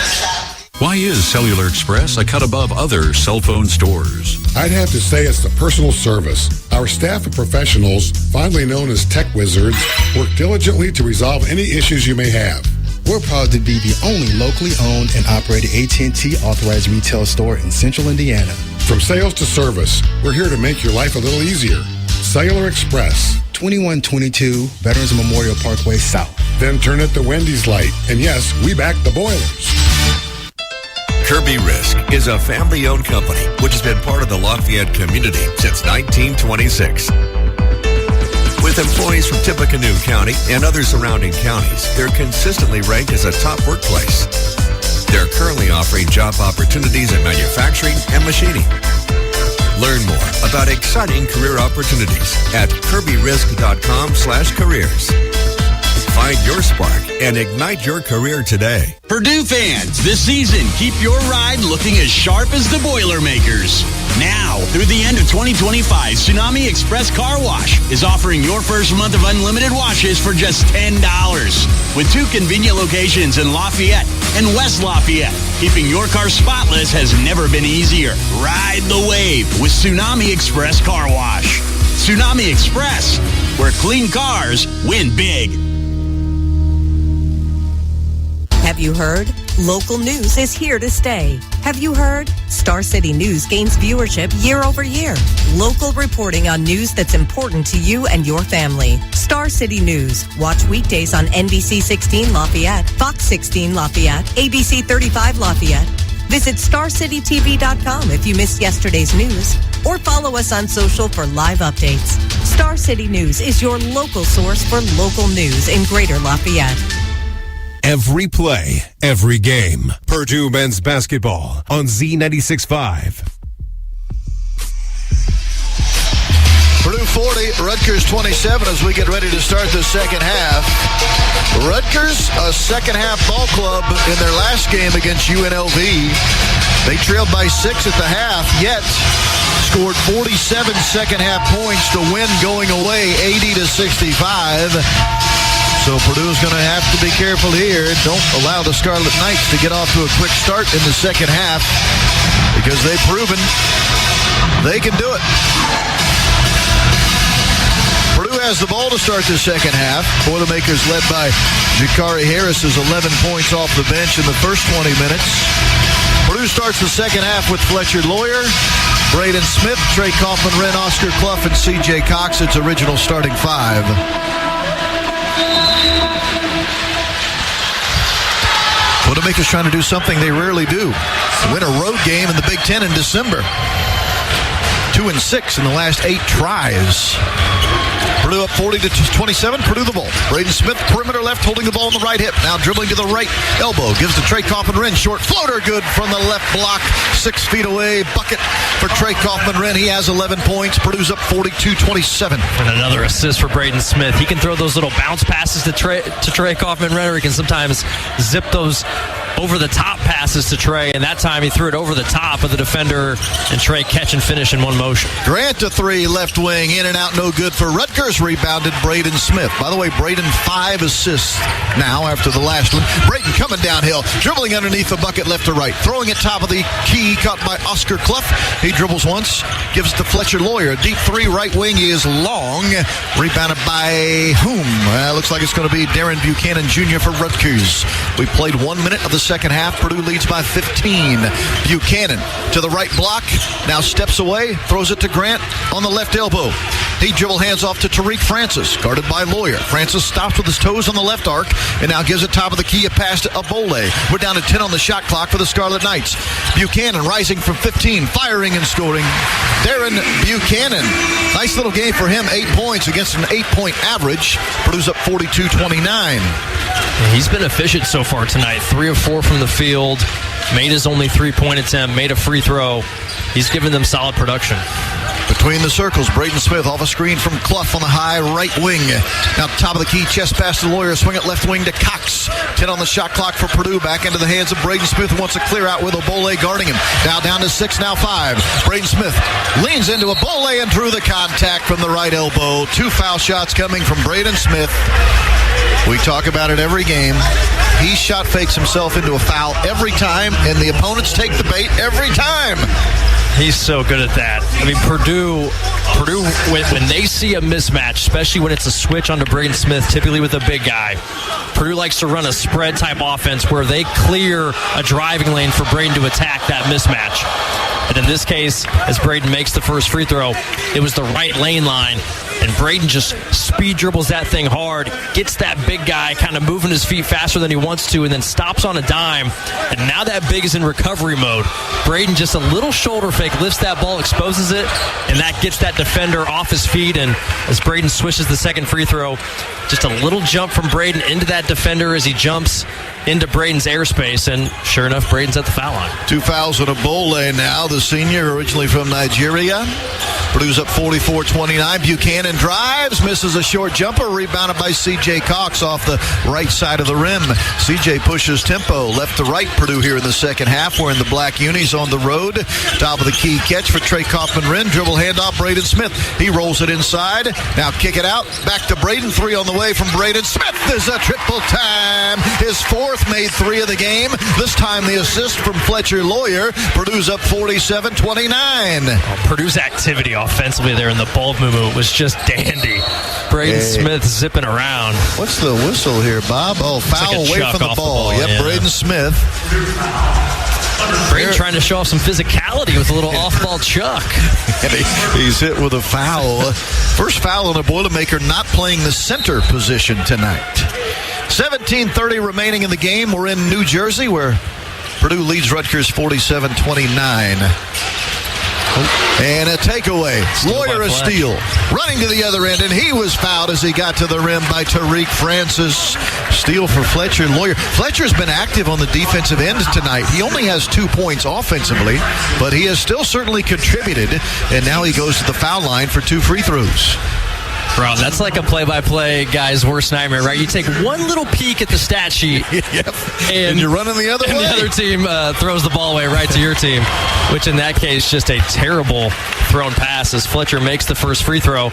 Why is Cellular Express a cut above other cell phone stores? I'd have to say it's the personal service. Our staff of professionals, fondly known as tech wizards, work diligently to resolve any issues you may have. We're proud to be the only locally owned and operated AT&T authorized retail store in Central Indiana. From sales to service, we're here to make your life a little easier. Cellular Express, 2122 Veterans Memorial Parkway South. Then turn it the Wendy's light. And yes, we back the Boilers. Kirby Risk is a family-owned company which has been part of the Lafayette community since 1926. With employees from Tippecanoe County and other surrounding counties, they're consistently ranked as a top workplace. They're currently offering job opportunities in manufacturing and machining. Learn more about exciting career opportunities at kirbyrisk.com/careers. Find your spark and ignite your career today. Purdue fans, this season, keep your ride looking as sharp as the Boilermakers. Now, through the end of 2025, Tsunami Express Car Wash is offering your first month of unlimited washes for just $10. With 2 convenient locations in Lafayette and West Lafayette, keeping your car spotless has never been easier. Ride the wave with Tsunami Express Car Wash. Tsunami Express, where clean cars win big. Have you heard? Local news is here to stay. Have you heard? Star City News gains viewership year over year. Local reporting on news that's important to you and your family. Star City News. Watch weekdays on NBC 16 Lafayette, Fox 16 Lafayette, ABC 35 Lafayette. Visit StarCityTV.com if you missed yesterday's news, or follow us on social for live updates. Star City News is your local source for local news in Greater Lafayette. Every play, every game. Purdue men's basketball on Z96.5. Purdue 40, Rutgers 27 as we get ready to start the second half. Rutgers, a second half ball club in their last game against UNLV. They trailed by 6 at the half, yet scored 47 second half points to win going away 80-65. So Purdue's going to have to be careful here. Don't allow the Scarlet Knights to get off to a quick start in the second half because they've proven they can do it. Purdue has the ball to start the second half. Boilermakers led by Jakari Harris is 11 points off the bench in the first 20 minutes. Purdue starts the second half with Fletcher Lawyer, Braden Smith, Trey Kaufman-Wren, Oscar Clough, and C.J. Cox. Its original starting five. Boilermakers trying to do something they rarely do. Win a road game in the Big Ten in December. 2-6 in the last 8 tries. Purdue up 40-27. Purdue the ball. Braden Smith, perimeter left, holding the ball on the right hip. Now dribbling to the right elbow. Gives to Trey Kaufman-Wren. Short floater, good from the left block. 6 feet away. Bucket for Trey Kaufman-Wren. He has 11 points. Purdue's up 42-27. And another assist for Braden Smith. He can throw those little bounce passes to Trey Kaufman-Wren, or he can sometimes zip those over-the-top passes to Trey, and that time he threw it over the top of the defender, and Trey catch and finish in one motion. Grant to 3, left wing, in and out, no good for Rutgers. Rebounded Braden Smith. By the way, Braden 5 assists now after the last one. Braden coming downhill, dribbling underneath the bucket left to right, throwing it top of the key, caught by Oscar Clough. He dribbles once, gives it to Fletcher Lawyer. Deep 3, right wing, he is long. Rebounded by whom? Looks like it's going to be Darren Buchanan Jr. for Rutgers. We played 1 minute of the second half. Purdue leads by 15. Buchanan to the right block. Now steps away, throws it to Grant on the left elbow. He dribble hands off to Tariq Francis, guarded by Lawyer. Francis stops with his toes on the left arc and now gives it top of the key, a pass to Abole. We're down to 10 on the shot clock for the Scarlet Knights. Buchanan rising from 15, firing and scoring. Darren Buchanan. Nice little game for him, 8 points against an 8-point average. Purdue's up 42-29. He's been efficient so far tonight. 3 of 4 from the field. Made his only 3-point attempt. Made a free throw. He's given them solid production. Between the circles, Braden Smith off a screen from Clough on the high right wing. Now top of the key, chest pass to Lawyer, swing it left wing to Cox. 10 on the shot clock for Purdue. Back into the hands of Braden Smith, who wants to clear out with Abole guarding him. Now down to 6, now 5. Braden Smith leans into Abole and drew the contact from the right elbow. 2 foul shots coming from Braden Smith. We talk about it every game. He shot fakes himself into a foul every time, and the opponents take the bait every time. He's so good at that. I mean, Purdue, when they see a mismatch, especially when it's a switch onto Braden Smith, typically with a big guy, Purdue likes to run a spread-type offense where they clear a driving lane for Braden to attack that mismatch. And in this case, as Braden makes the first free throw, it was the right lane line, and Braden just speed dribbles that thing hard, gets that big guy kind of moving his feet faster than he wants to, and then stops on a dime. And now that big is in recovery mode. Braden just a little shoulder fake, lifts that ball, exposes it, and that gets that defender off his feet. And as Braden swishes the second free throw, just a little jump from Braden into that defender as he jumps into Braden's airspace, and sure enough, Braden's at the foul line. 2 fouls on Abole now, the senior originally from Nigeria. Purdue's up 44-29. Buchanan drives, misses a short jumper, rebounded by C.J. Cox off the right side of the rim. C.J. pushes tempo left to right. Purdue here in the second half. We're in the black unis on the road. Top of the key catch for Trey Kaufman-Wren. Dribble handoff, Braden Smith. He rolls it inside. Now kick it out. Back to Braden. 3 on the way from Braden Smith. There's a triple time. His 4th, made 3 of the game. This time the assist from Fletcher Lawyer. Purdue's up 47-29. Purdue's activity offensively there in the ball movement was just dandy. Braden Smith zipping around. What's the whistle here, Bob? Oh, foul like away from the ball. Yep, yeah. Braden Smith. Braden trying to show off some physicality with a little off-ball chuck. And he's hit with a foul. First foul on a Boilermaker not playing the center position tonight. 17:30 remaining in the game. We're in New Jersey where Purdue leads Rutgers 47-29. And a takeaway. Lawyer a steal. Running to the other end, and he was fouled as he got to the rim by Tariq Francis. Steal for Fletcher. Lawyer. Fletcher's been active on the defensive end tonight. He only has 2 points offensively, but he has still certainly contributed, and now he goes to the foul line for 2 free throws. Bro, that's like a play-by-play guy's worst nightmare, right? You take one little peek at the stat sheet, and you're running the other way. And the other team throws the ball away right to your team, which in that case, just a terrible thrown pass as Fletcher makes the first free throw,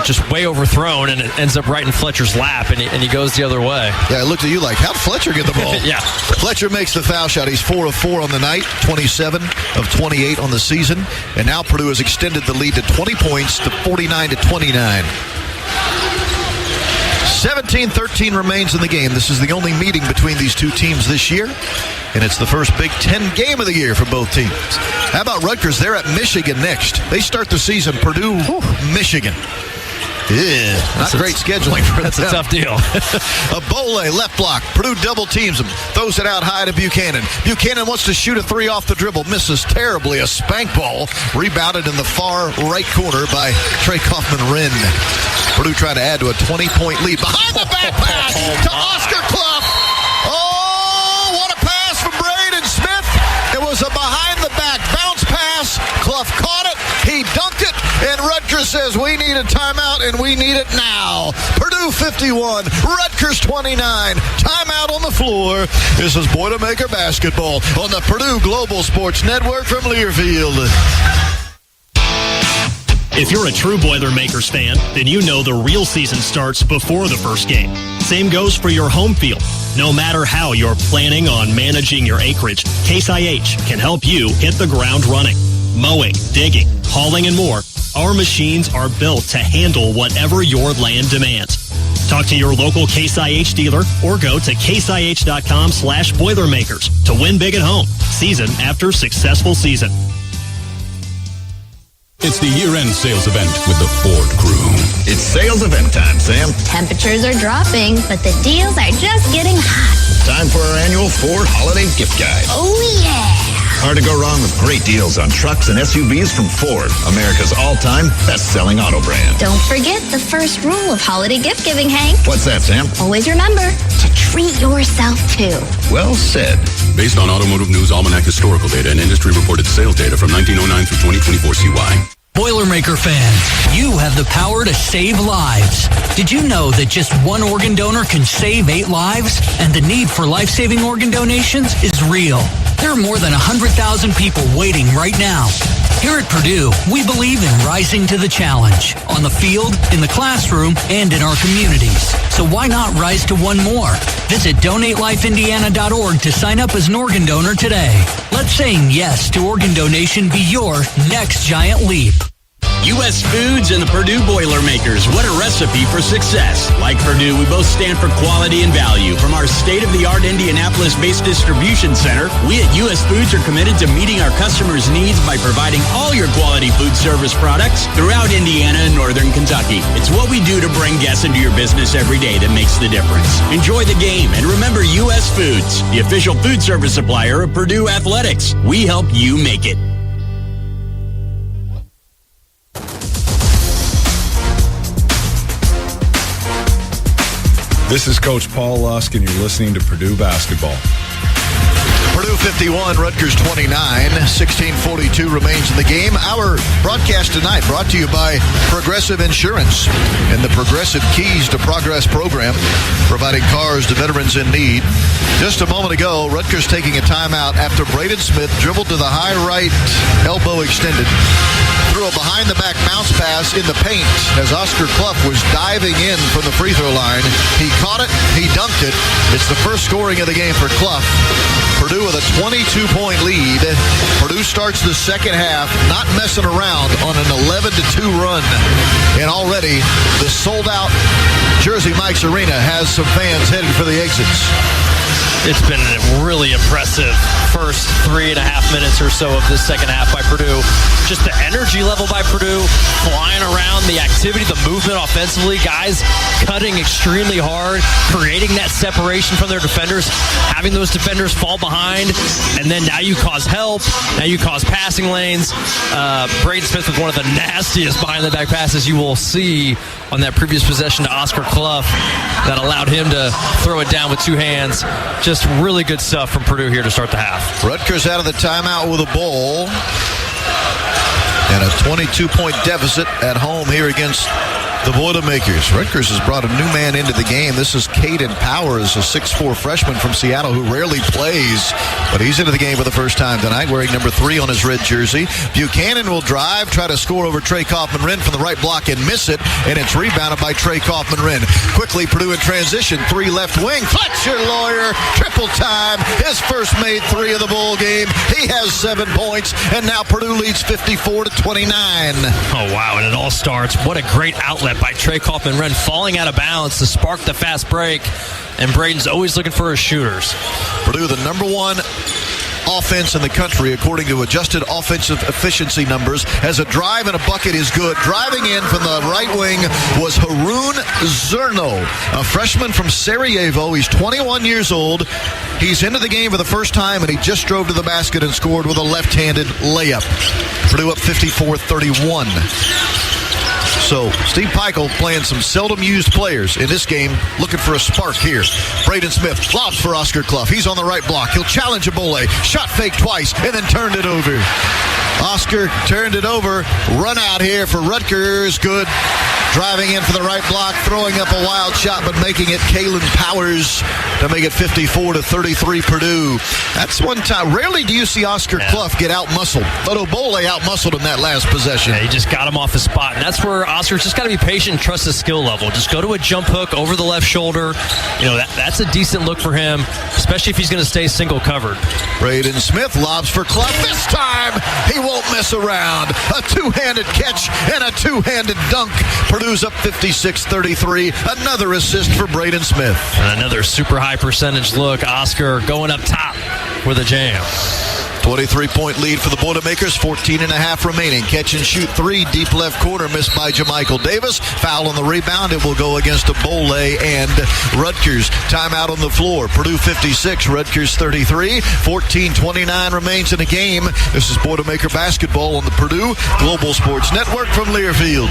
just way overthrown, and it ends up right in Fletcher's lap, and he goes the other way. Yeah, I looked at you like, how'd Fletcher get the ball? Yeah. Fletcher makes the foul shot. He's 4 of 4 on the night, 27 of 28 on the season, and now Purdue has extended the lead to 20 points to 49-29. 17-13 remains in the game. This is the only meeting between these two teams this year, and it's the first Big Ten game of the year for both teams. How about Rutgers? They're at Michigan next. They start the season, Purdue, Michigan. Yeah, not great scheduling for them. That's a tough deal. A Bole left block. Purdue double teams him. Throws it out high to Buchanan. Buchanan wants to shoot a 3 off the dribble. Misses terribly. A spank ball. Rebounded in the far right corner by Trey Kaufman-Wren. Purdue trying to add to a 20-point lead. Behind the back pass to Oscar Clough. Oh, what a pass from Braden Smith. It was a behind-the-back bounce pass. Clough caught it. He dunked it. And Rutgers says, we need a timeout, and we need it now. Purdue 51, Rutgers 29. Timeout on the floor. This is Boilermaker basketball on the Purdue Global Sports Network from Learfield. If you're a true Boilermakers fan, then you know the real season starts before the first game. Same goes for your home field. No matter how you're planning on managing your acreage, Case IH can help you hit the ground running. Mowing, digging, hauling, and more. Our machines are built to handle whatever your land demands. Talk to your local Case IH dealer or go to caseih.com/Boilermakers to win big at home, season after successful season. It's the year-end sales event with the Ford crew. It's sales event time, Sam. Temperatures are dropping, but the deals are just getting hot. Time for our annual Ford Holiday Gift Guide. Oh, yeah. Hard to go wrong with great deals on trucks and SUVs from Ford, America's all-time best-selling auto brand. Don't forget the first rule of holiday gift giving, Hank. What's that, Sam? Always remember to treat yourself, too. Well said. Based on Automotive News Almanac historical data and industry-reported sales data from 1909 through 2024 CY. Boilermaker fans, you have the power to save lives. Did you know that just one organ donor can save 8 lives? And the need for life-saving organ donations is real. There are more than 100,000 people waiting right now. Here at Purdue, we believe in rising to the challenge. On the field, in the classroom, and in our communities. So why not rise to one more? Visit DonateLifeIndiana.org to sign up as an organ donor today. Let saying yes to organ donation be your next giant leap. U.S. Foods and the Purdue Boilermakers. What a recipe for success. Like Purdue, we both stand for quality and value. From our state-of-the-art Indianapolis-based distribution center, we at U.S. Foods are committed to meeting our customers' needs by providing all your quality food service products throughout Indiana and northern Kentucky. It's what we do to bring guests into your business every day that makes the difference. Enjoy the game, and remember U.S. Foods, the official food service supplier of Purdue Athletics. We help you make it. This is Coach Paul Lusk, and you're listening to Purdue Basketball. Purdue 51, Rutgers 29, 16:42 remains in the game. Our broadcast tonight brought to you by Progressive Insurance and the Progressive Keys to Progress program, providing cars to veterans in need. Just a moment ago, Rutgers taking a timeout after Braden Smith dribbled to the high right, elbow extended, threw a behind-the-back bounce pass in the paint as Oscar Clough was diving in from the free throw line. He caught it, he dunked it. It's the first scoring of the game for Clough. Purdue with a 22-point lead. Purdue starts the second half not messing around on an 11-2 run. And already the sold-out Jersey Mike's Arena has some fans headed for the exits. It's been a really impressive first 3.5 minutes or so of this second half by Purdue. Just the energy level by Purdue, flying around, the activity, the movement offensively, guys cutting extremely hard, creating that separation from their defenders, having those defenders fall behind, and then now you cause help, now you cause passing lanes. Braden Smith with one of the nastiest behind-the-back passes you will see on that previous possession to Oscar Clough that allowed him to throw it down with two hands. Just really good stuff from Purdue here to start the half. Rutgers out of the timeout with a bowl. And a 22-point deficit at home here against the Boilermakers. Rutgers has brought a new man into the game. This is Caden Powers, a 6'4 freshman from Seattle who rarely plays, but he's into the game for the first time tonight, wearing number 3 on his red jersey. Buchanan will drive, try to score over Trey Kaufman-Wren from the right block and miss it, and it's rebounded by Trey Kaufman-Wren. Quickly, Purdue in transition, 3 left wing. Fletcher Lawyer, triple time, his first made 3 of the bowl game. He has 7 points, and now Purdue leads 54-29. Oh, wow, and it all starts. What a great outlet by Trey Kaufman-Wren, falling out of bounds to spark the fast break, and Braden's always looking for his shooters. Purdue, the number 1 offense in the country, according to adjusted offensive efficiency numbers, has a drive and a bucket is good. Driving in from the right wing was Harun Zerno, a freshman from Sarajevo. He's 21 years old. He's into the game for the first time, and he just drove to the basket and scored with a left-handed layup. Purdue up 54-31. So Steve Peichel playing some seldom-used players in this game, looking for a spark here. Braden Smith lobs for Oscar Clough. He's on the right block. He'll challenge Abole. Shot fake twice and then turned it over. Oscar turned it over. Run out here for Rutgers. Good. Driving in for the right block, throwing up a wild shot, but making it Kalen Powers to make it 54-33 Purdue. That's one time. Rarely do you see Oscar Clough get out-muscled, but Obole out-muscled in that last possession. Yeah, he just got him off his spot, and that's where Oscar's just got to be patient and trust his skill level. Just go to a jump hook over the left shoulder. You know, that's a decent look for him, especially if he's going to stay single covered. Braden Smith lobs for Clough. This time, he won't mess around. A two-handed catch and a two-handed dunk. Purdue's up 56-33. Another assist for Braden Smith. And another super high percentage look. Oscar going up top with a jam. 23-point lead for the Boilermakers, 14.5 remaining. Catch and shoot 3, deep left corner, missed by Jamichael Davis. Foul on the rebound. It will go against Abole and Rutgers. Timeout on the floor. Purdue 56, Rutgers 33. 14:29 remains in the game. This is Boilermaker basketball on the Purdue Global Sports Network from Learfield.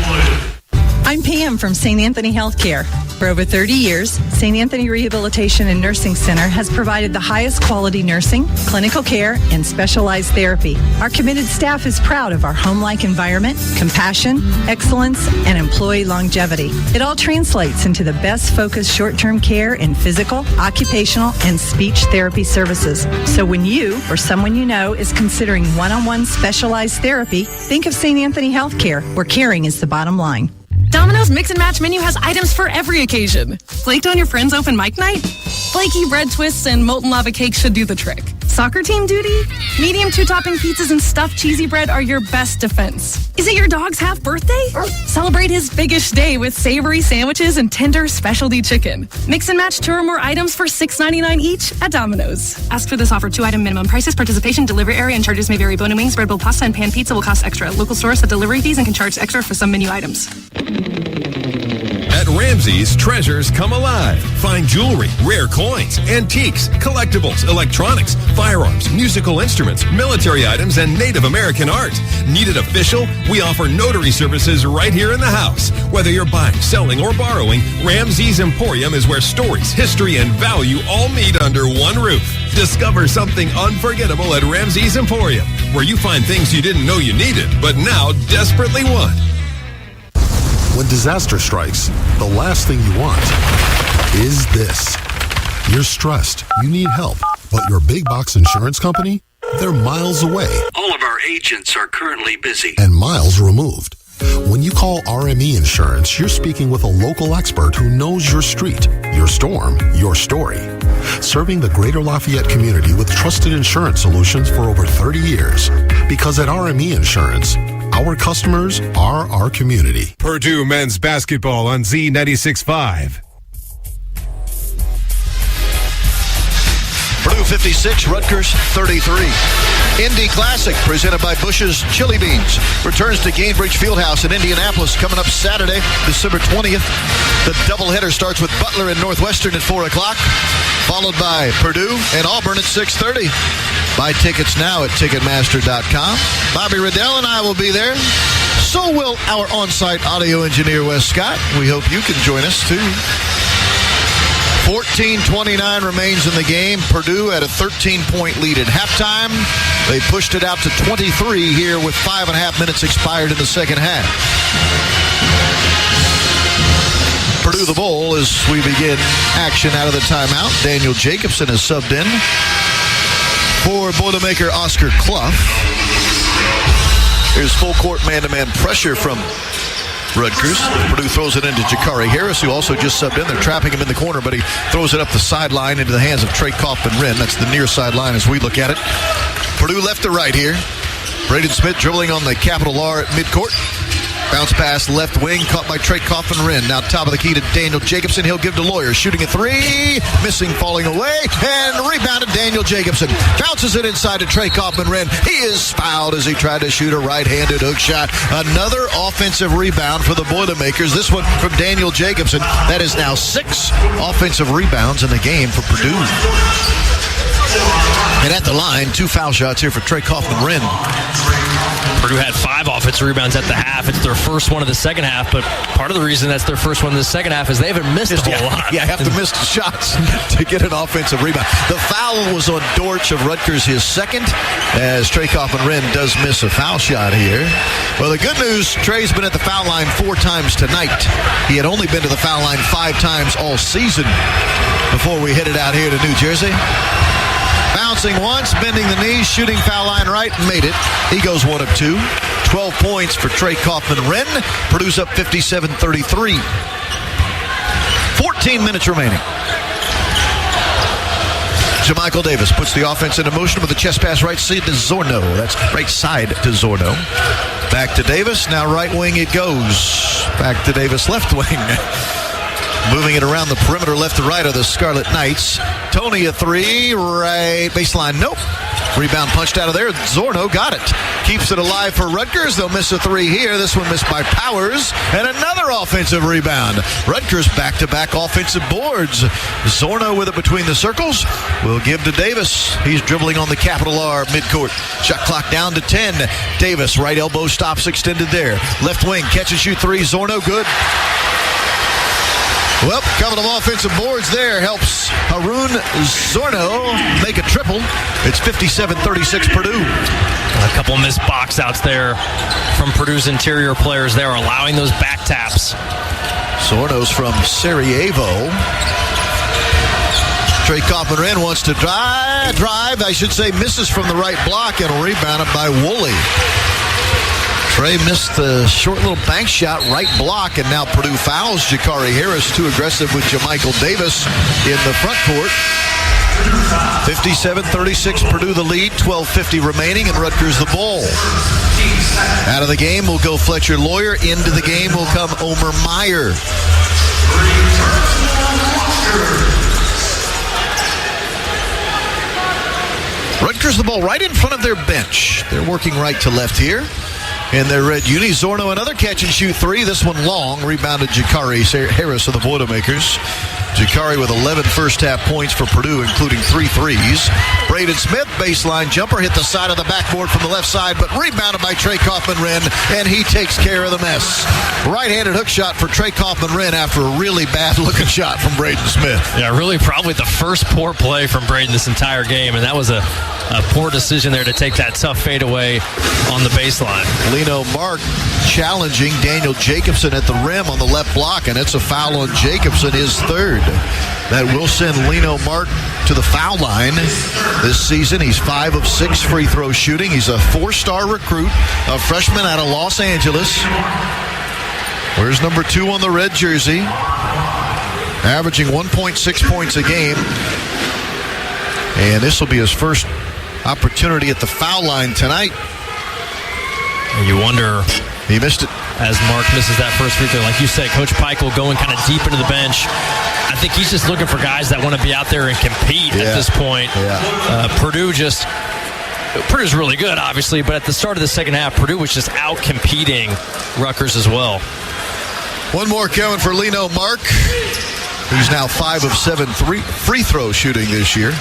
I'm Pam from St. Anthony Healthcare. For over 30 years, St. Anthony Rehabilitation and Nursing Center has provided the highest quality nursing, clinical care, and specialized therapy. Our committed staff is proud of our home-like environment, compassion, excellence, and employee longevity. It all translates into the best focused short-term care in physical, occupational, and speech therapy services. So when you or someone you know is considering one-on-one specialized therapy, think of St. Anthony Healthcare, where caring is the bottom line. Domino's Mix and Match menu has items for every occasion. Flaked on your friend's open mic night? Flaky bread twists and molten lava cakes should do the trick. Soccer team duty? Medium 2-topping pizzas and stuffed cheesy bread are your best defense. Is it your dog's half birthday? Celebrate his biggest day with savory sandwiches and tender specialty chicken. Mix and match 2 or more items for $6.99 each at Domino's. Ask for this offer. 2-item minimum prices, participation, delivery area, and charges may vary. Bone and wings, bread bowl pasta, and pan pizza will cost extra. Local stores have delivery fees and can charge extra for some menu items. At Ramsey's, treasures come alive. Find jewelry, rare coins, antiques, collectibles, electronics, firearms, musical instruments, military items, and Native American art. Need it official? We offer notary services right here in the house. Whether you're buying, selling, or borrowing, Ramsey's Emporium is where stories, history, and value all meet under one roof. Discover something unforgettable at Ramsey's Emporium, where you find things you didn't know you needed, but now desperately want. When disaster strikes, the last thing you want is this. You're stressed, you need help, but your big box insurance company, they're miles away. All of our agents are currently busy. And miles removed. When you call RME Insurance, you're speaking with a local expert who knows your street, your storm, your story. Serving the greater Lafayette community with trusted insurance solutions for over 30 years. Because at RME Insurance, our customers are our community. Purdue men's basketball on Z96.5. Purdue 56, Rutgers 33. Indy Classic, presented by Bush's Chili Beans, returns to Gainbridge Fieldhouse in Indianapolis coming up Saturday, December 20th. The doubleheader starts with Butler and Northwestern at 4 o'clock, followed by Purdue and Auburn at 6:30. Buy tickets now at Ticketmaster.com. Bobby Riddell and I will be there. So will our on-site audio engineer, Wes Scott. We hope you can join us, too. 14:29 remains in the game. Purdue at a 13-point lead at halftime. They pushed it out to 23 here with 5.5 minutes expired in the second half. Purdue the Bowl as we begin action out of the timeout. Daniel Jacobson is subbed in for Boilermaker Oscar Clough. Here's full court man-to-man pressure from Rutgers. Purdue throws it into Jakari Harris, who also just subbed in. They're trapping him in the corner, but he throws it up the sideline into the hands of Trey Kaufman-Wren. That's the near sideline as we look at it. Purdue left to right here. Braden Smith dribbling on the capital R at midcourt. Bounce pass left wing, caught by Trey Kaufman-Wren. Now top of the key to Daniel Jacobson. He'll give to Lawyer. Shooting a three. Missing, falling away. And rebounded Daniel Jacobson. Bounces it inside to Trey Kaufman-Wren. He is fouled as he tried to shoot a right-handed hook shot. Another offensive rebound for the Boilermakers. This one from Daniel Jacobson. That is now 6 offensive rebounds in the game for Purdue. And at the line, 2 foul shots here for Trey Kaufman-Wren. Purdue had 5 offensive rebounds at the half. It's their first one of the second half, but part of the reason that's their first one of the second half is they haven't missed a whole lot. Yeah, have to miss the shots to get an offensive rebound. The foul was on Dortch of Rutgers, his second, as Trey Kaufman-Wren does miss a foul shot here. Well, the good news, Trey's been at the foul line 4 times tonight. He had only been to the foul line 5 times all season before we headed out here to New Jersey. Bouncing once, bending the knees, shooting foul line right, made it. He goes 1 of 2. 12 points for Trey Kaufman-Wren. Purdue's up 57-33. 14 minutes remaining. Jamichael Davis puts the offense into motion with a chest pass right side to Zorno. That's right side to Zorno. Back to Davis. Now right wing it goes. Back to Davis, left wing. Moving it around the perimeter left to right of the Scarlet Knights. Tony a 3, right baseline, nope. Rebound punched out of there. Zorno got it. Keeps it alive for Rutgers. They'll miss a 3 here. This one missed by Powers. And another offensive rebound. Rutgers back-to-back offensive boards. Zorno with it between the circles. Will give to Davis. He's dribbling on the capital R midcourt. Shot clock down to 10. Davis, right elbow stops extended there. Left wing, catch and shoot 3. Zorno, good. Well, a couple of offensive boards there helps Harun Zorno make a triple. It's 57-36 Purdue. A couple missed box outs there from Purdue's interior players. They're allowing those back taps. Zorno's from Sarajevo. Trey Kaufman-Wren wants to drive, misses from the right block and rebounded by Woolley. Trey missed the short little bank shot, right block, and now Purdue fouls Jakari Harris. Too aggressive with Jamichael Davis in the front court. 57-36, Purdue the lead, 12:50 remaining, and Rutgers the ball. Out of the game will go Fletcher Lawyer. Into the game will come Omer Meyer. Rutgers the ball right in front of their bench. They're working right to left here. In their red uni, Zorno, another catch and shoot 3. This one long. Rebounded Jakari Harris of the Boilermakers. Jakari with 11 first half points for Purdue, including 3 threes. Braden Smith, baseline jumper, hit the side of the backboard from the left side, but rebounded by Trey Kaufman-Wren, and he takes care of the mess. Right-handed hook shot for Trey Kaufman-Wren after a really bad-looking shot from Braden Smith. Yeah, really probably the first poor play from Braden this entire game, and that was a poor decision there to take that tough fadeaway on the baseline. Lino Mark challenging Daniel Jacobson at the rim on the left block, and it's a foul on Jacobson, his 3rd. That will send Leno Mark to the foul line this season. He's 5 of 6 free throw shooting. He's a 4-star recruit, a freshman out of Los Angeles. Where's number 2 on the red jersey? Averaging 1.6 points a game. And this will be his first opportunity at the foul line tonight. You wonder, he missed it. As Mark misses that first free throw, like you said, Coach Peichel going kind of deep into the bench. I think he's just looking for guys that want to be out there and compete at this point. Purdue's really good, obviously, but at the start of the second half, Purdue was just out competing Rutgers as well. One more coming for Leno Mark, who's now 5 of 7 free throw shooting this year.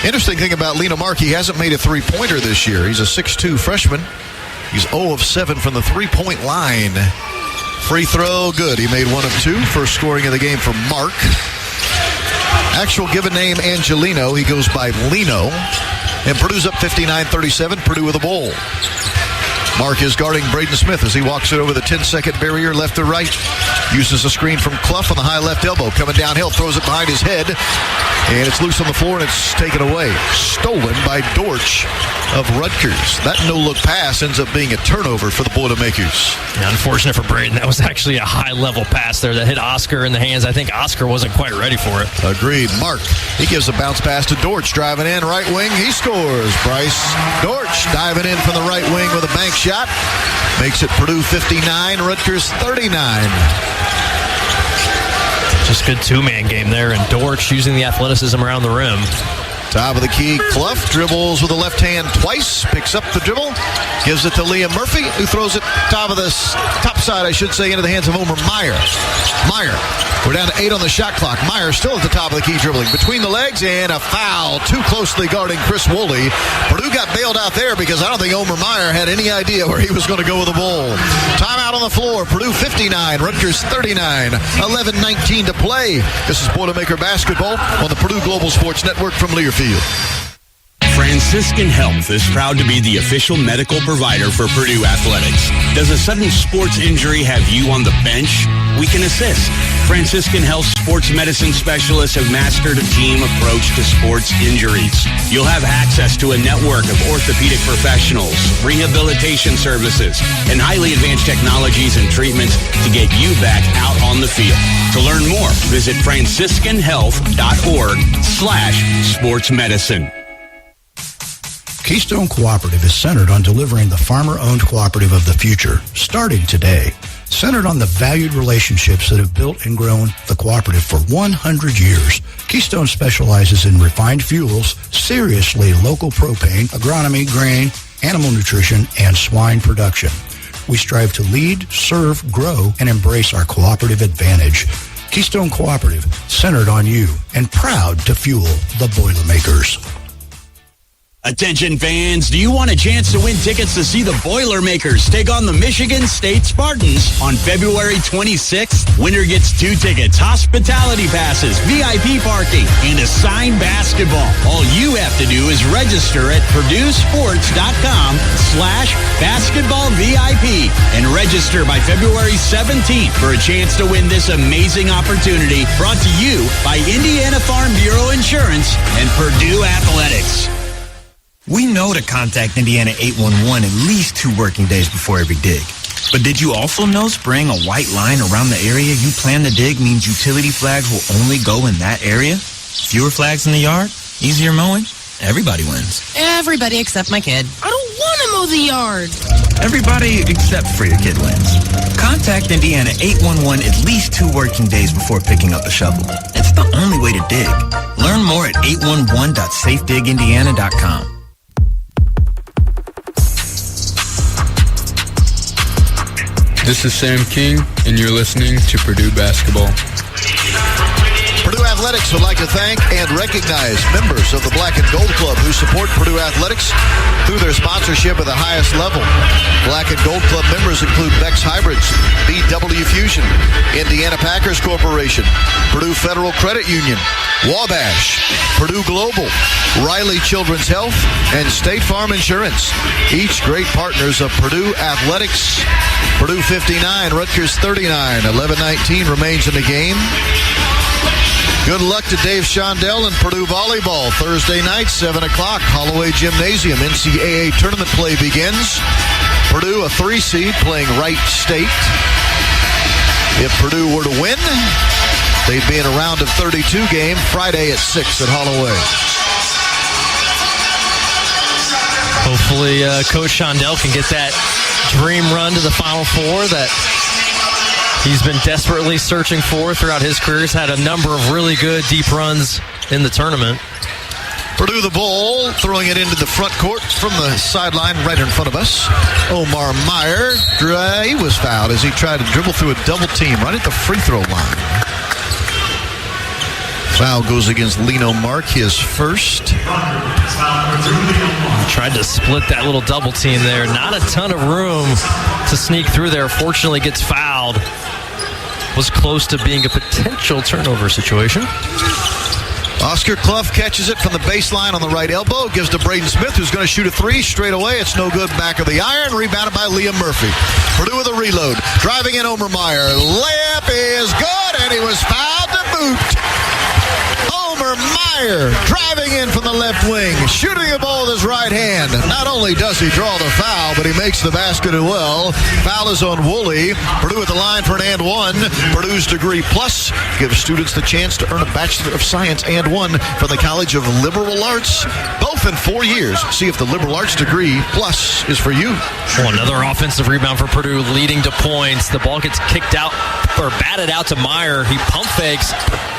Interesting thing about Leno Mark, he hasn't made a three-pointer this year. He's a 6'2 freshman. He's 0 of 7 from the three-point line. Free throw, good. He made 1 of 2. First scoring of the game for Mark. Actual given name, Angelino. He goes by Leno. And Purdue's up 59-37. Purdue with a bowl. Mark is guarding Braden Smith as he walks it over the 10-second barrier left to right. Uses a screen from Clough on the high left elbow. Coming downhill, throws it behind his head. And it's loose on the floor, and it's taken away. Stolen by Dortch of Rutgers. That no-look pass ends up being a turnover for the Boilermakers. Yeah, unfortunate for Braden. That was actually a high-level pass there that hit Oscar in the hands. I think Oscar wasn't quite ready for it. Agreed. Mark, he gives a bounce pass to Dortch. Driving in, right wing. He scores. Bryce Dortch diving in from the right wing with a bank shot. Makes it Purdue 59, Rutgers 39. Just good two-man game there, and Dortch using the athleticism around the rim. Top of the key, Clough dribbles with the left hand twice, picks up the dribble, gives it to Liam Murphy, who throws it top side, I should say, into the hands of Omer Meyer. Meyer, we're down to 8 on the shot clock. Meyer still at the top of the key dribbling. Between the legs, and a foul, too closely guarding Chris Woolley. Purdue got bailed out there because I don't think Omer Meyer had any idea where he was going to go with the ball. Timeout on the floor, Purdue 59, Rutgers 39, 11-19 to play. This is Boilermaker Basketball on the Purdue Global Sports Network from Learfield. Franciscan Health is proud to be the official medical provider for Purdue Athletics. Does a sudden sports injury have you on the bench? We can assist. Franciscan Health sports medicine specialists have mastered a team approach to sports injuries. You'll have access to a network of orthopedic professionals, rehabilitation services, and highly advanced technologies and treatments to get you back out on the field. To learn more, visit franciscanhealth.org/sportsmedicine. Keystone Cooperative is centered on delivering the farmer-owned cooperative of the future, starting today. Centered on the valued relationships that have built and grown the cooperative for 100 years. Keystone specializes in refined fuels, seriously local propane, agronomy, grain, animal nutrition, and swine production. We strive to lead, serve, grow, and embrace our cooperative advantage. Keystone Cooperative, centered on you and proud to fuel the Boilermakers. Attention fans, do you want a chance to win tickets to see the Boilermakers take on the Michigan State Spartans on February 26th? Winner gets 2 tickets, hospitality passes, VIP parking, and a signed basketball. All you have to do is register at PurdueSports.com/basketballVIP and register by February 17th for a chance to win this amazing opportunity brought to you by Indiana Farm Bureau Insurance and Purdue Athletics. We know to contact Indiana 811 at least 2 working days before every dig. But did you also know spraying a white line around the area you plan to dig means utility flags will only go in that area? Fewer flags in the yard? Easier mowing? Everybody wins. Everybody except my kid. I don't want to mow the yard. Everybody except for your kid wins. Contact Indiana 811 at least 2 working days before picking up a shovel. It's the only way to dig. Learn more at 811.safedigindiana.com. This is Sam King, and you're listening to Purdue Basketball. Purdue Athletics would like to thank and recognize members of the Black and Gold Club who support Purdue Athletics through their sponsorship at the highest level. Black and Gold Club members include Beck's Hybrids, BW Fusion, Indiana Packers Corporation, Purdue Federal Credit Union, Wabash, Purdue Global, Riley Children's Health, and State Farm Insurance. Each great partners of Purdue Athletics. Purdue 59, Rutgers 39, 11-19 remains in the game. Good luck to Dave Shondell and Purdue volleyball. Thursday night, 7 o'clock, Holloway Gymnasium. NCAA tournament play begins. Purdue, a 3 seed, playing Wright State. If Purdue were to win, they'd be in a round of 32 game Friday at 6 at Holloway. Hopefully, Coach Shondell can get that dream run to the Final Four that he's been desperately searching for throughout his career. He's had a number of really good deep runs in the tournament. Purdue the ball, throwing it into the front court from the sideline right in front of us. Omar Meyer, he was fouled as he tried to dribble through a double team right at the free throw line. Foul goes against Lino Mark, his first. He tried to split that little double team there. Not a ton of room to sneak through there. Fortunately gets fouled. Was close to being a potential turnover situation. Oscar Clough catches it from the baseline on the right elbow. Gives to Braden Smith, who's going to shoot a 3 straight away. It's no good. Back of the iron. Rebounded by Liam Murphy. Purdue with a reload. Driving in Omar Meyer. Layup is good, and he was fouled to boot. Omar Meyer driving in from the left wing, shooting the ball with his right hand. Not only does he draw the foul, but he makes the basket as well. Foul is on Woolley. Purdue at the line for an and one. Purdue's Degree Plus gives students the chance to earn a Bachelor of Science and one from the College of Liberal Arts, both in 4 years. See if the Liberal Arts Degree Plus is for you. Oh, another offensive rebound for Purdue, leading to points. The ball gets kicked out or batted out to Meyer. He pump fakes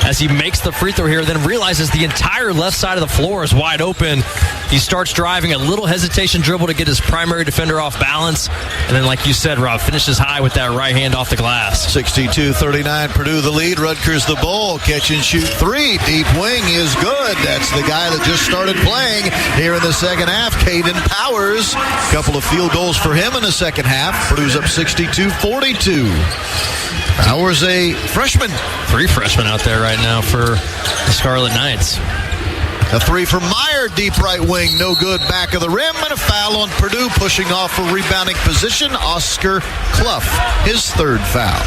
as he makes the free throw here, then realizes the entire left side of the floor is wide open. He starts driving, a little hesitation dribble to get his primary defender off balance, and then, like you said, Rob, finishes high with that right hand off the glass. 62-39, Purdue the lead. Rutgers the ball. Catch and shoot 3. Deep wing is good. That's the guy that just started playing here in the second half, Caden Powers. Couple of field goals for him in the second half. Purdue's up 62-42. Powers, a freshman. 3 freshmen out there right now for the Scarlet Knights. A 3 from Meyer, deep right wing, no good, back of the rim, and a foul on Purdue, pushing off for rebounding position, Oscar Clough, his 3rd foul.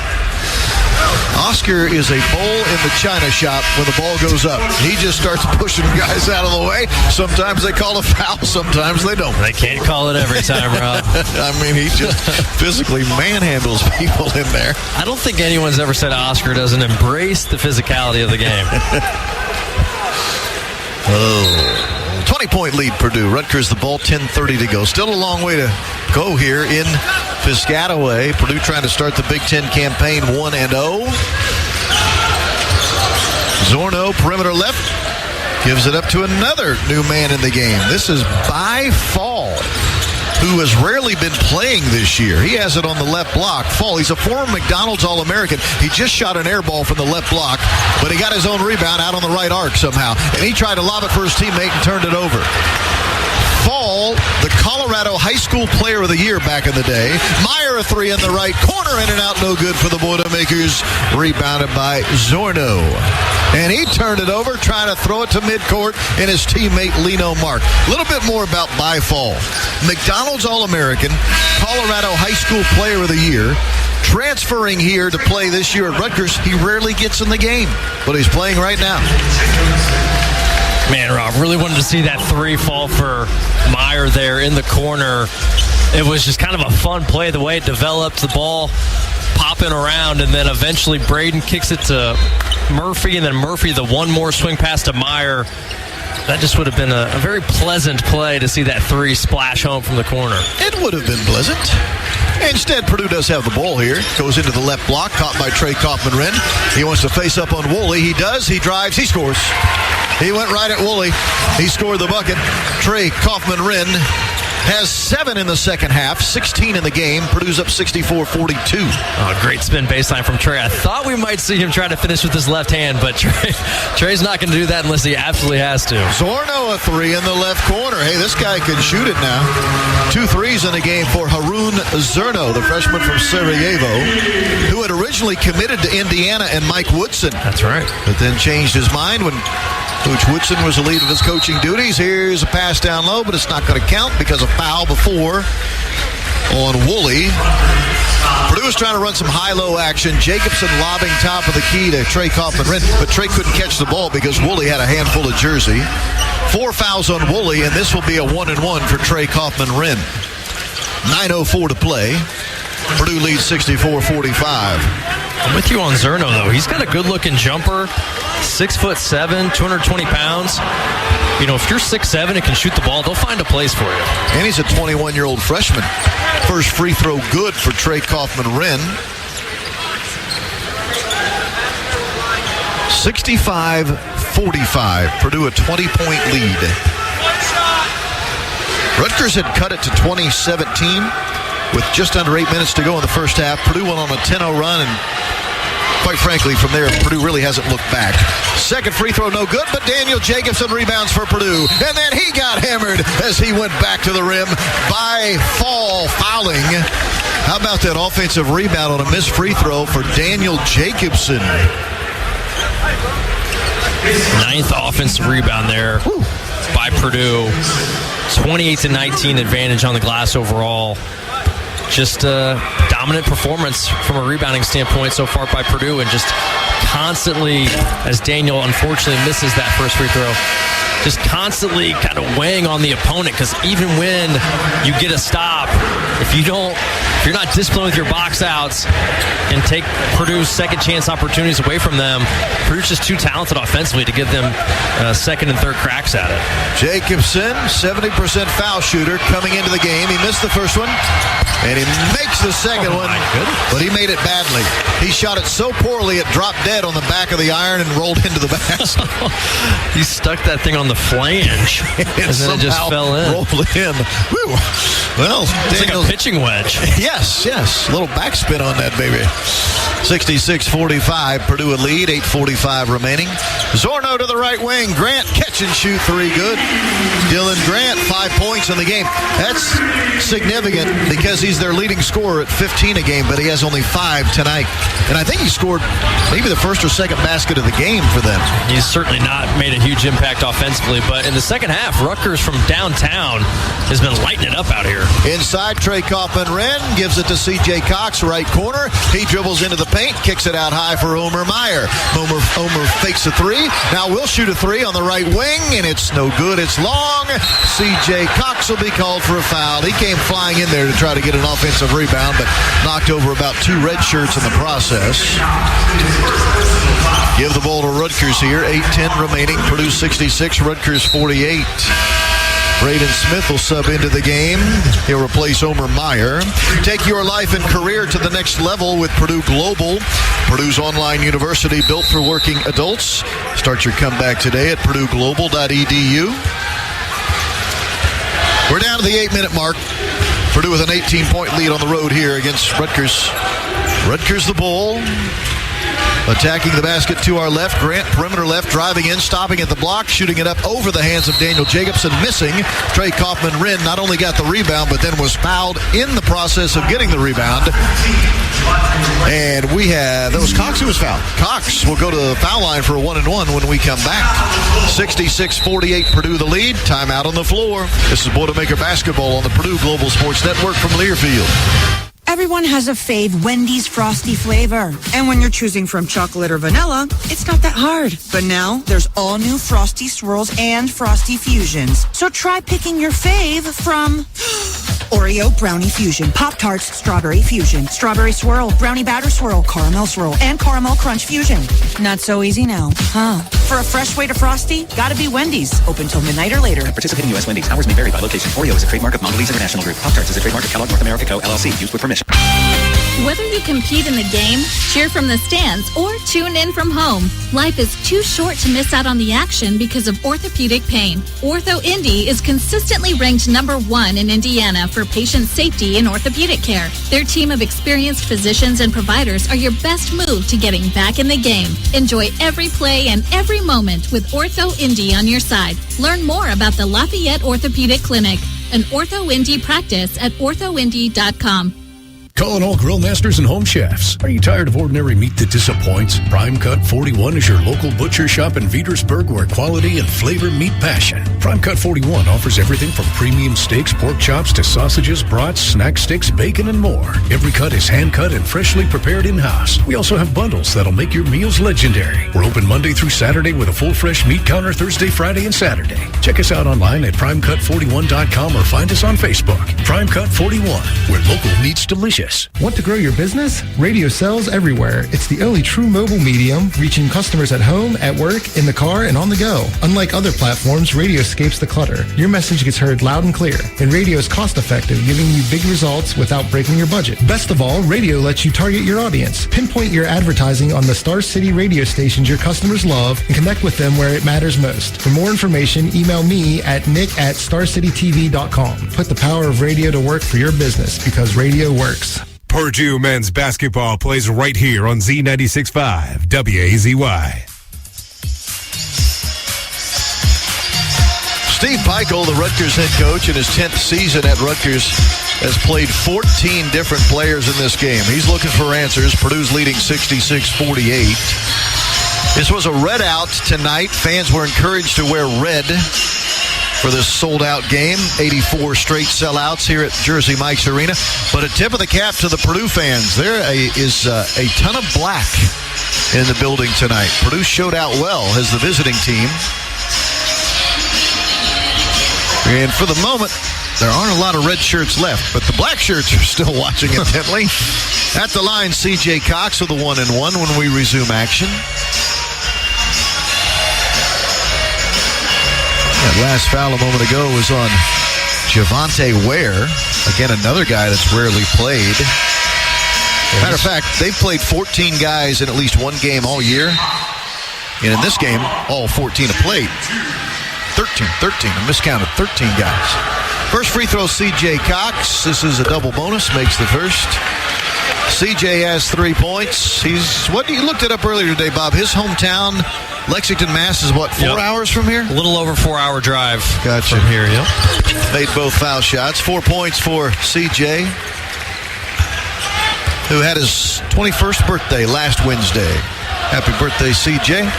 Oscar is a bull in the china shop when the ball goes up. He just starts pushing guys out of the way. Sometimes they call a foul, sometimes they don't. They can't call it every time, Rob. I mean, he just physically manhandles people in there. I don't think anyone's ever said Oscar doesn't embrace the physicality of the game. 20-point lead, Purdue. Rutgers the ball, 10:30 to go. Still a long way to go here in Piscataway. Purdue trying to start the Big Ten campaign 1-0. Zorno, perimeter left, gives it up to another new man in the game. This is By Fall, who has rarely been playing this year. He has it on the left block. Fall, he's a former McDonald's All-American. He just shot an air ball from the left block, but he got his own rebound out on the right arc somehow. And he tried to lob it for his teammate and turned it over. Fall, the Colorado High School Player of the Year back in the day. Meyer, a 3 in the right corner, in and out, no good for the Boilermakers. Rebounded by Zorno. And he turned it over, trying to throw it to midcourt, and his teammate Lino Mark. A little bit more about By Fall. McDonald's All-American, Colorado High School Player of the Year, transferring here to play this year at Rutgers. He rarely gets in the game, but he's playing right now. Man, Rob, really wanted to see that 3 fall for Meyer there in the corner. It was just kind of a fun play, the way it developed, the ball popping around, and then eventually Braden kicks it to Murphy, and then Murphy the one more swing pass to Meyer. That just would have been a very pleasant play to see that 3 splash home from the corner. It would have been pleasant. Instead, Purdue does have the ball here. Goes into the left block, caught by Trey Kaufman-Wren. He wants to face up on Woolley. He does. He drives. He scores. He went right at Woolley. He scored the bucket. Trey Kaufman-Wren has 7 in the second half, 16 in the game. Purdue's up 64-42. Oh, great spin baseline from Trey. I thought we might see him try to finish with his left hand, but Trey's not going to do that unless he absolutely has to. Zorno, a 3 in the left corner. Hey, this guy can shoot it now. 2 threes in the game for Harun Zorno, the freshman from Sarajevo, who had originally committed to Indiana and Mike Woodson. That's right. But then changed his mind when Coach Woodson was the lead of his coaching duties. Here's a pass down low, but it's not going to count because of foul before on Woolley. Purdue is trying to run some high-low action. Jacobson lobbing top of the key to Trey Kaufman-Renn, but Trey couldn't catch the ball because Woolley had a handful of jersey. 4 fouls on Woolley, and this will be a 1-and-1 for Trey Kaufman-Renn. 9:04 to play. Purdue leads 64-45. I'm with you on Zerno, though. He's got a good-looking jumper. 6'7", 220 pounds. You know, if you're 6'7" and can shoot the ball, they'll find a place for you. And he's a 21-year-old freshman. First free throw good for Trey Kaufman-Renn. 65-45. Purdue a 20-point lead. Rutgers had cut it to 2017 with just under 8 minutes to go in the first half. Purdue went on a 10-0 run, and quite frankly, from there, Purdue really hasn't looked back. Second free throw, no good, but Daniel Jacobson rebounds for Purdue. And then he got hammered as he went back to the rim by fouling. How about that offensive rebound on a missed free throw for Daniel Jacobson? 9th offensive rebound there by Purdue. 28-19 advantage on the glass overall. Just a dominant performance from a rebounding standpoint so far by Purdue, and just constantly, as Daniel unfortunately misses that first free throw, just constantly kind of weighing on the opponent, because even when you get a stop, if you're not disciplined with your box outs and take Purdue's second chance opportunities away from them, Purdue's just too talented offensively to give them second and third cracks at it. Jacobson, 70% foul shooter coming into the game. He missed the first one, and he makes the second one, but he made it badly. He shot it so poorly it dropped dead on the back of the iron and rolled into the basket. He stuck that thing on the flange, and then it just fell in. Rolled in. Woo. Well, it's like a pitching wedge. Yes. A little backspin on that, baby. 66-45, Purdue a lead, 8:45 remaining. Zorno to the right wing. Grant catch and shoot 3 good. Dylan Grant, 5 points in the game. That's significant because he's their leading scorer at 15 a game, but he has only 5 tonight. And I think he scored maybe the first or second basket of the game for them. He's certainly not made a huge impact offensively, but in the second half, Rutgers from downtown has been lighting it up out here. Inside, Trey Kaufman-Renn gives it to C.J. Cox, right corner. He dribbles into the paint, kicks it out high for Omer Meyer. Omer fakes a 3. Now will shoot a 3 on the right wing, and it's no good. It's long. C.J. Cox will be called for a foul. He came flying in there to try to get an offensive rebound, but knocked over about 2 red shirts in the process. Give the ball to Rutgers here. 8:10 remaining. Purdue 66, Rutgers 48. Braden Smith will sub into the game. He'll replace Omer Meyer. Take your life and career to the next level with Purdue Global. Purdue's online university built for working adults. Start your comeback today at purdueglobal.edu. We're down to the 8-minute mark. Purdue with an 18-point lead on the road here against Rutgers. Rutgers the ball. Attacking the basket to our left. Grant, perimeter left, driving in, stopping at the block, shooting it up over the hands of Daniel Jacobson, missing. Trey Kaufman-Renn not only got the rebound, but then was fouled in the process of getting the rebound. And that was Cox who was fouled. Cox will go to the foul line for a 1-and-1 when we come back. 66-48, Purdue the lead. Timeout on the floor. This is Boilermaker Basketball on the Purdue Global Sports Network from Learfield. Everyone has a fave Wendy's Frosty flavor. And when you're choosing from chocolate or vanilla, it's not that hard. But now, there's all new Frosty Swirls and Frosty Fusions. So try picking your fave from Oreo Brownie Fusion, Pop-Tarts Strawberry Fusion, Strawberry Swirl, Brownie Batter Swirl, Caramel Swirl, and Caramel Crunch Fusion. Not so easy now, huh? For a fresh way to Frosty, gotta be Wendy's. Open till midnight or later. Participating U.S. Wendy's. Hours may vary by location. Oreo is a trademark of Mondelez International Group. Pop-Tarts is a trademark of Kellogg North America Co., LLC. Used with permission. Whether you compete in the game, cheer from the stands, or tune in from home, life is too short to miss out on the action because of orthopedic pain. Ortho Indy is consistently ranked #1 in Indiana for patient safety in orthopedic care. Their team of experienced physicians and providers are your best move to getting back in the game. Enjoy every play and every moment with Ortho Indy on your side. Learn more about the Lafayette Orthopedic Clinic, an Ortho Indy practice at orthoindy.com. Calling all grill masters and home chefs. Are you tired of ordinary meat that disappoints? Prime Cut 41 is your local butcher shop in Vetersburg where quality and flavor meet passion. Prime Cut 41 offers everything from premium steaks, pork chops to sausages, brats, snack sticks, bacon, and more. Every cut is hand cut and freshly prepared in-house. We also have bundles that'll make your meals legendary. We're open Monday through Saturday with a full fresh meat counter Thursday, Friday, and Saturday. Check us out online at primecut41.com or find us on Facebook. Prime Cut 41, where local meat's delicious. Want to grow your business? Radio sells everywhere. It's the only true mobile medium, reaching customers at home, at work, in the car, and on the go. Unlike other platforms, radio escapes the clutter. Your message gets heard loud and clear. And radio is cost-effective, giving you big results without breaking your budget. Best of all, radio lets you target your audience. Pinpoint your advertising on the Star City radio stations your customers love and connect with them where it matters most. For more information, email me at nick@starcitytv.com. Put the power of radio to work for your business because radio works. Purdue men's basketball plays right here on Z96.5 WAZY. Steve Peichel, the Rutgers head coach, in his 10th season at Rutgers, has played 14 different players in this game. He's looking for answers. Purdue's leading 66-48. This was a red out tonight. Fans were encouraged to wear red for this sold-out game. 84 straight sellouts here at Jersey Mike's Arena. But a tip of the cap to the Purdue fans. There is a ton of black in the building tonight. Purdue showed out well as the visiting team. And for the moment, there aren't a lot of red shirts left, but the black shirts are still watching intently. At the line, C.J. Cox with a 1-and-1 when we resume action. That last foul a moment ago was on Javonte Ware. Again, another guy that's rarely played. Matter of fact, they've played 14 guys in at least one game all year. And in this game, all 14 have played. 13. I miscounted 13 guys. First free throw, C.J. Cox. This is a double bonus, makes the first. C.J. has 3 points. You looked it up earlier today, Bob. His hometown, Lexington, Mass, is what, 4 hours from here? A little over 4-hour drive Gotcha. from here, yep. Made both foul shots. 4 points for C.J., who had his 21st birthday last Wednesday. Happy birthday, C.J.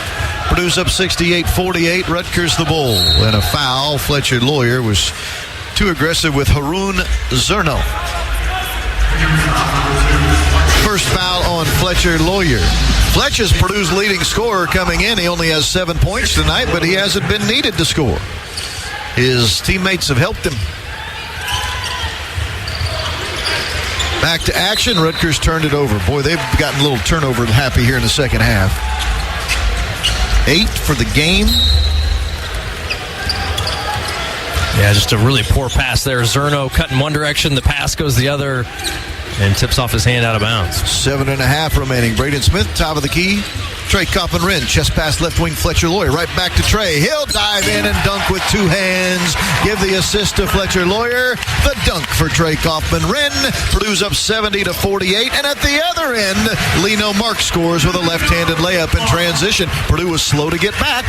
Purdue's up 68-48. Rutgers the Bull. And a foul. Fletcher Lawyer was too aggressive with Harun Zerno. First foul on Fletcher Lawyer. Fletcher's Purdue's leading scorer coming in. He only has 7 points tonight, but he hasn't been needed to score. His teammates have helped him. Back to action. Rutgers turned it over. Boy, they've gotten a little turnover happy here in the second half. 8 for the game. Yeah, just a really poor pass there. Zerno cut in one direction, the pass goes the other, and tips off his hand out of bounds. 7.5 remaining. Braden Smith, top of the key. Trey Coppin-Wren, chest pass left wing, Fletcher Lawyer. Right back to Trey. He'll dive in and dunk with 2 hands. Give the assist to Fletcher Lawyer. The dunk for Trey Coppin-Wren. Purdue's up 70-48. And at the other end, Lino Mark scores with a left-handed layup in transition. Purdue was slow to get back.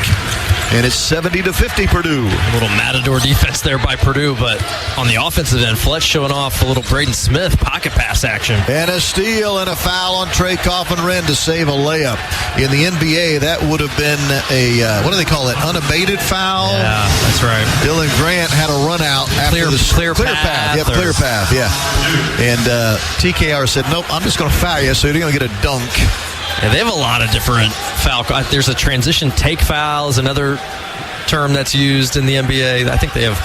And it's 70-50 Purdue. A little matador defense there by Purdue, but on the offensive end, Fletch showing off a little Braden Smith pocket pass action. And a steal and a foul on Trey Coppin-Wren to save a layup. In the NBA, that would have been a, what do they call it, unabated foul? Yeah, that's right. Dylan Grant had a run out after the clear path. Yeah, clear path, yeah. And TKR said, nope, I'm just going to foul you, so you're going to get a dunk. Yeah, they have a lot of different foul. There's a transition take foul is another term that's used in the NBA. I think they have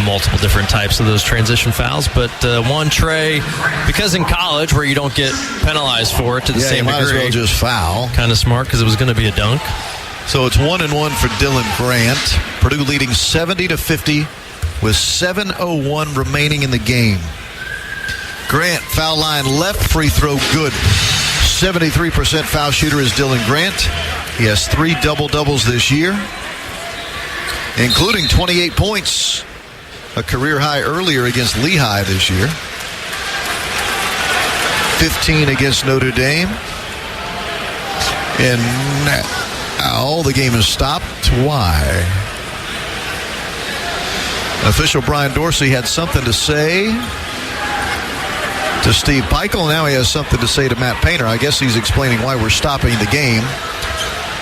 multiple different types of those transition fouls. But one, Trey, because in college where you don't get penalized for it to the same degree. degree. Might as well just foul. Kind of smart because it was going to be a dunk. So it's 1-1 for Dylan Grant. Purdue leading 70-50 with 7:01 remaining in the game. Grant, foul line left, free throw good. 73% foul shooter is Dylan Grant. He has 3 double-doubles this year, including 28 points, a career high earlier against Lehigh this year. 15 against Notre Dame. And now the game is stopped. Why? Official Brian Dorsey had something to say to Steve Peichel. Now he has something to say to Matt Painter. I guess he's explaining why we're stopping the game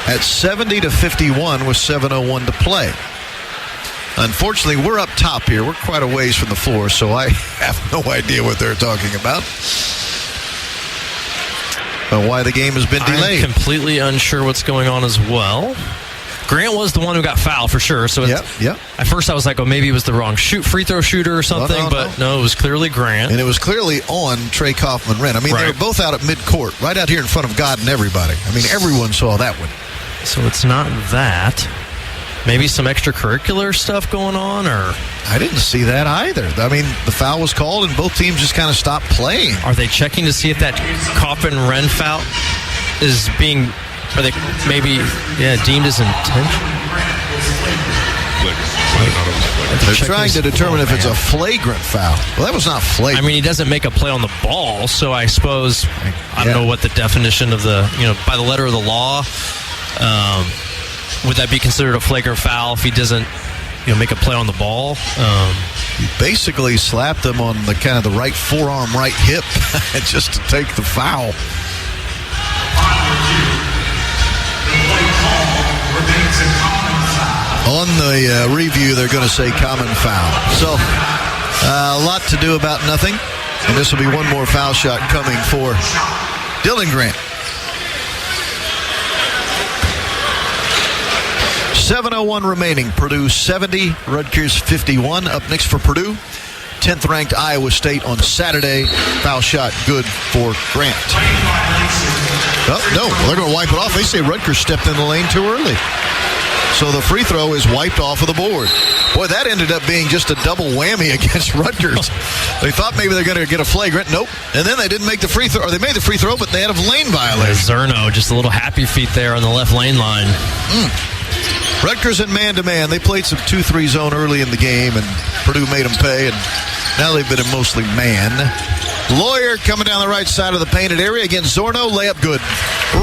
at 70-51 with 7:01 to play. Unfortunately, we're up top here. We're quite a ways from the floor, so I have no idea what they're talking about. Why the game has been delayed. I'm completely unsure what's going on as well. Grant was the one who got fouled for sure. So yep. At first I was like, oh, maybe it was the wrong free throw shooter or something. No, it was clearly Grant. And it was clearly on Trey Kaufman-Renn. I mean, They were both out at midcourt, right out here in front of God and everybody. I mean, everyone saw that one. So it's not that. Maybe some extracurricular stuff going on, or I didn't see that either. I mean, the foul was called, and both teams just kind of stopped playing. Are they checking to see if that Kaufman-Renn foul is being, are they maybe deemed as intentional? They're trying to determine if it's a flagrant foul. Well, that was not flagrant. I mean, he doesn't make a play on the ball, so I suppose I don't know what the definition of the, by the letter of the law. Would that be considered a flagrant foul if he doesn't, make a play on the ball? He basically slapped him on the kind of the right forearm, right hip, just to take the foul. On the review, they're going to say common foul. So, a lot to do about nothing. And this will be one more foul shot coming for Dylan Grant. 7:01 remaining. Purdue 70, Rutgers 51. Up next for Purdue, 10th ranked Iowa State on Saturday. Foul shot good for Grant. Oh, no, they're going to wipe it off. They say Rutgers stepped in the lane too early. So the free throw is wiped off of the board. Boy, that ended up being just a double whammy against Rutgers. They thought maybe they're going to get a flagrant. Nope. And then they didn't make the free throw, or they made the free throw, but they had a lane violation. Zerno, just a little happy feet there on the left lane line. Rutgers in man-to-man. They played some 2-3 zone early in the game, and Purdue made them pay, and now they've been in mostly man. Lawyer coming down the right side of the painted area against Zorno. Layup good.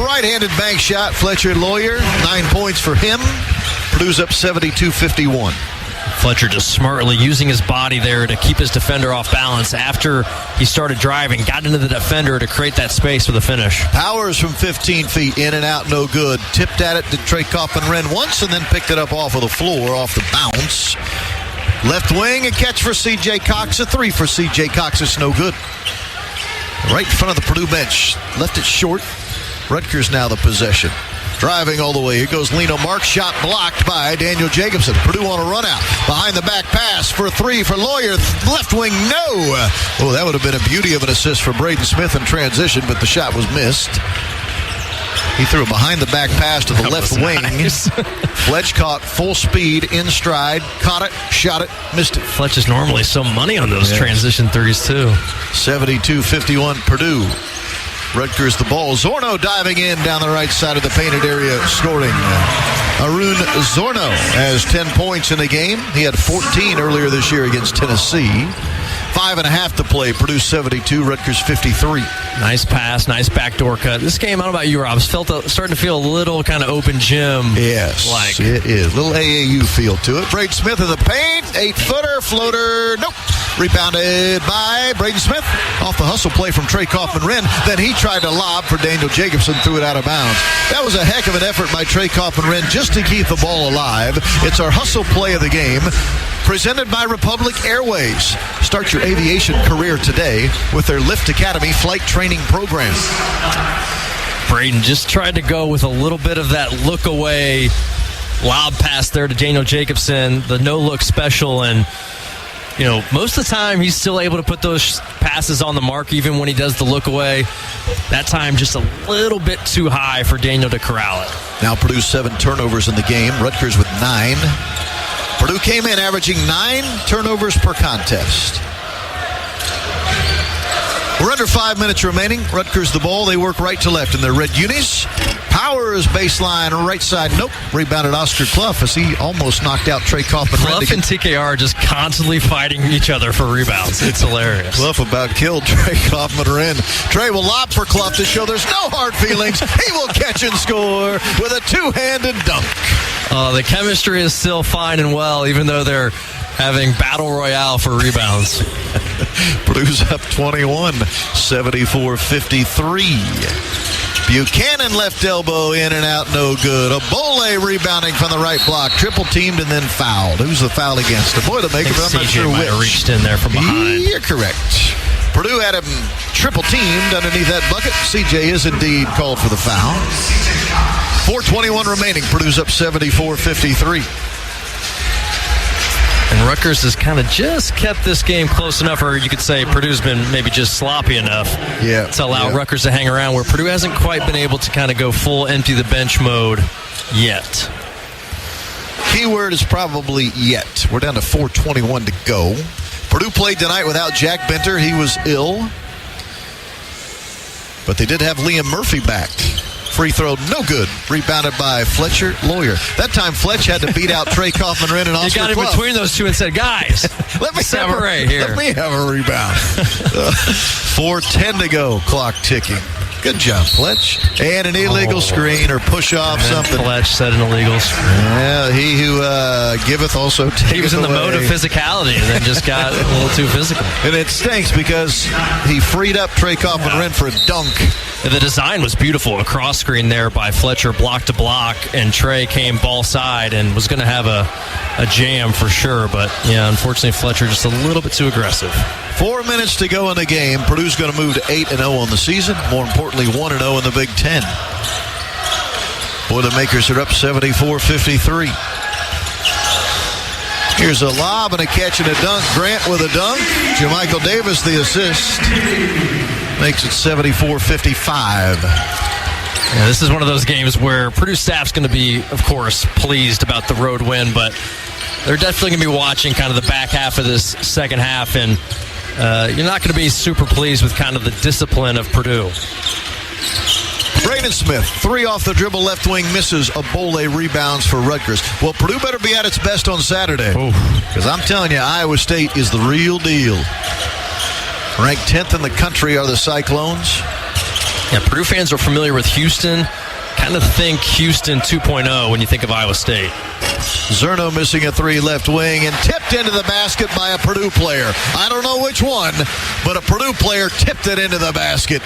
Right-handed bank shot. Fletcher Lawyer, 9 points for him. Purdue's up 72-51. Fletcher just smartly using his body there to keep his defender off balance after he started driving, got into the defender to create that space for the finish. Powers from 15 feet, in and out, no good. Tipped at it to Trey Kaufman-Renn once and then picked it up off of the floor, off the bounce. Left wing, a catch for C.J. Cox, a three for C.J. Cox, it's no good. Right in front of the Purdue bench, left it short. Rutgers now the possession. Driving all the way. Here goes Lino Mark. Shot blocked by Daniel Jacobson. Purdue on a run out. Behind the back pass for three for Lawyer. Left wing, no. Oh, that would have been a beauty of an assist for Braden Smith in transition, but the shot was missed. He threw a behind the back pass to the left wing. Nice. Fletch caught full speed, in stride, caught it, shot it, missed it. Fletch is normally so money on those transition threes, too. 72-51 Purdue. Rutgers the ball. Zorno diving in down the right side of the painted area, scoring. Arun Zorno has 10 points in the game. He had 14 earlier this year against Tennessee. 5.5 to play. Purdue 72, Rutgers 53. Nice pass, nice backdoor cut. This game, I don't know about you, Rob, starting to feel a little kind of open gym. Yes, it is. Little AAU feel to it. Braden Smith in the paint. 8-footer, floater, nope. Rebounded by Braden Smith. Off the hustle play from Trey Kaufman-Renn. Then he tried to lob for Daniel Jacobson, threw it out of bounds. That was a heck of an effort by Trey Kaufman-Renn just to keep the ball alive. It's our hustle play of the game. Presented by Republic Airways. Start your aviation career today with their Lift Academy flight training program. Braden just tried to go with a little bit of that look away lob pass there to Daniel Jacobson, the no-look special, and most of the time he's still able to put those passes on the mark even when he does the look away. That time just a little bit too high for Daniel to corral it. Now Purdue 7 turnovers in the game. Rutgers with 9. Purdue came in averaging 9 turnovers per contest. We're under 5 minutes remaining. Rutgers the ball. They work right to left in their red unis. Powers baseline right side. Nope. Rebounded Oscar Clough as he almost knocked out Trey Kaufman-Renn. Clough and TKR are just constantly fighting each other for rebounds. It's hilarious. Clough about killed Trey Kaufman-Renn. Trey will lob for Clough to show there's no hard feelings. He will catch and score with a two-handed dunk. The chemistry is still fine and well, even though they're having battle royale for rebounds. Purdue's up 21, 74-53. Buchanan left elbow in and out, no good. Obole rebounding from the right block, triple teamed and then fouled. Who's the foul against? The Boilermaker, but I'm not sure might which. have reached in there from behind. You're correct. Purdue had him triple teamed underneath that bucket. CJ is indeed called for the foul. 4:21 remaining. Purdue's up 74-53. And Rutgers has kind of just kept this game close enough, or you could say Purdue's been maybe just sloppy enough to allow Rutgers to hang around, where Purdue hasn't quite been able to kind of go full empty the bench mode yet. Keyword is probably yet. We're down to 4:21 to go. Purdue played tonight without Jack Benter. He was ill. But they did have Liam Murphy back. Free throw, no good. Rebounded by Fletcher Lawyer. That time, Fletch had to beat out Trey Kaufman-Wren and Oscar He got in between those two and said, guys, let me separate here. Let me have a rebound. 4:10 to go. Clock ticking. Good job, Fletch. And an illegal screen or push off something. Fletch said an illegal screen. Yeah, he who giveth also taketh away. He was in the mode of physicality and then just got a little too physical. And it stinks because he freed up Trey Kaufman-Wren for a dunk. The design was beautiful. A cross screen there by Fletcher, block to block, and Trey came ball side and was going to have a jam for sure. But, yeah, unfortunately, Fletcher just a little bit too aggressive. 4 minutes to go in the game. Purdue's going to move to 8-0 on the season. More importantly, 1-0 in the Big Ten. Boilermakers are up 74-53. Here's a lob and a catch and a dunk. Grant with a dunk. Jermichael Davis the assist. Makes it 74-55. Yeah, this is one of those games where Purdue staff's going to be, of course, pleased about the road win, but they're definitely going to be watching kind of the back half of this second half, and you're not going to be super pleased with kind of the discipline of Purdue. Braden Smith, 3 off the dribble left wing, misses. Obole rebounds for Rutgers. Well, Purdue better be at its best on Saturday. Because I'm telling you, Iowa State is the real deal. Ranked 10th in the country are the Cyclones. Yeah, Purdue fans are familiar with Houston. Kind of think Houston 2.0 when you think of Iowa State. Zerno missing a 3 left wing and tipped into the basket by a Purdue player. I don't know which one, but a Purdue player tipped it into the basket.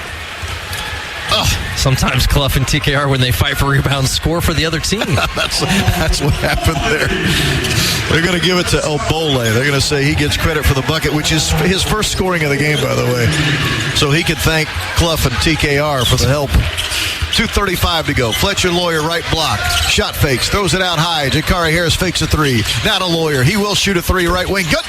Sometimes Clough and TKR, when they fight for rebounds, score for the other team. That's what happened there. They're going to give it to Obole. They're going to say he gets credit for the bucket, which is his first scoring of the game, by the way. So he could thank Clough and TKR for the help. 2:35 to go. Fletcher Lawyer right block. Shot fakes. Throws it out high. Jakari Harris fakes a 3. Now to Lawyer. He will shoot a 3 right wing. Good.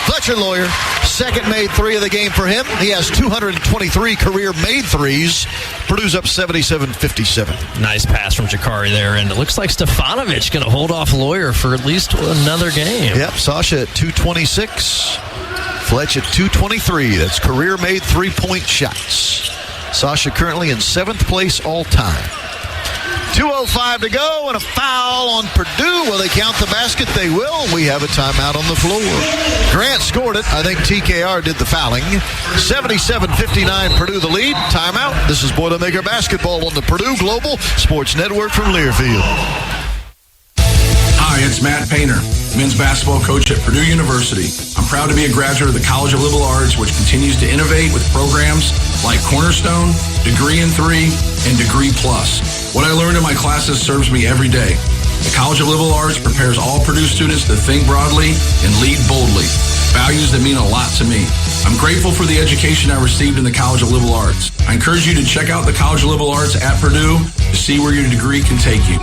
Fletcher Lawyer. Second made 3 of the game for him. He has 223 career made 3s. Purdue's up 77-57. Nice pass from Jakari there. And it looks like Stefanovic going to hold off Lawyer for at least another game. Yep. Sasha at 226. Fletch at 223. That's career made 3-point shots. Sasha currently in 7th place all time. 2:05 to go and a foul on Purdue. Will they count the basket? They will. We have a timeout on the floor. Grant scored it. I think TKR did the fouling. 77-59 Purdue the lead. Timeout. This is Boilermaker Basketball on the Purdue Global Sports Network from Learfield. Hi, it's Matt Painter, men's basketball coach at Purdue University. I'm proud to be a graduate of the College of Liberal Arts, which continues to innovate with programs like Cornerstone, Degree in 3, and Degree Plus. What I learned in my classes serves me every day. The College of Liberal Arts prepares all Purdue students to think broadly and lead boldly, values that mean a lot to me. I'm grateful for the education I received in the College of Liberal Arts. I encourage you to check out the College of Liberal Arts at Purdue to see where your degree can take you.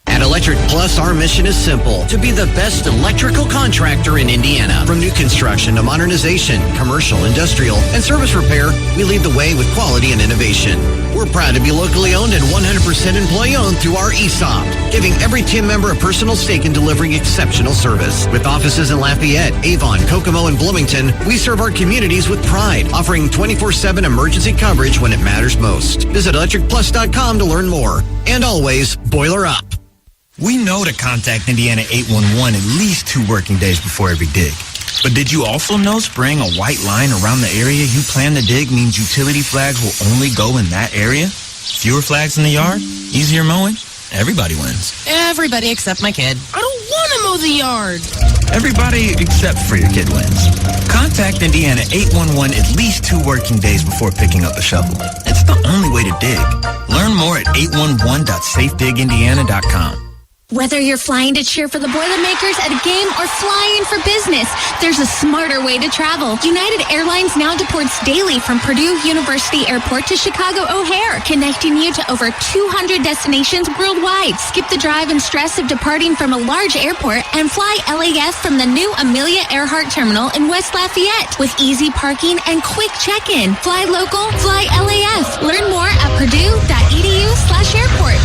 At Electric Plus, our mission is simple: to be the best electrical contractor in Indiana. From new construction to modernization, commercial, industrial, and service repair, we lead the way with quality and innovation. We're proud to be locally owned and 100% employee-owned through our ESOP, giving every team member a personal stake in delivering exceptional service. With offices in Lafayette, Avon, Kokomo, and Bloomington, we serve our communities with pride, offering 24/7 emergency coverage when it matters most. Visit electricplus.com to learn more. And always, boiler up. We know to contact Indiana 811 at least 2 working days before every dig. But did you also know spraying a white line around the area you plan to dig means utility flags will only go in that area? Fewer flags in the yard? Easier mowing? Everybody wins. Everybody except my kid. I don't want to mow the yard. Everybody except for your kid wins. Contact Indiana 811 at least 2 working days before picking up a shovel. It's the only way to dig. Learn more at 811.safedigindiana.com. Whether you're flying to cheer for the Boilermakers at a game or flying for business, there's a smarter way to travel. United Airlines now deports daily from Purdue University Airport to Chicago O'Hare, connecting you to over 200 destinations worldwide. Skip the drive and stress of departing from a large airport and fly LAF from the new Amelia Earhart Terminal in West Lafayette with easy parking and quick check-in. Fly local, fly LAF. Learn more at purdue.edu/airport.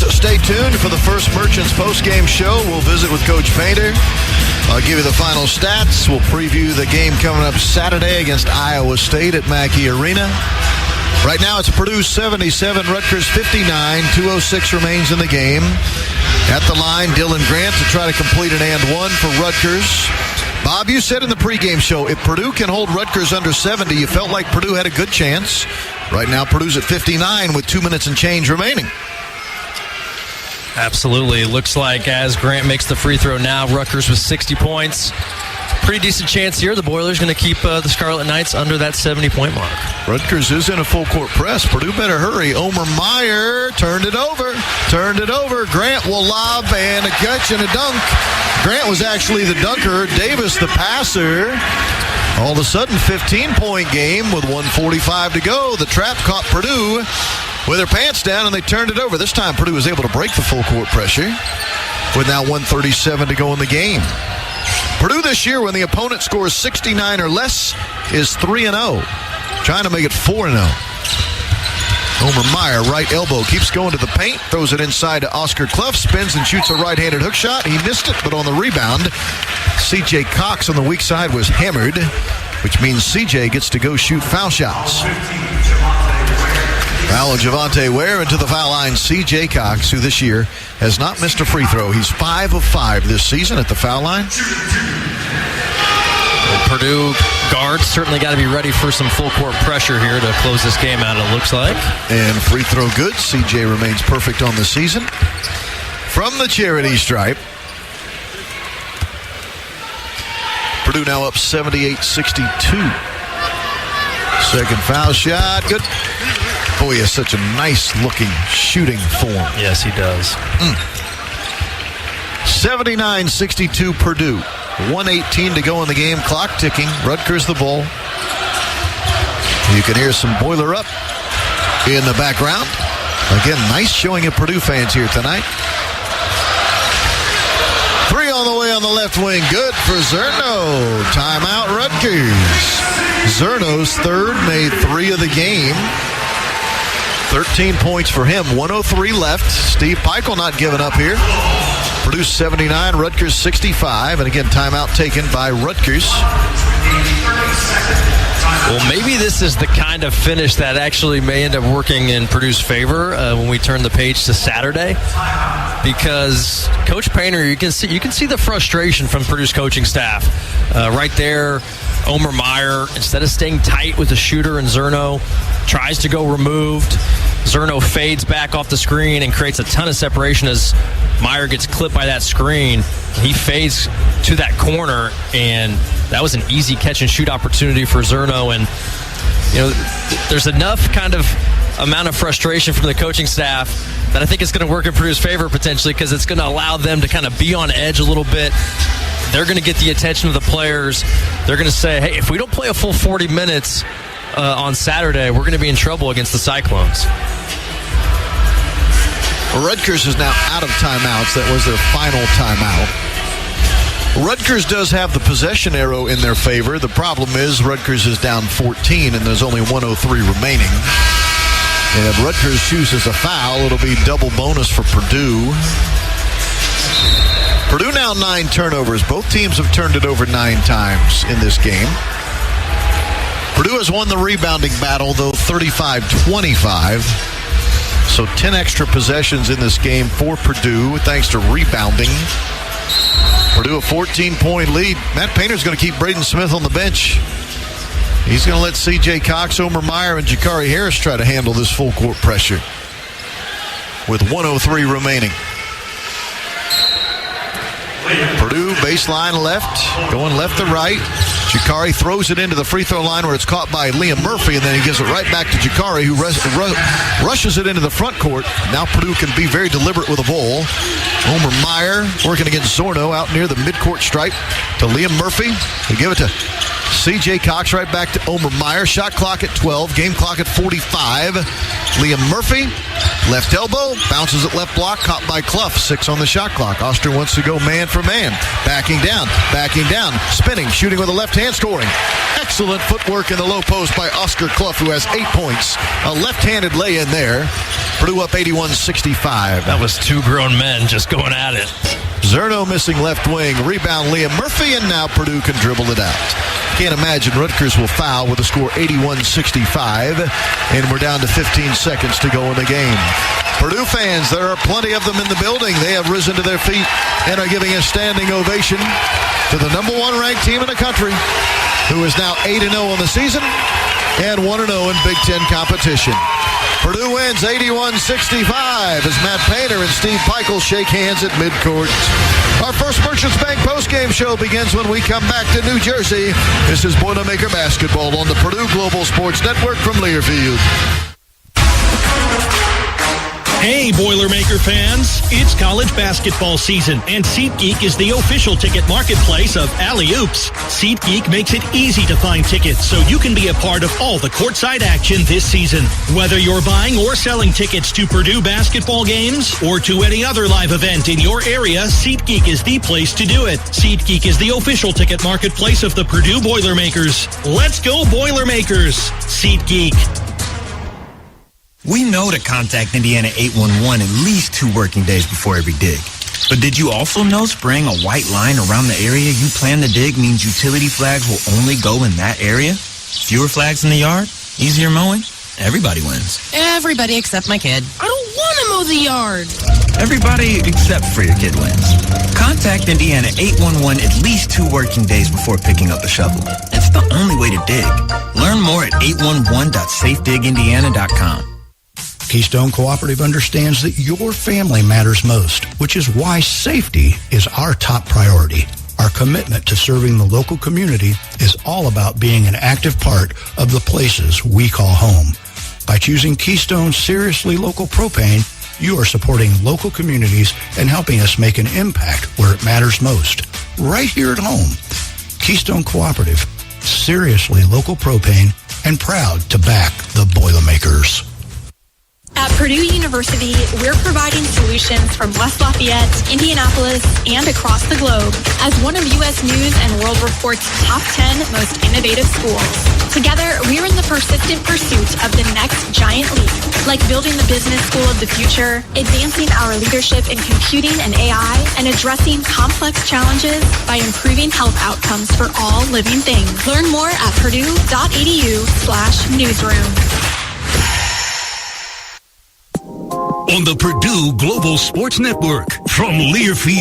Stay tuned for the First Merchants postgame show. We'll visit with Coach Painter. I'll give you the final stats. We'll preview the game coming up Saturday against Iowa State at Mackey Arena. Right now it's Purdue 77, Rutgers 59. 2:06 remains in the game. At the line, Dylan Grant to try to complete an and one for Rutgers. Bob, you said in the pregame show, if Purdue can hold Rutgers under 70, you felt like Purdue had a good chance. Right now Purdue's at 59 with 2 minutes and change remaining. Absolutely. Looks like as Grant makes the free throw now, Rutgers with 60 points. Pretty decent chance here. The Boilers going to keep the Scarlet Knights under that 70-point mark. Rutgers is in a full-court press. Purdue better hurry. Omer Meyer turned it over. Grant will lob and a catch and a dunk. Grant was actually the dunker. Davis the passer. All of a sudden, 15-point game with 1:45 to go. The trap caught Purdue with their pants down, and they turned it over. This time, Purdue was able to break the full-court pressure with now 1:37 to go in the game. Purdue this year, when the opponent scores 69 or less, is 3-0. Trying to make it 4-0. Omer Meyer, right elbow, keeps going to the paint, throws it inside to Oscar Clough, spins and shoots a right-handed hook shot. He missed it, but on the rebound, C.J. Cox on the weak side was hammered, which means C.J. gets to go shoot foul shots. Foul of Javonte Ware into the foul line. C.J. Cox, who this year has not missed a free throw. He's 5 of 5 this season at the foul line. Purdue guards certainly got to be ready for some full court pressure here to close this game out, it looks like. And free throw good. CJ remains perfect on the season. From the charity stripe, Purdue now up 78-62. Second foul shot. Good. Boy, he has such a nice looking shooting form. Yes, he does. 79-62 Purdue. 1:18 to go in the game. Clock ticking. Rutgers the ball. You can hear some Boiler Up in the background. Again, nice showing of Purdue fans here tonight. Three on the way on the left wing. Good for Zerno. Timeout Rutgers. Zerno's third, made 3 of the game. 13 points for him. 1:03 left. Steve Peichel not giving up here. Purdue 79, Rutgers 65. And again, timeout taken by Rutgers. Well, maybe this is the kind of finish that actually may end up working in Purdue's favor when we turn the page to Saturday. Because Coach Painter, you can see the frustration from Purdue's coaching staff. Right there, Omer Meyer, instead of staying tight with the shooter and Zerno, tries to go removed. Zerno fades back off the screen and creates a ton of separation as Meyer gets clipped by that screen. He fades to that corner, and that was an easy catch and shoot opportunity for Zerno. And, you know, there's enough kind of amount of frustration from the coaching staff that I think it's going to work in Purdue's favor potentially, because it's going to allow them to kind of be on edge a little bit. They're going to get the attention of the players. They're going to say, hey, if we don't play a full 40 minutes on Saturday, we're going to be in trouble against the Cyclones. Rutgers is now out of timeouts. That was their final timeout. Rutgers does have the possession arrow in their favor. The problem is Rutgers is down 14, and there's only 1:03 remaining. And if Rutgers chooses a foul, it'll be double bonus for Purdue. Purdue now 9 turnovers. Both teams have turned it over 9 times in this game. Purdue has won the rebounding battle, though, 35-25. So 10 extra possessions in this game for Purdue, thanks to rebounding. Purdue a 14-point lead. Matt Painter's going to keep Braden Smith on the bench. He's going to let C.J. Cox, Omer Meyer, and Jakari Harris try to handle this full court pressure with 1:03 remaining. Purdue baseline left, going left to right. Jakari throws it into the free throw line where it's caught by Liam Murphy, and then he gives it right back to Jakari, who rushes it into the front court. Now Purdue can be very deliberate with the ball. Omer Meyer working against Zorno out near the midcourt stripe to Liam Murphy. They give it to C.J. Cox right back to Omer Meyer. Shot clock at 12, game clock at 45. Liam Murphy, left elbow, bounces at left block, caught by Clough. 6 on the shot clock. Oster wants to go man for man. Backing down, spinning, shooting with a left hand, scoring. Excellent footwork in the low post by Oscar Clough, who has 8 points. A left-handed lay-in there. Purdue up 81-65. That was two grown men just going at it. Zerno missing left wing. Rebound Liam Murphy, and now Purdue can dribble it out. Can't imagine Rutgers will foul with a score 81-65, and we're down to 15 seconds to go in the game. Purdue fans, there are plenty of them in the building. They have risen to their feet and are giving a standing ovation to the number 1 ranked team in the country, who is now 8-0 on the season and 1-0 in Big Ten competition. Purdue wins 81-65 as Matt Painter and Steve Peichel shake hands at midcourt. Our first Merchants Bank postgame show begins when we come back to New Jersey. This is Boilermaker Basketball on the Purdue Global Sports Network from Learfield. Hey, Boilermaker fans, it's college basketball season, and SeatGeek is the official ticket marketplace of Alley Oops. SeatGeek makes it easy to find tickets so you can be a part of all the courtside action this season. Whether you're buying or selling tickets to Purdue basketball games or to any other live event in your area, SeatGeek is the place to do it. SeatGeek is the official ticket marketplace of the Purdue Boilermakers. Let's go, Boilermakers! SeatGeek. We know to contact Indiana 811 at least 2 working days before every dig. But did you also know spraying a white line around the area you plan to dig means utility flags will only go in that area? Fewer flags in the yard? Easier mowing? Everybody wins. Everybody except my kid. I don't want to mow the yard. Everybody except for your kid wins. Contact Indiana 811 at least 2 working days before picking up a shovel. It's the only way to dig. Learn more at 811.safedigindiana.com. Keystone Cooperative understands that your family matters most, which is why safety is our top priority. Our commitment to serving the local community is all about being an active part of the places we call home. By choosing Keystone Seriously Local Propane, you are supporting local communities and helping us make an impact where it matters most, right here at home. Keystone Cooperative, Seriously Local Propane, and proud to back the Boilermakers. At Purdue University, we're providing solutions from West Lafayette, Indianapolis, and across the globe as one of U.S. News and World Report's top 10 most innovative schools. Together, we're in the persistent pursuit of the next giant leap, like building the business school of the future, advancing our leadership in computing and AI, and addressing complex challenges by improving health outcomes for all living things. Learn more at purdue.edu/newsroom. On the Purdue Global Sports Network from Learfield.